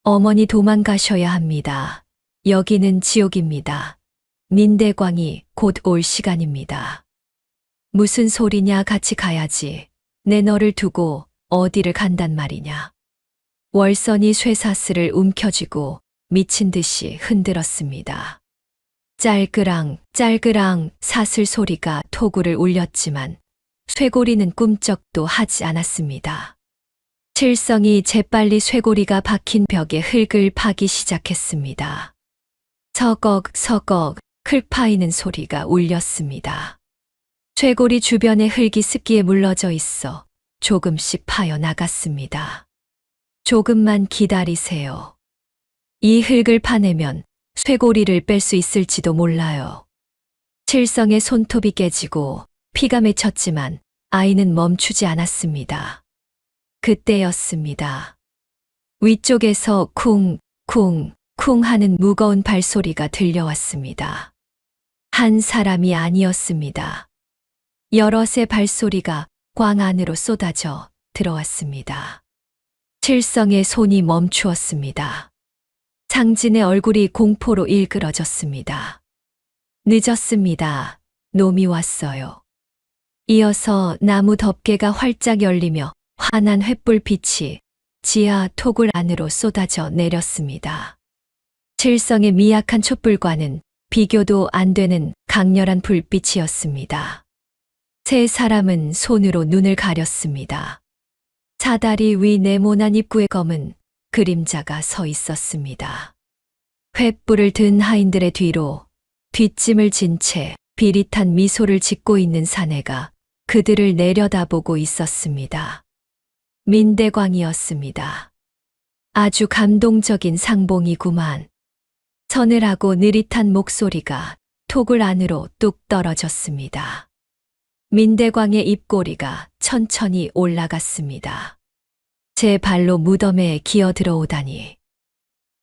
어머니 도망가셔야 합니다. 여기는 지옥입니다. 민대광이 곧 올 시간입니다. 무슨 소리냐, 같이 가야지. 내 너를 두고 어디를 간단 말이냐. 월선이 쇠사슬을 움켜쥐고 미친 듯이 흔들었습니다. 짤그랑 짤그랑 사슬 소리가 토구를 울렸지만 쇠고리는 꿈쩍도 하지 않았습니다. 칠성이 재빨리 쇠고리가 박힌 벽에 흙을 파기 시작했습니다. 서걱 서걱 흙 파이는 소리가 울렸습니다. 쇠고리 주변에 흙이 습기에 물러져 있어 조금씩 파여 나갔습니다. 조금만 기다리세요. 이 흙을 파내면 쇠고리를 뺄 수 있을지도 몰라요. 칠성의 손톱이 깨지고 피가 맺혔지만 아이는 멈추지 않았습니다. 그때였습니다. 위쪽에서 쿵, 쿵, 쿵 하는 무거운 발소리가 들려왔습니다. 한 사람이 아니었습니다. 여럿의 발소리가 광 안으로 쏟아져 들어왔습니다. 칠성의 손이 멈추었습니다. 상진의 얼굴이 공포로 일그러졌습니다. 늦었습니다. 놈이 왔어요. 이어서 나무 덮개가 활짝 열리며 환한 횃불빛이 지하 토굴 안으로 쏟아져 내렸습니다. 칠성의 미약한 촛불과는 비교도 안 되는 강렬한 불빛이었습니다. 세 사람은 손으로 눈을 가렸습니다. 사다리 위 네모난 입구에 검은 그림자가 서 있었습니다. 횃불을 든 하인들의 뒤로 뒷짐을 진 채 비릿한 미소를 짓고 있는 사내가 그들을 내려다보고 있었습니다. 민대광이었습니다. 아주 감동적인 상봉이구만. 서늘하고 느릿한 목소리가 토굴 안으로 뚝 떨어졌습니다. 민대광의 입꼬리가 천천히 올라갔습니다. 제 발로 무덤에 기어 들어오다니.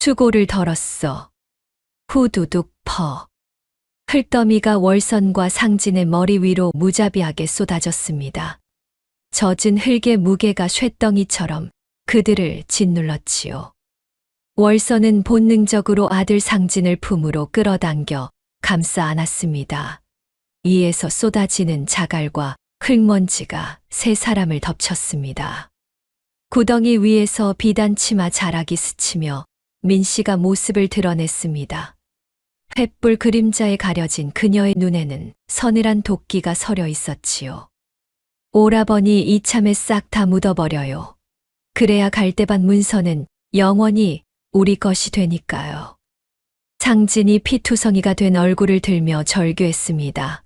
수고를 덜었어. 후두둑 퍼. 흘더미가 월선과 상진의 머리 위로 무자비하게 쏟아졌습니다. 젖은 흙의 무게가 쇳덩이처럼 그들을 짓눌렀지요. 월서는 본능적으로 아들 상진을 품으로 끌어당겨 감싸 안았습니다. 위에서 쏟아지는 자갈과 흙먼지가 세 사람을 덮쳤습니다. 구덩이 위에서 비단 치마 자락이 스치며 민씨가 모습을 드러냈습니다. 횃불 그림자에 가려진 그녀의 눈에는 서늘한 도끼가 서려 있었지요. 오라버니 이참에 싹 다 묻어버려요. 그래야 갈대밭 문서는 영원히 우리 것이 되니까요. 상진이 피투성이가 된 얼굴을 들며 절규했습니다.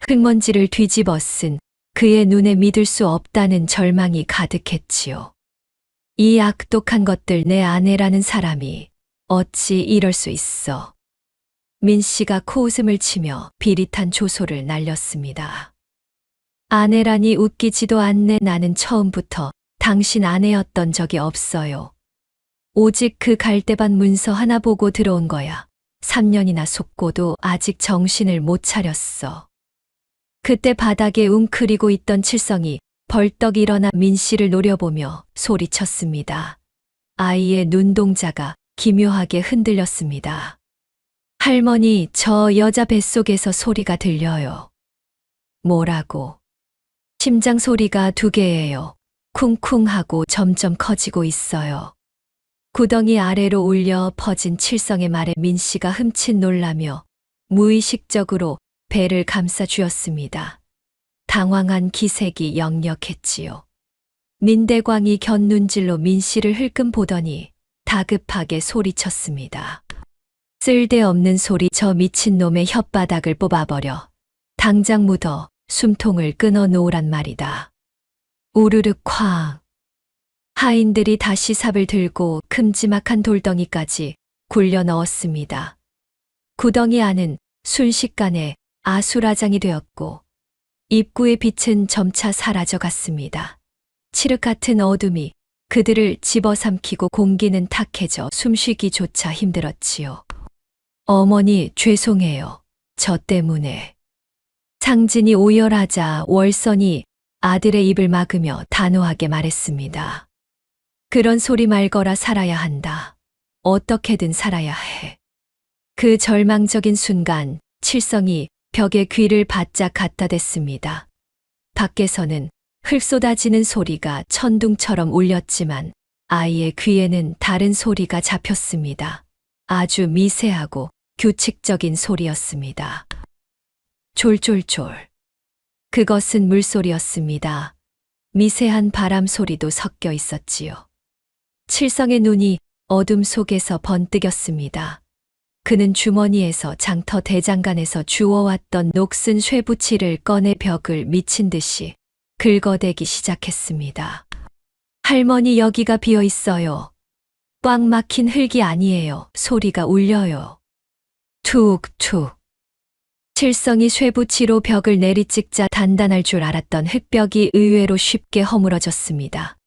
흙먼지를 뒤집어 쓴 그의 눈에 믿을 수 없다는 절망이 가득했지요. 이 악독한 것들 내 아내라는 사람이 어찌 이럴 수 있어. 민씨가 코웃음을 치며 비릿한 조소를 날렸습니다. 아내라니 웃기지도 않네. 나는 처음부터 당신 아내였던 적이 없어요. 오직 그 갈대밭 문서 하나 보고 들어온 거야. 3년이나 속고도 아직 정신을 못 차렸어. 그때 바닥에 웅크리고 있던 칠성이 벌떡 일어나 민씨를 노려보며 소리쳤습니다. 아이의 눈동자가 기묘하게 흔들렸습니다. 할머니, 저 여자 뱃속에서 소리가 들려요. 뭐라고? 심장 소리가 2개예요. 쿵쿵하고 점점 커지고 있어요. 구덩이 아래로 울려 퍼진 칠성의 말에 민씨가 흠칫 놀라며 무의식적으로 배를 감싸 쥐었습니다. 당황한 기색이 역력했지요. 민대광이 곁눈질로 민씨를 흘끔 보더니 다급하게 소리쳤습니다. 쓸데없는 소리. 저 미친놈의 혓바닥을 뽑아버려. 당장 묻어 숨통을 끊어 놓으란 말이다. 우르륵 쾅. 하인들이 다시 삽을 들고 큼지막한 돌덩이까지 굴려 넣었습니다. 구덩이 안은 순식간에 아수라장이 되었고 입구의 빛은 점차 사라져 갔습니다. 칠흑 같은 어둠이 그들을 집어삼키고 공기는 탁해져 숨쉬기조차 힘들었지요. 어머니, 죄송해요. 저 때문에. 상진이 오열하자 월선이 아들의 입을 막으며 단호하게 말했습니다. 그런 소리 말거라. 살아야 한다. 어떻게든 살아야 해. 그 절망적인 순간 칠성이 벽에 귀를 바짝 갖다 댔습니다. 밖에서는 흙 쏟아지는 소리가 천둥처럼 울렸지만 아이의 귀에는 다른 소리가 잡혔습니다. 아주 미세하고 규칙적인 소리였습니다. 졸졸졸. 그것은 물소리였습니다. 미세한 바람 소리도 섞여 있었지요. 칠성의 눈이 어둠 속에서 번뜩였습니다. 그는 주머니에서 장터 대장간에서 주워왔던 녹슨 쇠붙이를 꺼내 벽을 미친 듯이 긁어대기 시작했습니다. 할머니, 여기가 비어 있어요. 꽉 막힌 흙이 아니에요. 소리가 울려요. 툭툭. 칠성이 쇠붙이로 벽을 내리찍자 단단할 줄 알았던 흙벽이 의외로 쉽게 허물어졌습니다.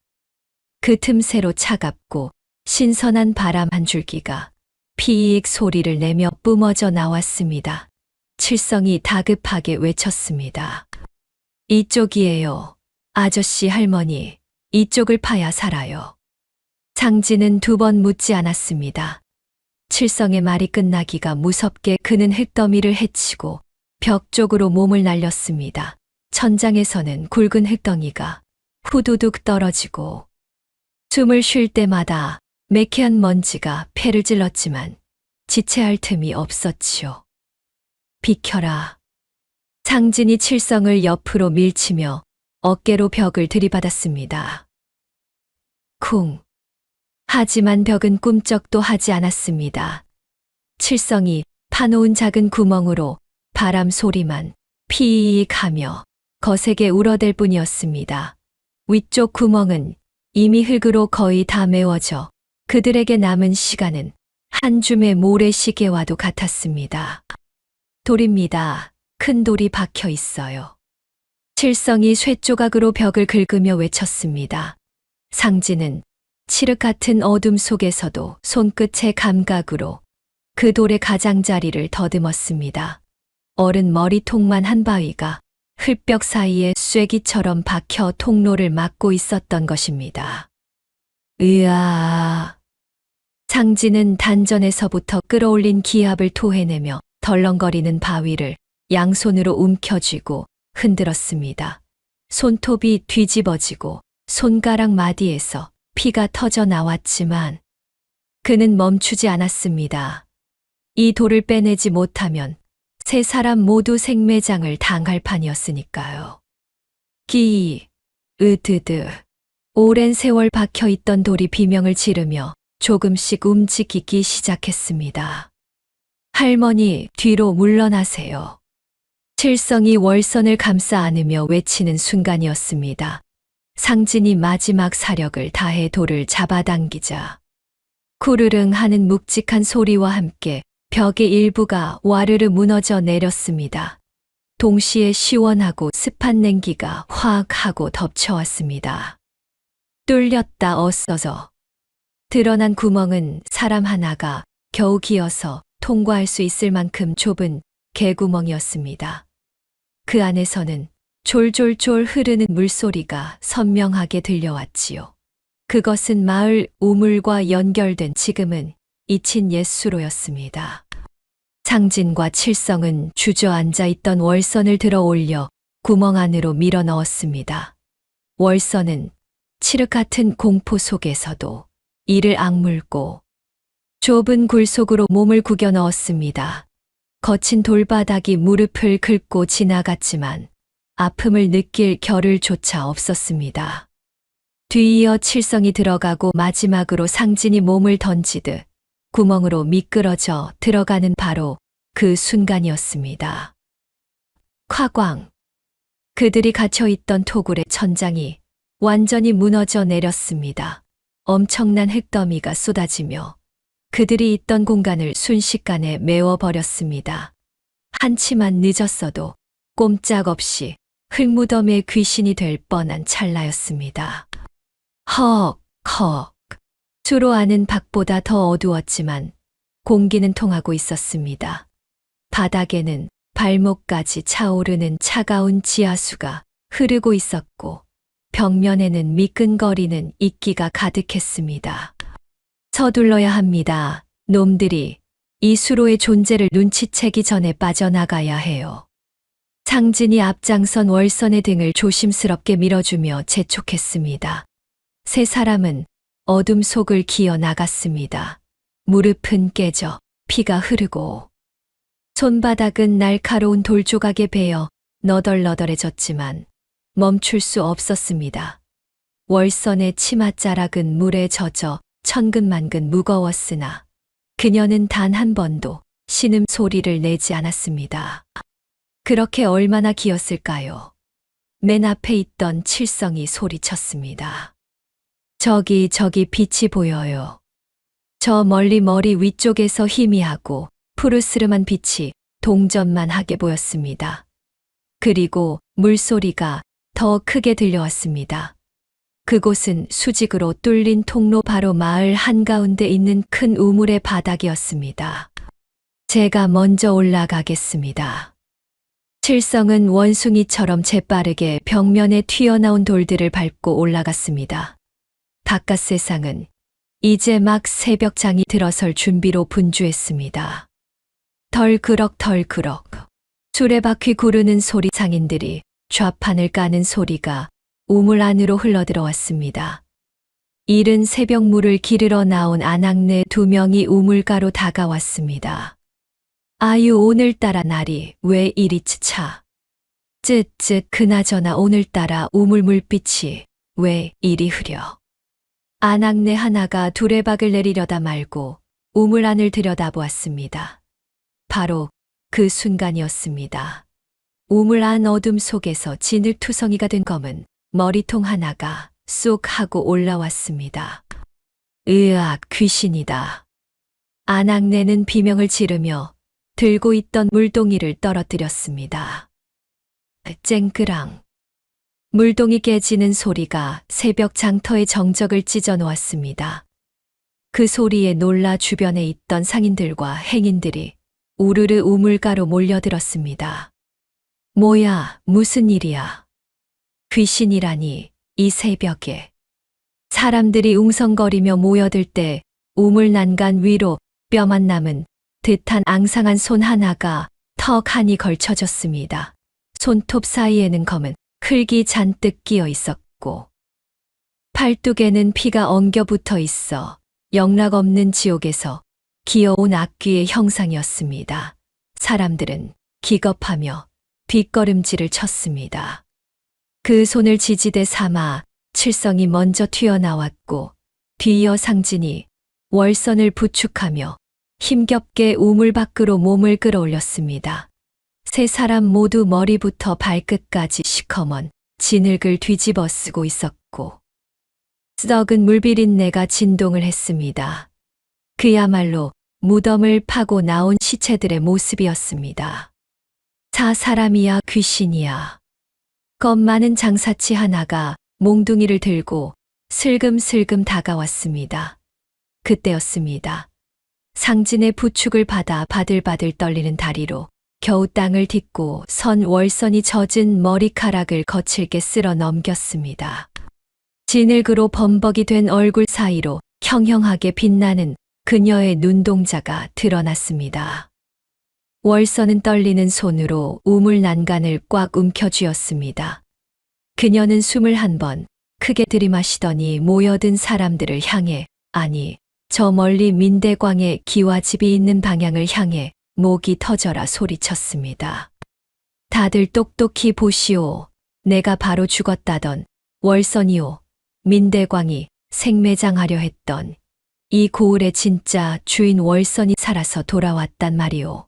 그 틈새로 차갑고 신선한 바람 한 줄기가 피익 소리를 내며 뿜어져 나왔습니다. 칠성이 다급하게 외쳤습니다. 이쪽이에요. 아저씨, 할머니, 이쪽을 파야 살아요. 상진은 2번 묻지 않았습니다. 칠성의 말이 끝나기가 무섭게 그는 흙더미를 헤치고 벽 쪽으로 몸을 날렸습니다. 천장에서는 굵은 흙덩이가 후두둑 떨어지고 숨을 쉴 때마다 매캐한 먼지가 폐를 찔렀지만 지체할 틈이 없었지요. 비켜라. 상진이 칠성을 옆으로 밀치며 어깨로 벽을 들이받았습니다. 쿵. 하지만 벽은 꿈쩍도 하지 않았습니다. 칠성이 파놓은 작은 구멍으로 바람 소리만 피익 하며 거세게 울어댈 뿐이었습니다. 위쪽 구멍은 이미 흙으로 거의 다 메워져 그들에게 남은 시간은 한 줌의 모래시계와도 같았습니다. 돌입니다. 큰 돌이 박혀 있어요. 칠성이 쇠조각으로 벽을 긁으며 외쳤습니다. 상진은 칠흑 같은 어둠 속에서도 손끝의 감각으로 그 돌의 가장자리를 더듬었습니다. 어른 머리통만 한 바위가 흙벽 사이에 쐐기처럼 박혀 통로를 막고 있었던 것입니다. 으아. 상진은 단전에서부터 끌어올린 기압을 토해내며 덜렁거리는 바위를 양손으로 움켜쥐고 흔들었습니다. 손톱이 뒤집어지고 손가락 마디에서 피가 터져 나왔지만 그는 멈추지 않았습니다. 이 돌을 빼내지 못하면 세 사람 모두 생매장을 당할 판이었으니까요. 으드드. 오랜 세월 박혀 있던 돌이 비명을 지르며 조금씩 움직이기 시작했습니다. 할머니, 뒤로 물러나세요. 칠성이 월선을 감싸 안으며 외치는 순간이었습니다. 상진이 마지막 사력을 다해 돌을 잡아당기자 쿠르릉 하는 묵직한 소리와 함께 벽의 일부가 와르르 무너져 내렸습니다. 동시에 시원하고 습한 냉기가 확 하고 덮쳐왔습니다. 뚫렸다 어서서. 드러난 구멍은 사람 하나가 겨우 기어서 통과할 수 있을 만큼 좁은 개구멍이었습니다. 그 안에서는 졸졸졸 흐르는 물소리가 선명하게 들려왔지요. 그것은 마을 우물과 연결된 지금은 잊힌 옛 수로였습니다. 상진과 칠성은 주저앉아 있던 월선을 들어 올려 구멍 안으로 밀어 넣었습니다. 월선은 칠흑 같은 공포 속에서도 이를 악물고 좁은 굴 속으로 몸을 구겨 넣었습니다. 거친 돌바닥이 무릎을 긁고 지나갔지만 아픔을 느낄 겨를조차 없었습니다. 뒤이어 칠성이 들어가고 마지막으로 상진이 몸을 던지듯 구멍으로 미끄러져 들어가는 바로 그 순간이었습니다. 콱광. 그들이 갇혀있던 토굴의 천장이 완전히 무너져 내렸습니다. 엄청난 흙더미가 쏟아지며 그들이 있던 공간을 순식간에 메워버렸습니다. 한치만 늦었어도 꼼짝없이 흙무덤의 귀신이 될 뻔한 찰나였습니다. 헉. 수로 안은 밖보다 더 어두웠지만 공기는 통하고 있었습니다. 바닥에는 발목까지 차오르는 차가운 지하수가 흐르고 있었고 벽면에는 미끈거리는 이끼가 가득했습니다. 서둘러야 합니다. 놈들이 이 수로의 존재를 눈치채기 전에 빠져나가야 해요. 상진이 앞장선 월선의 등을 조심스럽게 밀어주며 재촉했습니다. 세 사람은 어둠 속을 기어 나갔습니다. 무릎은 깨져 피가 흐르고 손바닥은 날카로운 돌조각에 베어 너덜너덜해졌지만 멈출 수 없었습니다. 월선의 치맛자락은 물에 젖어 천근만근 무거웠으나 그녀는 단 한 번도 신음 소리를 내지 않았습니다. 그렇게 얼마나 기었을까요? 맨 앞에 있던 칠성이 소리쳤습니다. 저기 빛이 보여요. 저 멀리 머리 위쪽에서 희미하고 푸르스름한 빛이 동전만하게 보였습니다. 그리고 물소리가 더 크게 들려왔습니다. 그곳은 수직으로 뚫린 통로 바로 마을 한가운데 있는 큰 우물의 바닥이었습니다. 제가 먼저 올라가겠습니다. 칠성은 원숭이처럼 재빠르게 벽면에 튀어나온 돌들을 밟고 올라갔습니다. 바깥 세상은 이제 막 새벽장이 들어설 준비로 분주했습니다. 덜그럭 수레바퀴 구르는 소리 상인들이 좌판을 까는 소리가 우물 안으로 흘러들어왔습니다. 이른 새벽물을 기르러 나온 아낙네 2명이 우물가로 다가왔습니다. 아유, 오늘따라 날이 왜 이리 차? 그나저나 오늘따라 우물 물빛이 왜 이리 흐려? 아낙네 하나가 두레박을 내리려다 말고 우물 안을 들여다보았습니다. 바로 그 순간이었습니다. 우물 안 어둠 속에서 진흙투성이가 된 검은 머리통 하나가 쏙 하고 올라왔습니다. 으악, 귀신이다. 아낙네는 비명을 지르며 들고 있던 물동이를 떨어뜨렸습니다. 쨍그랑. 물동이 깨지는 소리가 새벽 장터의 정적을 찢어 놓았습니다. 그 소리에 놀라 주변에 있던 상인들과 행인들이 우르르 우물가로 몰려들었습니다. 뭐야, 무슨 일이야? 귀신이라니, 이 새벽에. 사람들이 웅성거리며 모여들 때 우물 난간 위로 뼈만 남은 듯한 앙상한 손 하나가 턱하니 걸쳐졌습니다. 손톱 사이에는 검은 흙이 잔뜩 끼어 있었고 팔뚝에는 피가 엉겨 붙어 있어 영락없는 지옥에서 기어온 악귀의 형상이었습니다. 사람들은 기겁하며 뒷걸음질을 쳤습니다. 그 손을 지지대 삼아 칠성이 먼저 튀어나왔고 뒤이어 상진이 월선을 부축하며 힘겹게 우물 밖으로 몸을 끌어올렸습니다. 세 사람 모두 머리부터 발끝까지 시커먼 진흙을 뒤집어 쓰고 있었고 썩은 물비린내가 진동을 했습니다. 그야말로 무덤을 파고 나온 시체들의 모습이었습니다. 사람이야 귀신이야. 겁 많은 장사치 하나가 몽둥이를 들고 슬금슬금 다가왔습니다. 그때였습니다. 상진의 부축을 받아 바들바들 떨리는 다리로 겨우 땅을 딛고 선 월선이 젖은 머리카락을 거칠게 쓸어 넘겼습니다. 진흙으로 범벅이 된 얼굴 사이로 형형하게 빛나는 그녀의 눈동자가 드러났습니다. 월선은 떨리는 손으로 우물 난간을 꽉 움켜쥐었습니다. 그녀는 숨을 한 번 크게 들이마시더니 모여든 사람들을 향해, 아니, 저 멀리 민대광의 기와집이 있는 방향을 향해 목이 터져라 소리쳤습니다. 다들 똑똑히 보시오. 내가 바로 죽었다던 월선이오. 민대광이 생매장하려 했던 이 고을의 진짜 주인 월선이 살아서 돌아왔단 말이오.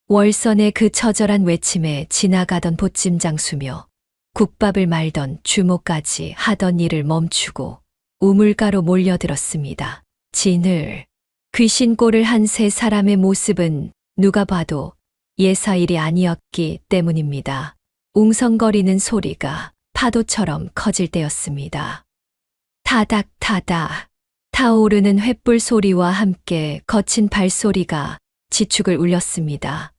월선의 그 처절한 외침에 지나가던 보찜장수며 국밥을 말던 주모까지 하던 일을 멈추고 우물가로 몰려들었습니다. 진을 귀신꼴을 한 세 사람의 모습은 누가 봐도 예사일이 아니었기 때문입니다. 웅성거리는 소리가 파도처럼 커질 때였습니다. 타닥타닥 타오르는 횃불 소리와 함께 거친 발소리가 지축을 울렸습니다.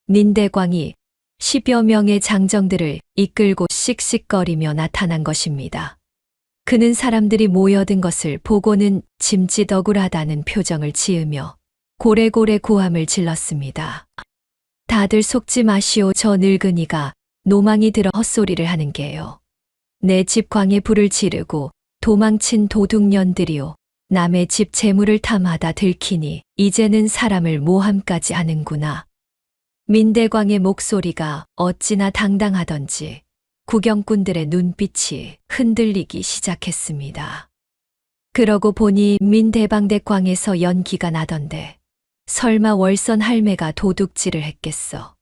민대광이 10여 명의 장정들을 이끌고 씩씩거리며 나타난 것입니다. 그는 사람들이 모여든 것을 보고는 짐짓 억울하다는 표정을 지으며 고래고래 고함을 질렀습니다. 다들 속지 마시오. 저 늙은이가 노망이 들어 헛소리를 하는 게요. 내 집 광에 불을 지르고 도망친 도둑년들이요. 남의 집 재물을 탐하다 들키니 이제는 사람을 모함까지 하는구나. 민대광의 목소리가 어찌나 당당하던지 구경꾼들의 눈빛이 흔들리기 시작했습니다. 그러고 보니 민대방대광에서 연기가 나던데 설마 월선 할매가 도둑질을 했겠어.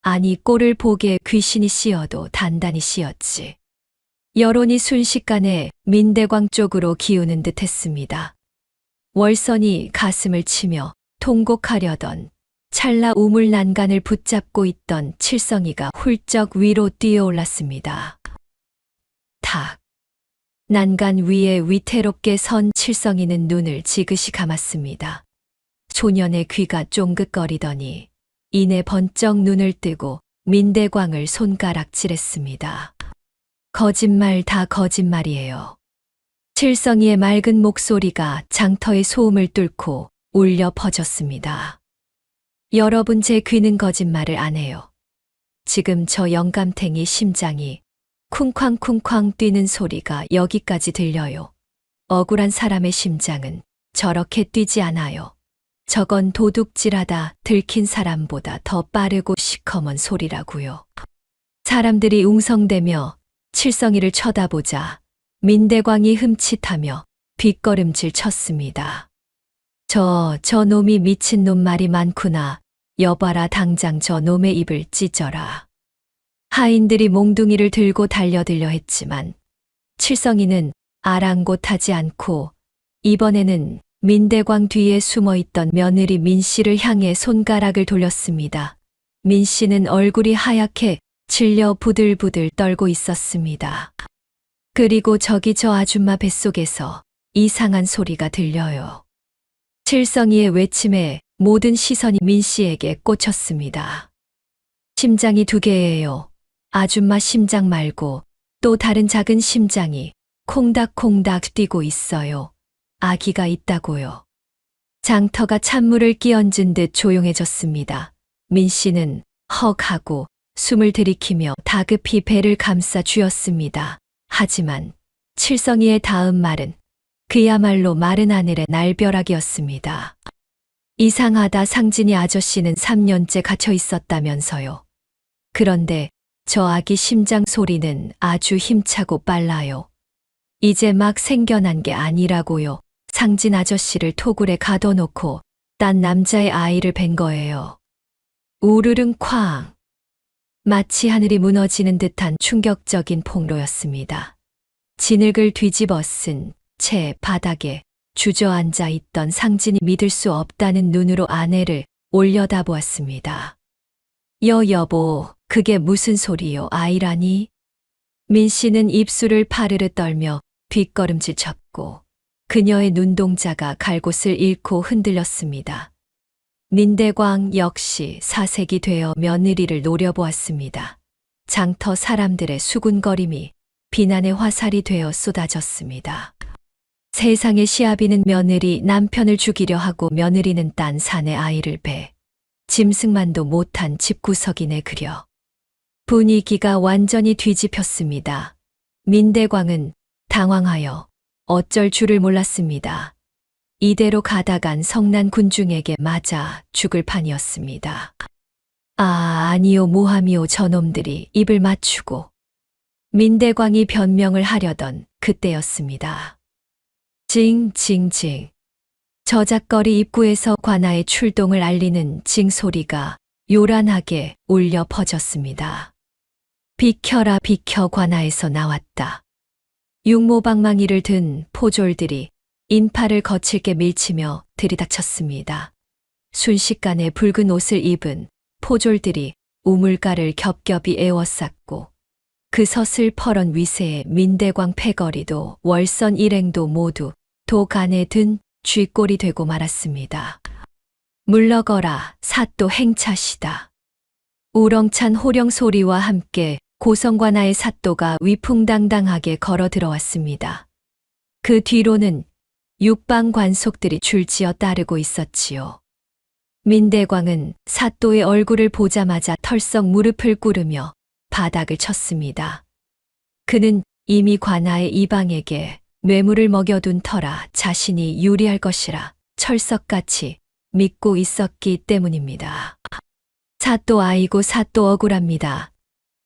아니 꼴을 보기에 귀신이 씌어도 단단히 씌었지. 여론이 순식간에 민대광 쪽으로 기우는 듯 했습니다. 월선이 가슴을 치며 통곡하려던 찰나 우물 난간을 붙잡고 있던 칠성이가 훌쩍 위로 뛰어올랐습니다. 탁! 난간 위에 위태롭게 선 칠성이는 눈을 지그시 감았습니다. 소년의 귀가 쫑긋거리더니 이내 번쩍 눈을 뜨고 민대광을 손가락질했습니다. 거짓말 다 거짓말이에요. 칠성이의 맑은 목소리가 장터의 소음을 뚫고 울려 퍼졌습니다. 여러분 제 귀는 거짓말을 안 해요. 지금 저 영감탱이 심장이 쿵쾅쿵쾅 뛰는 소리가 여기까지 들려요. 억울한 사람의 심장은 저렇게 뛰지 않아요. 저건 도둑질하다 들킨 사람보다 더 빠르고 시커먼 소리라고요. 사람들이 웅성대며 칠성이를 쳐다보자 민대광이 흠칫하며 뒷걸음질 쳤습니다. 저 놈이 미친놈 말이 많구나. 여봐라 당장 저 놈의 입을 찢어라. 하인들이 몽둥이를 들고 달려들려 했지만 칠성이는 아랑곳하지 않고 이번에는 민대광 뒤에 숨어있던 며느리 민씨를 향해 손가락을 돌렸습니다. 민씨는 얼굴이 하얗게 질려 부들부들 떨고 있었습니다. 그리고 저기 저 아줌마 뱃속에서 이상한 소리가 들려요. 칠성이의 외침에 모든 시선이 민씨에게 꽂혔습니다. 심장이 2개예요. 아줌마 심장 말고 또 다른 작은 심장이 콩닥콩닥 뛰고 있어요. 아기가 있다고요. 장터가 찬물을 끼얹은 듯 조용해졌습니다. 민 씨는 헉 하고 숨을 들이키며 다급히 배를 감싸 쥐었습니다. 하지만 칠성이의 다음 말은 그야말로 마른 하늘의 날벼락이었습니다. 이상하다, 상진이 아저씨는 3년째 갇혀 있었다면서요. 그런데 저 아기 심장 소리는 아주 힘차고 빨라요. 이제 막 생겨난 게 아니라고요. 상진 아저씨를 토굴에 가둬놓고 딴 남자의 아이를 뵌 거예요. 우르릉 쾅. 마치 하늘이 무너지는 듯한 충격적인 폭로였습니다. 진흙을 뒤집어 쓴 채 바닥에 주저앉아 있던 상진이 믿을 수 없다는 눈으로 아내를 올려다보았습니다. 여보, 그게 무슨 소리요? 아이라니? 민 씨는 입술을 파르르 떨며 뒷걸음질 쳤고 그녀의 눈동자가 갈 곳을 잃고 흔들렸습니다. 민대광 역시 사색이 되어 며느리를 노려보았습니다. 장터 사람들의 수군거림이 비난의 화살이 되어 쏟아졌습니다. 세상의 시아비는 며느리 남편을 죽이려 하고 며느리는 딴 산에 아이를 배. 짐승만도 못한 집구석이네 그려. 분위기가 완전히 뒤집혔습니다. 민대광은 당황하여 어쩔 줄을 몰랐습니다. 이대로 가다간 성난 군중에게 맞아 죽을 판이었습니다. 아니요, 모함이요, 저놈들이 입을 맞추고. 민대광이 변명을 하려던 그때였습니다. 징징징. 저작거리 입구에서 관아의 출동을 알리는 징소리가 요란하게 울려 퍼졌습니다. 비켜라, 비켜, 관아에서 나왔다. 육모방망이를 든 포졸들이 인파를 거칠게 밀치며 들이닥쳤습니다. 순식간에 붉은 옷을 입은 포졸들이 우물가를 겹겹이 에워쌌고 그 서슬퍼런 위세에 민대광 패거리도 월선 일행도 모두 도간에 든 쥐꼴이 되고 말았습니다. 물러거라, 사또 행차시다. 우렁찬 호령 소리와 함께 고성관아의 사또가 위풍당당하게 걸어 들어왔습니다. 그 뒤로는 육방 관속들이 줄지어 따르고 있었지요. 민대광은 사또의 얼굴을 보자마자 털썩 무릎을 꿇으며 바닥을 쳤습니다. 그는 이미 관아의 이방에게 뇌물을 먹여둔 터라 자신이 유리할 것이라 철석같이 믿고 있었기 때문입니다. 사또, 아이고, 사또 억울합니다.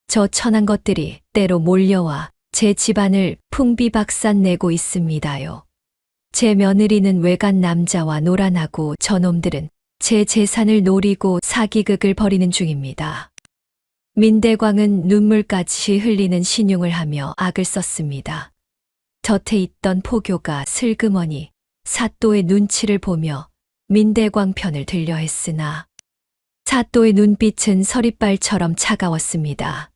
저 천한 것들이 때로 몰려와 제 집안을 풍비박산 내고 있습니다요. 제 며느리는 외간 남자와 놀아나고 저놈들은 제 재산을 노리고 사기극을 벌이는 중입니다. 민대광은 눈물까지 흘리는 신용을 하며 악을 썼습니다. 곁에 있던 포교가 슬그머니 사또의 눈치를 보며 민대광 편을 들려 했으나 사또의 눈빛은 서리발처럼 차가웠습니다.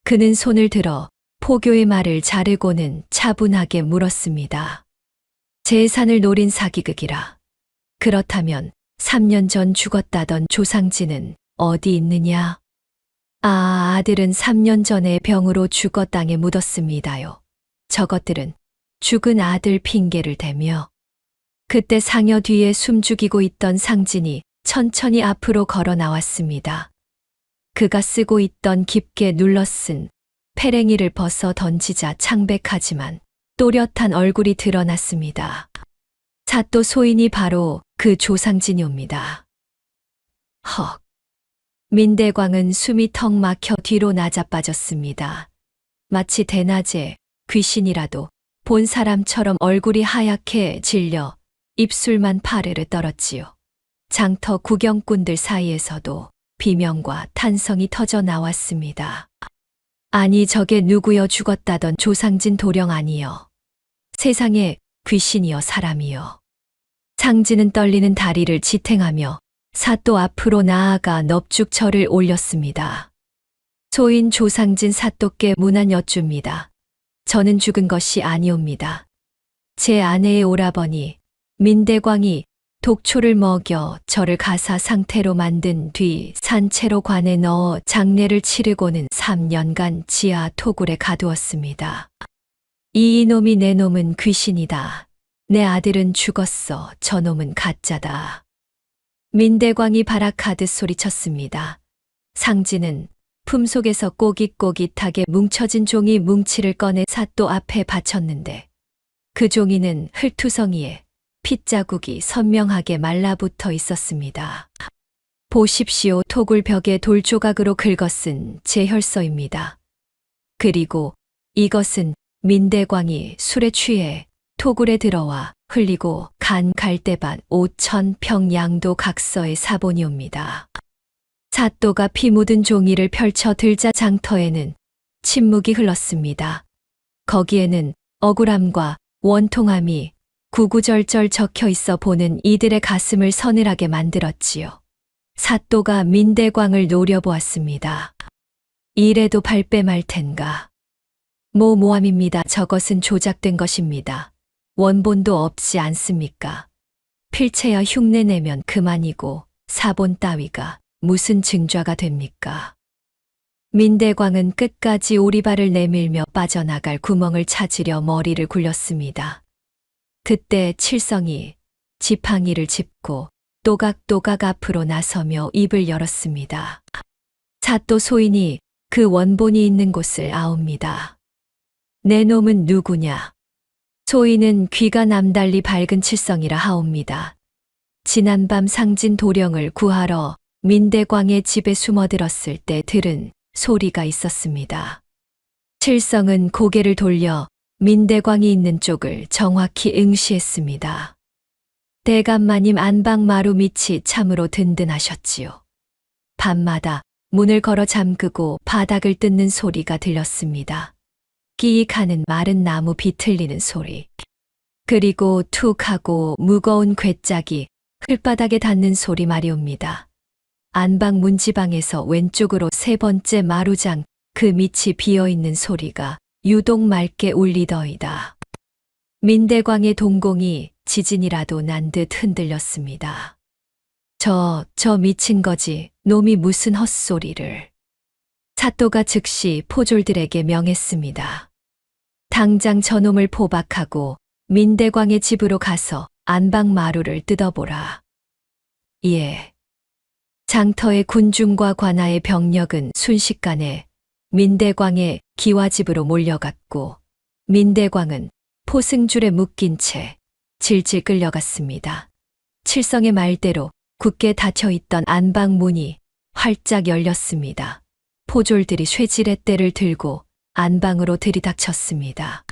그는 손을 들어 포교의 말을 자르고는 차분하게 물었습니다. 재산을 노린 사기극이라. 그렇다면 3년 전 죽었다던 조상진은 어디 있느냐? 아들은 3년 전에 병으로 죽어 땅에 묻었습니다요. 저것들은 죽은 아들 핑계를 대며 그때 상여 뒤에 숨죽이고 있던 상진이 천천히 앞으로 걸어 나왔습니다. 그가 쓰고 있던 깊게 눌러쓴 패랭이를 벗어 던지자 창백하지만 또렷한 얼굴이 드러났습니다. 사또 소인이 바로 그 조상진이옵니다. 헉. 민대광은 숨이 턱 막혀 뒤로 나자빠졌습니다. 마치 대낮에 귀신이라도 본 사람처럼 얼굴이 하얗게 질려 입술만 파르르 떨었지요. 장터 구경꾼들 사이에서도 비명과 탄성이 터져 나왔습니다. 아니, 저게 누구여, 죽었다던 조상진 도령 아니여. 세상에 귀신이여 사람이여. 상진은 떨리는 다리를 지탱하며 사또 앞으로 나아가 넙죽철을 올렸습니다. 소인 조상진 사또께 문안 여쭙니다. 저는 죽은 것이 아니옵니다. 제 아내의 오라버니 민대광이 독초를 먹여 저를 가사 상태로 만든 뒤 산채로 관에 넣어 장례를 치르고는 3년간 지하 토굴에 가두었습니다. 이 놈이 내 놈은 귀신이다. 내 아들은 죽었어. 저놈은 가짜다. 민대광이 발악하듯 소리쳤습니다. 상진은 품속에서 꼬깃꼬깃하게 뭉쳐진 종이 뭉치를 꺼내 사또 앞에 받쳤는데 그 종이는 흙투성이에 핏자국이 선명하게 말라붙어 있었습니다. 보십시오. 토굴 벽에 돌조각으로 긁어쓴 제 혈서입니다. 그리고 이것은 민대광이 술에 취해 토굴에 들어와 흘리고 간 갈대밭 5,000평 양도 각서의 사본이옵니다. 사또가 피 묻은 종이를 펼쳐 들자 장터에는 침묵이 흘렀습니다. 거기에는 억울함과 원통함이 구구절절 적혀 있어 보는 이들의 가슴을 서늘하게 만들었지요. 사또가 민대광을 노려보았습니다. 이래도 발뺌할 텐가. 모함입니다. 저것은 조작된 것입니다. 원본도 없지 않습니까? 필체야 흉내내면 그만이고 사본 따위가 무슨 증좌가 됩니까? 민대광은 끝까지 오리발을 내밀며 빠져나갈 구멍을 찾으려 머리를 굴렸습니다. 그때 칠성이 지팡이를 짚고 또각또각 앞으로 나서며 입을 열었습니다. 사또 소인이 그 원본이 있는 곳을 아옵니다. 내 놈은 누구냐? 소인은 귀가 남달리 밝은 칠성이라 하옵니다. 지난밤 상진 도령을 구하러 민대광의 집에 숨어들었을 때 들은 소리가 있었습니다. 칠성은 고개를 돌려 민대광이 있는 쪽을 정확히 응시했습니다. 대감마님 안방마루 밑이 참으로 든든하셨지요. 밤마다 문을 걸어 잠그고 바닥을 뜯는 소리가 들렸습니다. 끼익 하는 마른 나무 비틀리는 소리. 그리고 툭 하고 무거운 괴짝이 흙바닥에 닿는 소리 말이옵니다. 안방 문지방에서 왼쪽으로 세 번째 마루장 그 밑이 비어있는 소리가 유독 맑게 울리더이다. 민대광의 동공이 지진이라도 난 듯 흔들렸습니다. 저 미친 거지. 놈이 무슨 헛소리를. 사또가 즉시 포졸들에게 명했습니다. 당장 저놈을 포박하고 민대광의 집으로 가서 안방 마루를 뜯어보라. 예. 장터의 군중과 관아의 병력은 순식간에 민대광의 기와집으로 몰려갔고 민대광은 포승줄에 묶인 채 질질 끌려갔습니다. 칠성의 말대로 굳게 닫혀있던 안방 문이 활짝 열렸습니다. 포졸들이 쇠지렛대를 들고 안방으로 들이닥쳤습니다.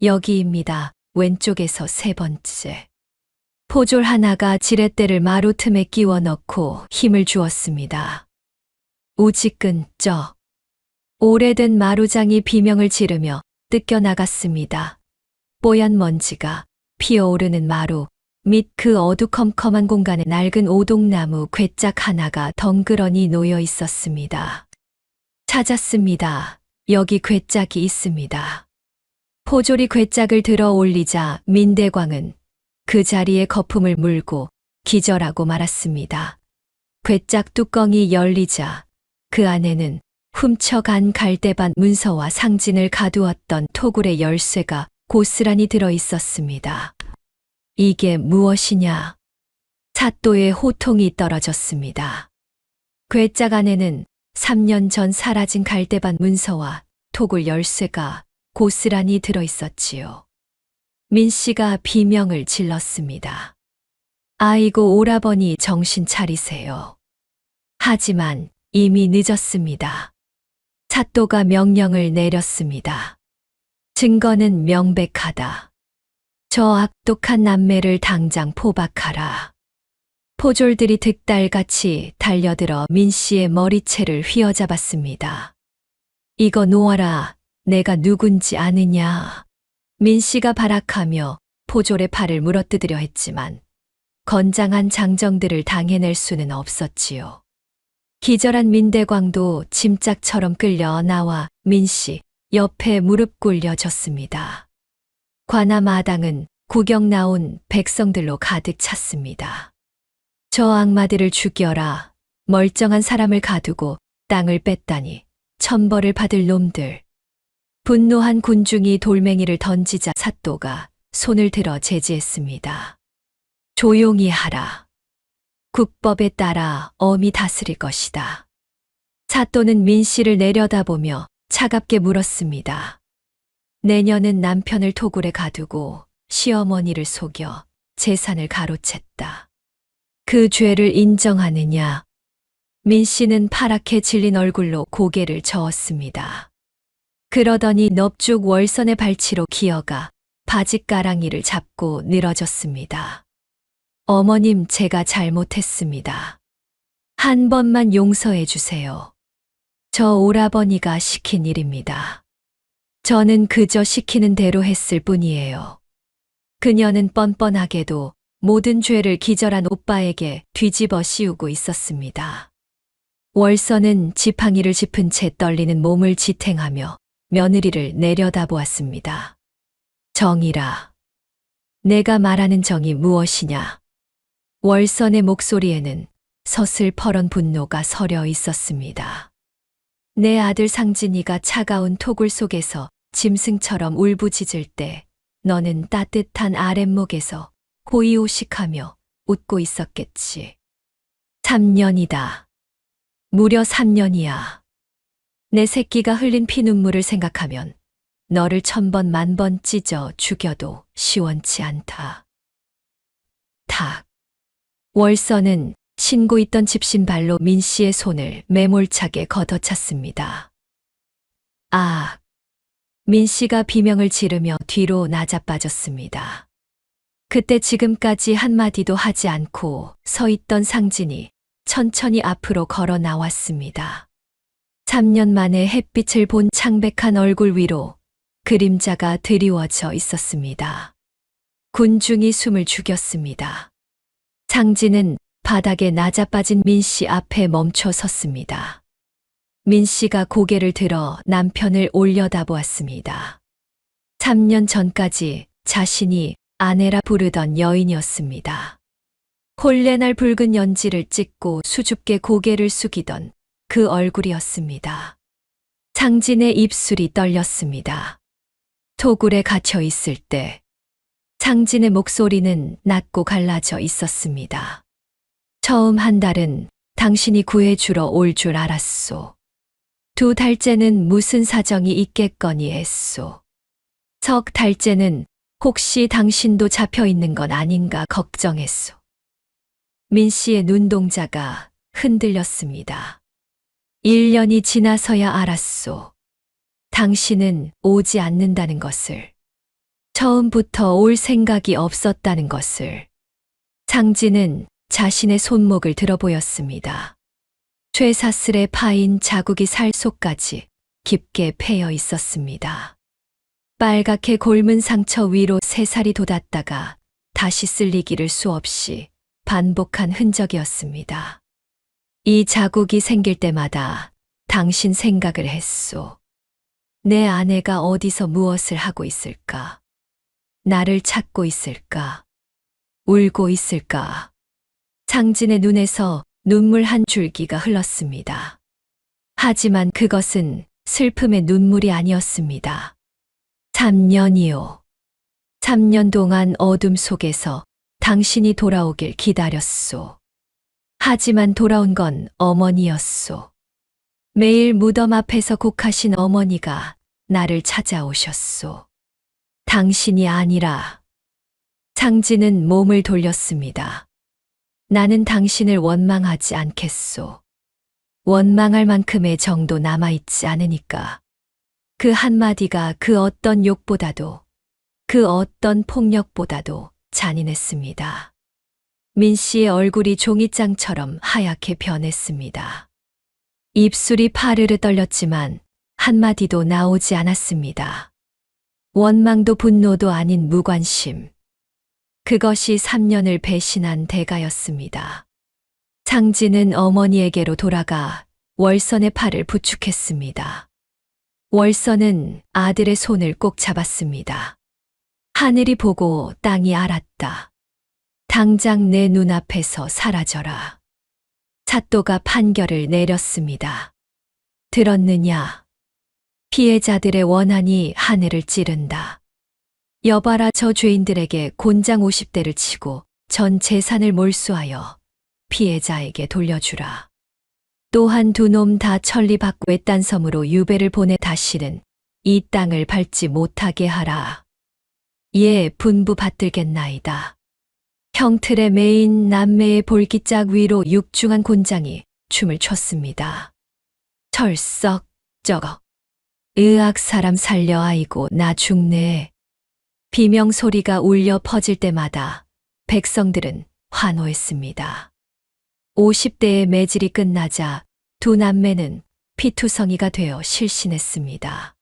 여기입니다. 왼쪽에서 세 번째. 포졸 하나가 지렛대를 마루 틈에 끼워 넣고 힘을 주었습니다. 우지끈 쩍. 오래된 마루장이 비명을 지르며 뜯겨 나갔습니다. 뽀얀 먼지가 피어오르는 마루 및 그 어두컴컴한 공간에 낡은 오동나무 괴짝 하나가 덩그러니 놓여 있었습니다. 찾았습니다. 여기 괴짝이 있습니다. 포졸이 괴짝을 들어 올리자 민대광은 그 자리에 거품을 물고 기절하고 말았습니다. 괴짝 뚜껑이 열리자 그 안에는 훔쳐간 갈대밭 문서와 상진을 가두었던 토굴의 열쇠가 고스란히 들어 있었습니다. 이게 무엇이냐? 사또의 호통이 떨어졌습니다. 괴짝 안에는 3년 전 사라진 갈대밭 문서와 토굴 열쇠가 고스란히 들어 있었지요. 민 씨가 비명을 질렀습니다. 아이고 오라버니 정신 차리세요. 하지만 이미 늦었습니다. 사또가 명령을 내렸습니다. 증거는 명백하다. 저 악독한 남매를 당장 포박하라. 포졸들이 득달같이 달려들어 민 씨의 머리채를 휘어잡았습니다. 이거 놓아라. 내가 누군지 아느냐. 민 씨가 발악하며 포졸의 팔을 물어뜯으려 했지만 건장한 장정들을 당해낼 수는 없었지요. 기절한 민대광도 짐짝처럼 끌려 나와 민 씨 옆에 무릎 꿇려 졌습니다. 관아 마당은 구경 나온 백성들로 가득 찼습니다. 저 악마들을 죽여라. 멀쩡한 사람을 가두고 땅을 뺐다니 천벌을 받을 놈들. 분노한 군중이 돌멩이를 던지자 사또가 손을 들어 제지했습니다. 조용히 하라. 국법에 따라 엄히 다스릴 것이다. 사또는 민 씨를 내려다보며 차갑게 물었습니다. 내년은 남편을 토굴에 가두고 시어머니를 속여 재산을 가로챘다. 그 죄를 인정하느냐? 민 씨는 파랗게 질린 얼굴로 고개를 저었습니다. 그러더니 넙죽 월선의 발치로 기어가 바짓가랑이를 잡고 늘어졌습니다. 어머님, 제가 잘못했습니다. 한 번만 용서해 주세요. 저 오라버니가 시킨 일입니다. 저는 그저 시키는 대로 했을 뿐이에요. 그녀는 뻔뻔하게도 모든 죄를 기절한 오빠에게 뒤집어 씌우고 있었습니다. 월선은 지팡이를 짚은 채 떨리는 몸을 지탱하며 며느리를 내려다보았습니다. 정이라. 내가 말하는 정이 무엇이냐? 월선의 목소리에는 서슬퍼런 분노가 서려 있었습니다. 내 아들 상진이가 차가운 토굴 속에서 짐승처럼 울부짖을 때 너는 따뜻한 아랫목에서 호의호식하며 웃고 있었겠지. 3년이다. 무려 3년이야. 내 새끼가 흘린 피눈물을 생각하면 너를 1000번 만번 찢어 죽여도 시원치 않다. 탁. 월선은 신고 있던 집신발로 민 씨의 손을 매몰차게 걷어찼습니다. 아. 민 씨가 비명을 지르며 뒤로 나자빠졌습니다. 그때 지금까지 한마디도 하지 않고 서 있던 상진이 천천히 앞으로 걸어 나왔습니다. 3년 만에 햇빛을 본 창백한 얼굴 위로 그림자가 드리워져 있었습니다. 군중이 숨을 죽였습니다. 상진은 바닥에 나자빠진 민 씨 앞에 멈춰 섰습니다. 민 씨가 고개를 들어 남편을 올려다보았습니다. 3년 전까지 자신이 아내라 부르던 여인이었습니다. 홀레날 붉은 연지를 찍고 수줍게 고개를 숙이던 그 얼굴이었습니다. 상진의 입술이 떨렸습니다. 토굴에 갇혀 있을 때 상진의 목소리는 낮고 갈라져 있었습니다. 처음 한 달은 당신이 구해주러 올 줄 알았소. 2달째는 무슨 사정이 있겠거니 했소. 3달째는 혹시 당신도 잡혀 있는 건 아닌가 걱정했소. 민 씨의 눈동자가 흔들렸습니다. 1년이 지나서야 알았소. 당신은 오지 않는다는 것을. 처음부터 올 생각이 없었다는 것을. 상진은 자신의 손목을 들어보였습니다. 쇠사슬에 파인 자국이 살 속까지 깊게 패여 있었습니다. 빨갛게 골문 상처 위로 새살이 돋았다가 다시 쓸리기를 수없이 반복한 흔적이었습니다. 이 자국이 생길 때마다 당신 생각을 했소. 내 아내가 어디서 무엇을 하고 있을까? 나를 찾고 있을까? 울고 있을까? 상진의 눈에서 눈물 한 줄기가 흘렀습니다. 하지만 그것은 슬픔의 눈물이 아니었습니다. 3년이요. 3년 동안 어둠 속에서 당신이 돌아오길 기다렸소. 하지만 돌아온 건 어머니였소. 매일 무덤 앞에서 곡하신 어머니가 나를 찾아오셨소. 당신이 아니라. 상진은 몸을 돌렸습니다. 나는 당신을 원망하지 않겠소. 원망할 만큼의 정도 남아있지 않으니까. 그 한마디가 그 어떤 욕보다도, 그 어떤 폭력보다도 잔인했습니다. 민 씨의 얼굴이 종이장처럼 하얗게 변했습니다. 입술이 파르르 떨렸지만 한마디도 나오지 않았습니다. 원망도 분노도 아닌 무관심. 그것이 3년을 배신한 대가였습니다. 상진은 어머니에게로 돌아가 월선의 팔을 부축했습니다. 월선은 아들의 손을 꼭 잡았습니다. 하늘이 보고 땅이 알았다. 당장 내 눈앞에서 사라져라. 사또가 판결을 내렸습니다. 들었느냐? 피해자들의 원한이 하늘을 찌른다. 여봐라, 저 죄인들에게 곤장 50대를 치고 전 재산을 몰수하여 피해자에게 돌려주라. 또한 두 놈 다 천리받고 외딴 섬으로 유배를 보내 다시는 이 땅을 밟지 못하게 하라. 예, 분부 받들겠나이다. 형틀에 매인 남매의 볼기짝 위로 육중한 곤장이 춤을 췄습니다. 철썩, 저거. 으악, 사람 살려, 아이고 나 죽네. 비명 소리가 울려 퍼질 때마다 백성들은 환호했습니다. 50대의 매질이 끝나자 두 남매는 피투성이가 되어 실신했습니다.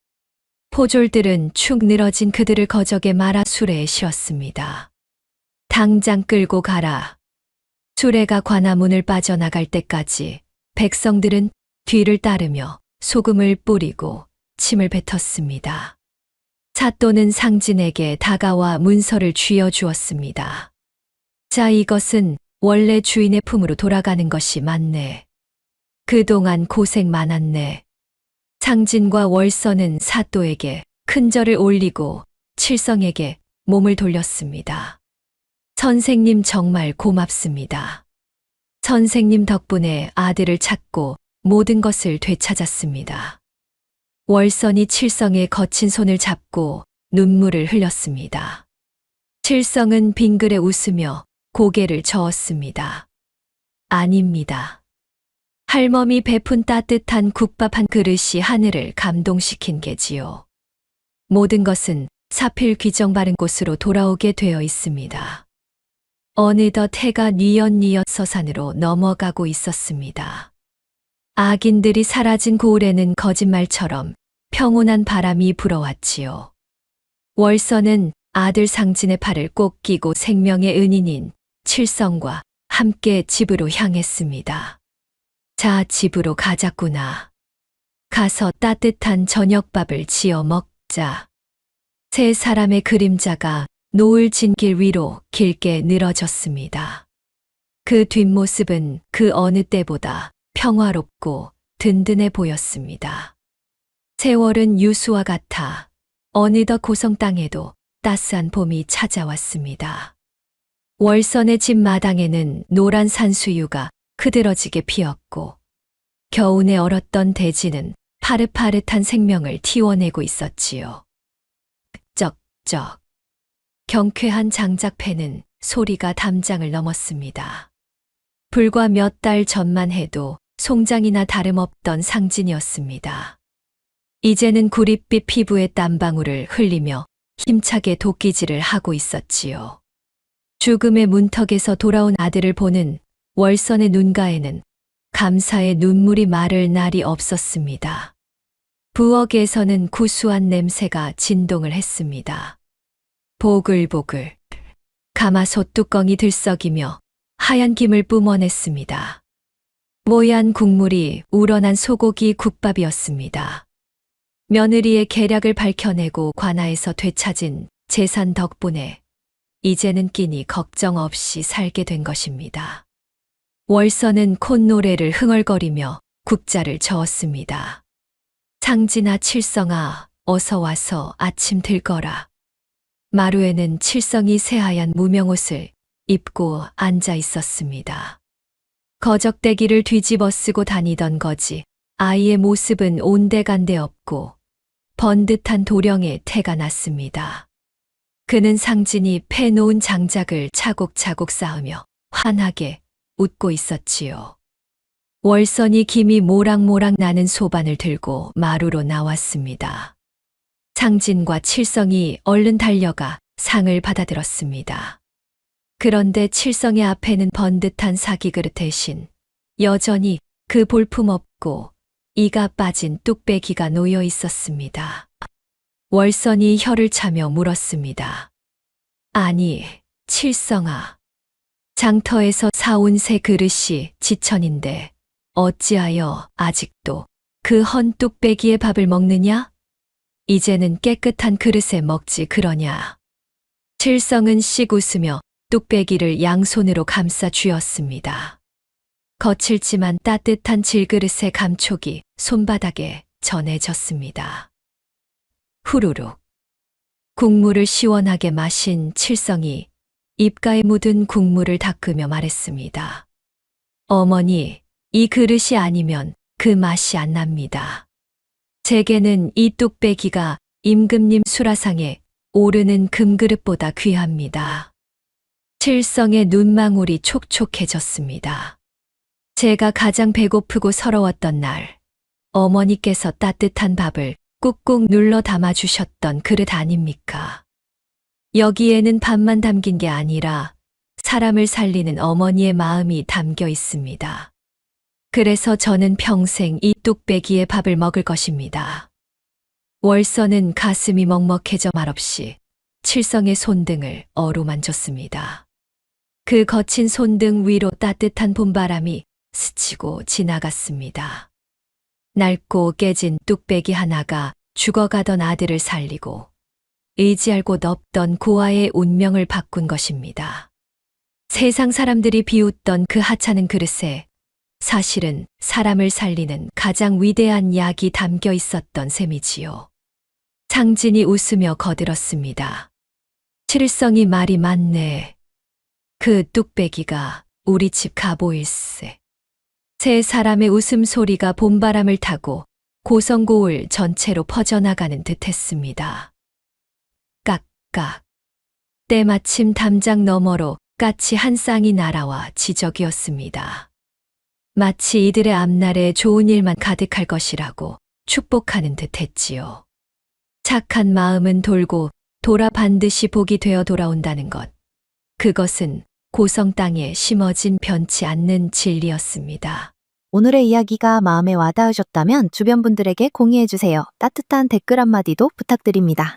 포졸들은 축 늘어진 그들을 거적의 마라 수레에 실었습니다. 당장 끌고 가라. 수레가 관아문을 빠져나갈 때까지 백성들은 뒤를 따르며 소금을 뿌리고 침을 뱉었습니다. 사또는 상진에게 다가와 문서를 쥐어주었습니다. 자, 이것은 원래 주인의 품으로 돌아가는 것이 맞네. 그동안 고생 많았네. 상진과 월서는 사또에게 큰 절을 올리고 칠성에게 몸을 돌렸습니다. 선생님 정말 고맙습니다. 선생님 덕분에 아들을 찾고 모든 것을 되찾았습니다. 월선이 칠성의 거친 손을 잡고 눈물을 흘렸습니다. 칠성은 빙그레 웃으며 고개를 저었습니다. 아닙니다. 할멈이 베푼 따뜻한 국밥 한 그릇이 하늘을 감동시킨 게지요. 모든 것은 사필 귀정 바른 곳으로 돌아오게 되어 있습니다. 어느덧 해가 뉘엿뉘엿 서산으로 넘어가고 있었습니다. 악인들이 사라진 고을에는 거짓말처럼 평온한 바람이 불어왔지요. 월서는 아들 상진의 팔을 꼭 끼고 생명의 은인인 칠성과 함께 집으로 향했습니다. 자, 집으로 가자꾸나. 가서 따뜻한 저녁밥을 지어 먹자. 세 사람의 그림자가 노을 진 길 위로 길게 늘어졌습니다. 그 뒷모습은 그 어느 때보다 평화롭고 든든해 보였습니다. 세월은 유수와 같아 어느덧 고성 땅에도 따스한 봄이 찾아왔습니다. 월선의 집 마당에는 노란 산수유가 흐드러지게 피었고 겨우내 얼었던 대지는 파릇파릇한 생명을 튀어내고 있었지요. 쩍쩍. 경쾌한 장작패는 소리가 담장을 넘었습니다. 불과 몇 달 전만 해도 송장이나 다름없던 상진이었습니다. 이제는 구릿빛 피부에 땀방울을 흘리며 힘차게 도끼질을 하고 있었지요. 죽음의 문턱에서 돌아온 아들을 보는 월선의 눈가에는 감사의 눈물이 마를 날이 없었습니다. 부엌에서는 구수한 냄새가 진동을 했습니다. 보글보글. 가마솥 뚜껑이 들썩이며 하얀 김을 뿜어냈습니다. 뽀얀 국물이 우러난 소고기 국밥이었습니다. 며느리의 계략을 밝혀내고 관아에서 되찾은 재산 덕분에 이제는 끼니 걱정 없이 살게 된 것입니다. 월서는 콧노래를 흥얼거리며 국자를 저었습니다. 상진아, 칠성아, 어서 와서 아침 들거라. 마루에는 칠성이 새하얀 무명옷을 입고 앉아 있었습니다. 거적대기를 뒤집어 쓰고 다니던 거지 아이의 모습은 온데간데 없고 번듯한 도령에 태가 났습니다. 그는 상진이 패놓은 장작을 차곡차곡 쌓으며 환하게 웃고 있었지요. 월선이 김이 모락모락 나는 소반을 들고 마루로 나왔습니다. 상진과 칠성이 얼른 달려가 상을 받아들었습니다. 그런데 칠성의 앞에는 번듯한 사기그릇 대신 여전히 그 볼품없고 이가 빠진 뚝배기가 놓여 있었습니다. 월선이 혀를 차며 물었습니다. 아니, 칠성아. 장터에서 사온 새 그릇이 지천인데 어찌하여 아직도 그 헌 뚝배기에 밥을 먹느냐? 이제는 깨끗한 그릇에 먹지 그러냐? 칠성은 씩 웃으며 뚝배기를 양손으로 감싸 쥐었습니다. 거칠지만 따뜻한 질그릇의 감촉이 손바닥에 전해졌습니다. 후루룩. 국물을 시원하게 마신 칠성이 입가에 묻은 국물을 닦으며 말했습니다. 어머니, 이 그릇이 아니면 그 맛이 안 납니다. 제게는 이 뚝배기가 임금님 수라상에 오르는 금그릇보다 귀합니다. 칠성의 눈망울이 촉촉해졌습니다. 제가 가장 배고프고 서러웠던 날, 어머니께서 따뜻한 밥을 꾹꾹 눌러 담아주셨던 그릇 아닙니까? 여기에는 밥만 담긴 게 아니라 사람을 살리는 어머니의 마음이 담겨 있습니다. 그래서 저는 평생 이 뚝배기에 밥을 먹을 것입니다. 월서는 가슴이 먹먹해져 말없이 칠성의 손등을 어루만졌습니다. 그 거친 손등 위로 따뜻한 봄바람이 스치고 지나갔습니다. 낡고 깨진 뚝배기 하나가 죽어가던 아들을 살리고 의지할 곳 없던 고아의 운명을 바꾼 것입니다. 세상 사람들이 비웃던 그 하찮은 그릇에 사실은 사람을 살리는 가장 위대한 약이 담겨 있었던 셈이지요. 상진이 웃으며 거들었습니다. 칠성이 말이 맞네. 그 뚝배기가 우리 집 갑오일세. 세 사람의 웃음소리가 봄바람을 타고 고성고을 전체로 퍼져나가는 듯했습니다. 깍깍. 때마침 담장 너머로 까치 한 쌍이 날아와 지적이었습니다. 마치 이들의 앞날에 좋은 일만 가득할 것이라고 축복하는 듯했지요. 착한 마음은 돌고 돌아 반드시 복이 되어 돌아온다는 것. 그것은 고성 땅에 심어진 변치 않는 진리였습니다. 오늘의 이야기가 마음에 와닿으셨다면 주변 분들에게 공유해주세요. 따뜻한 댓글 한마디도 부탁드립니다.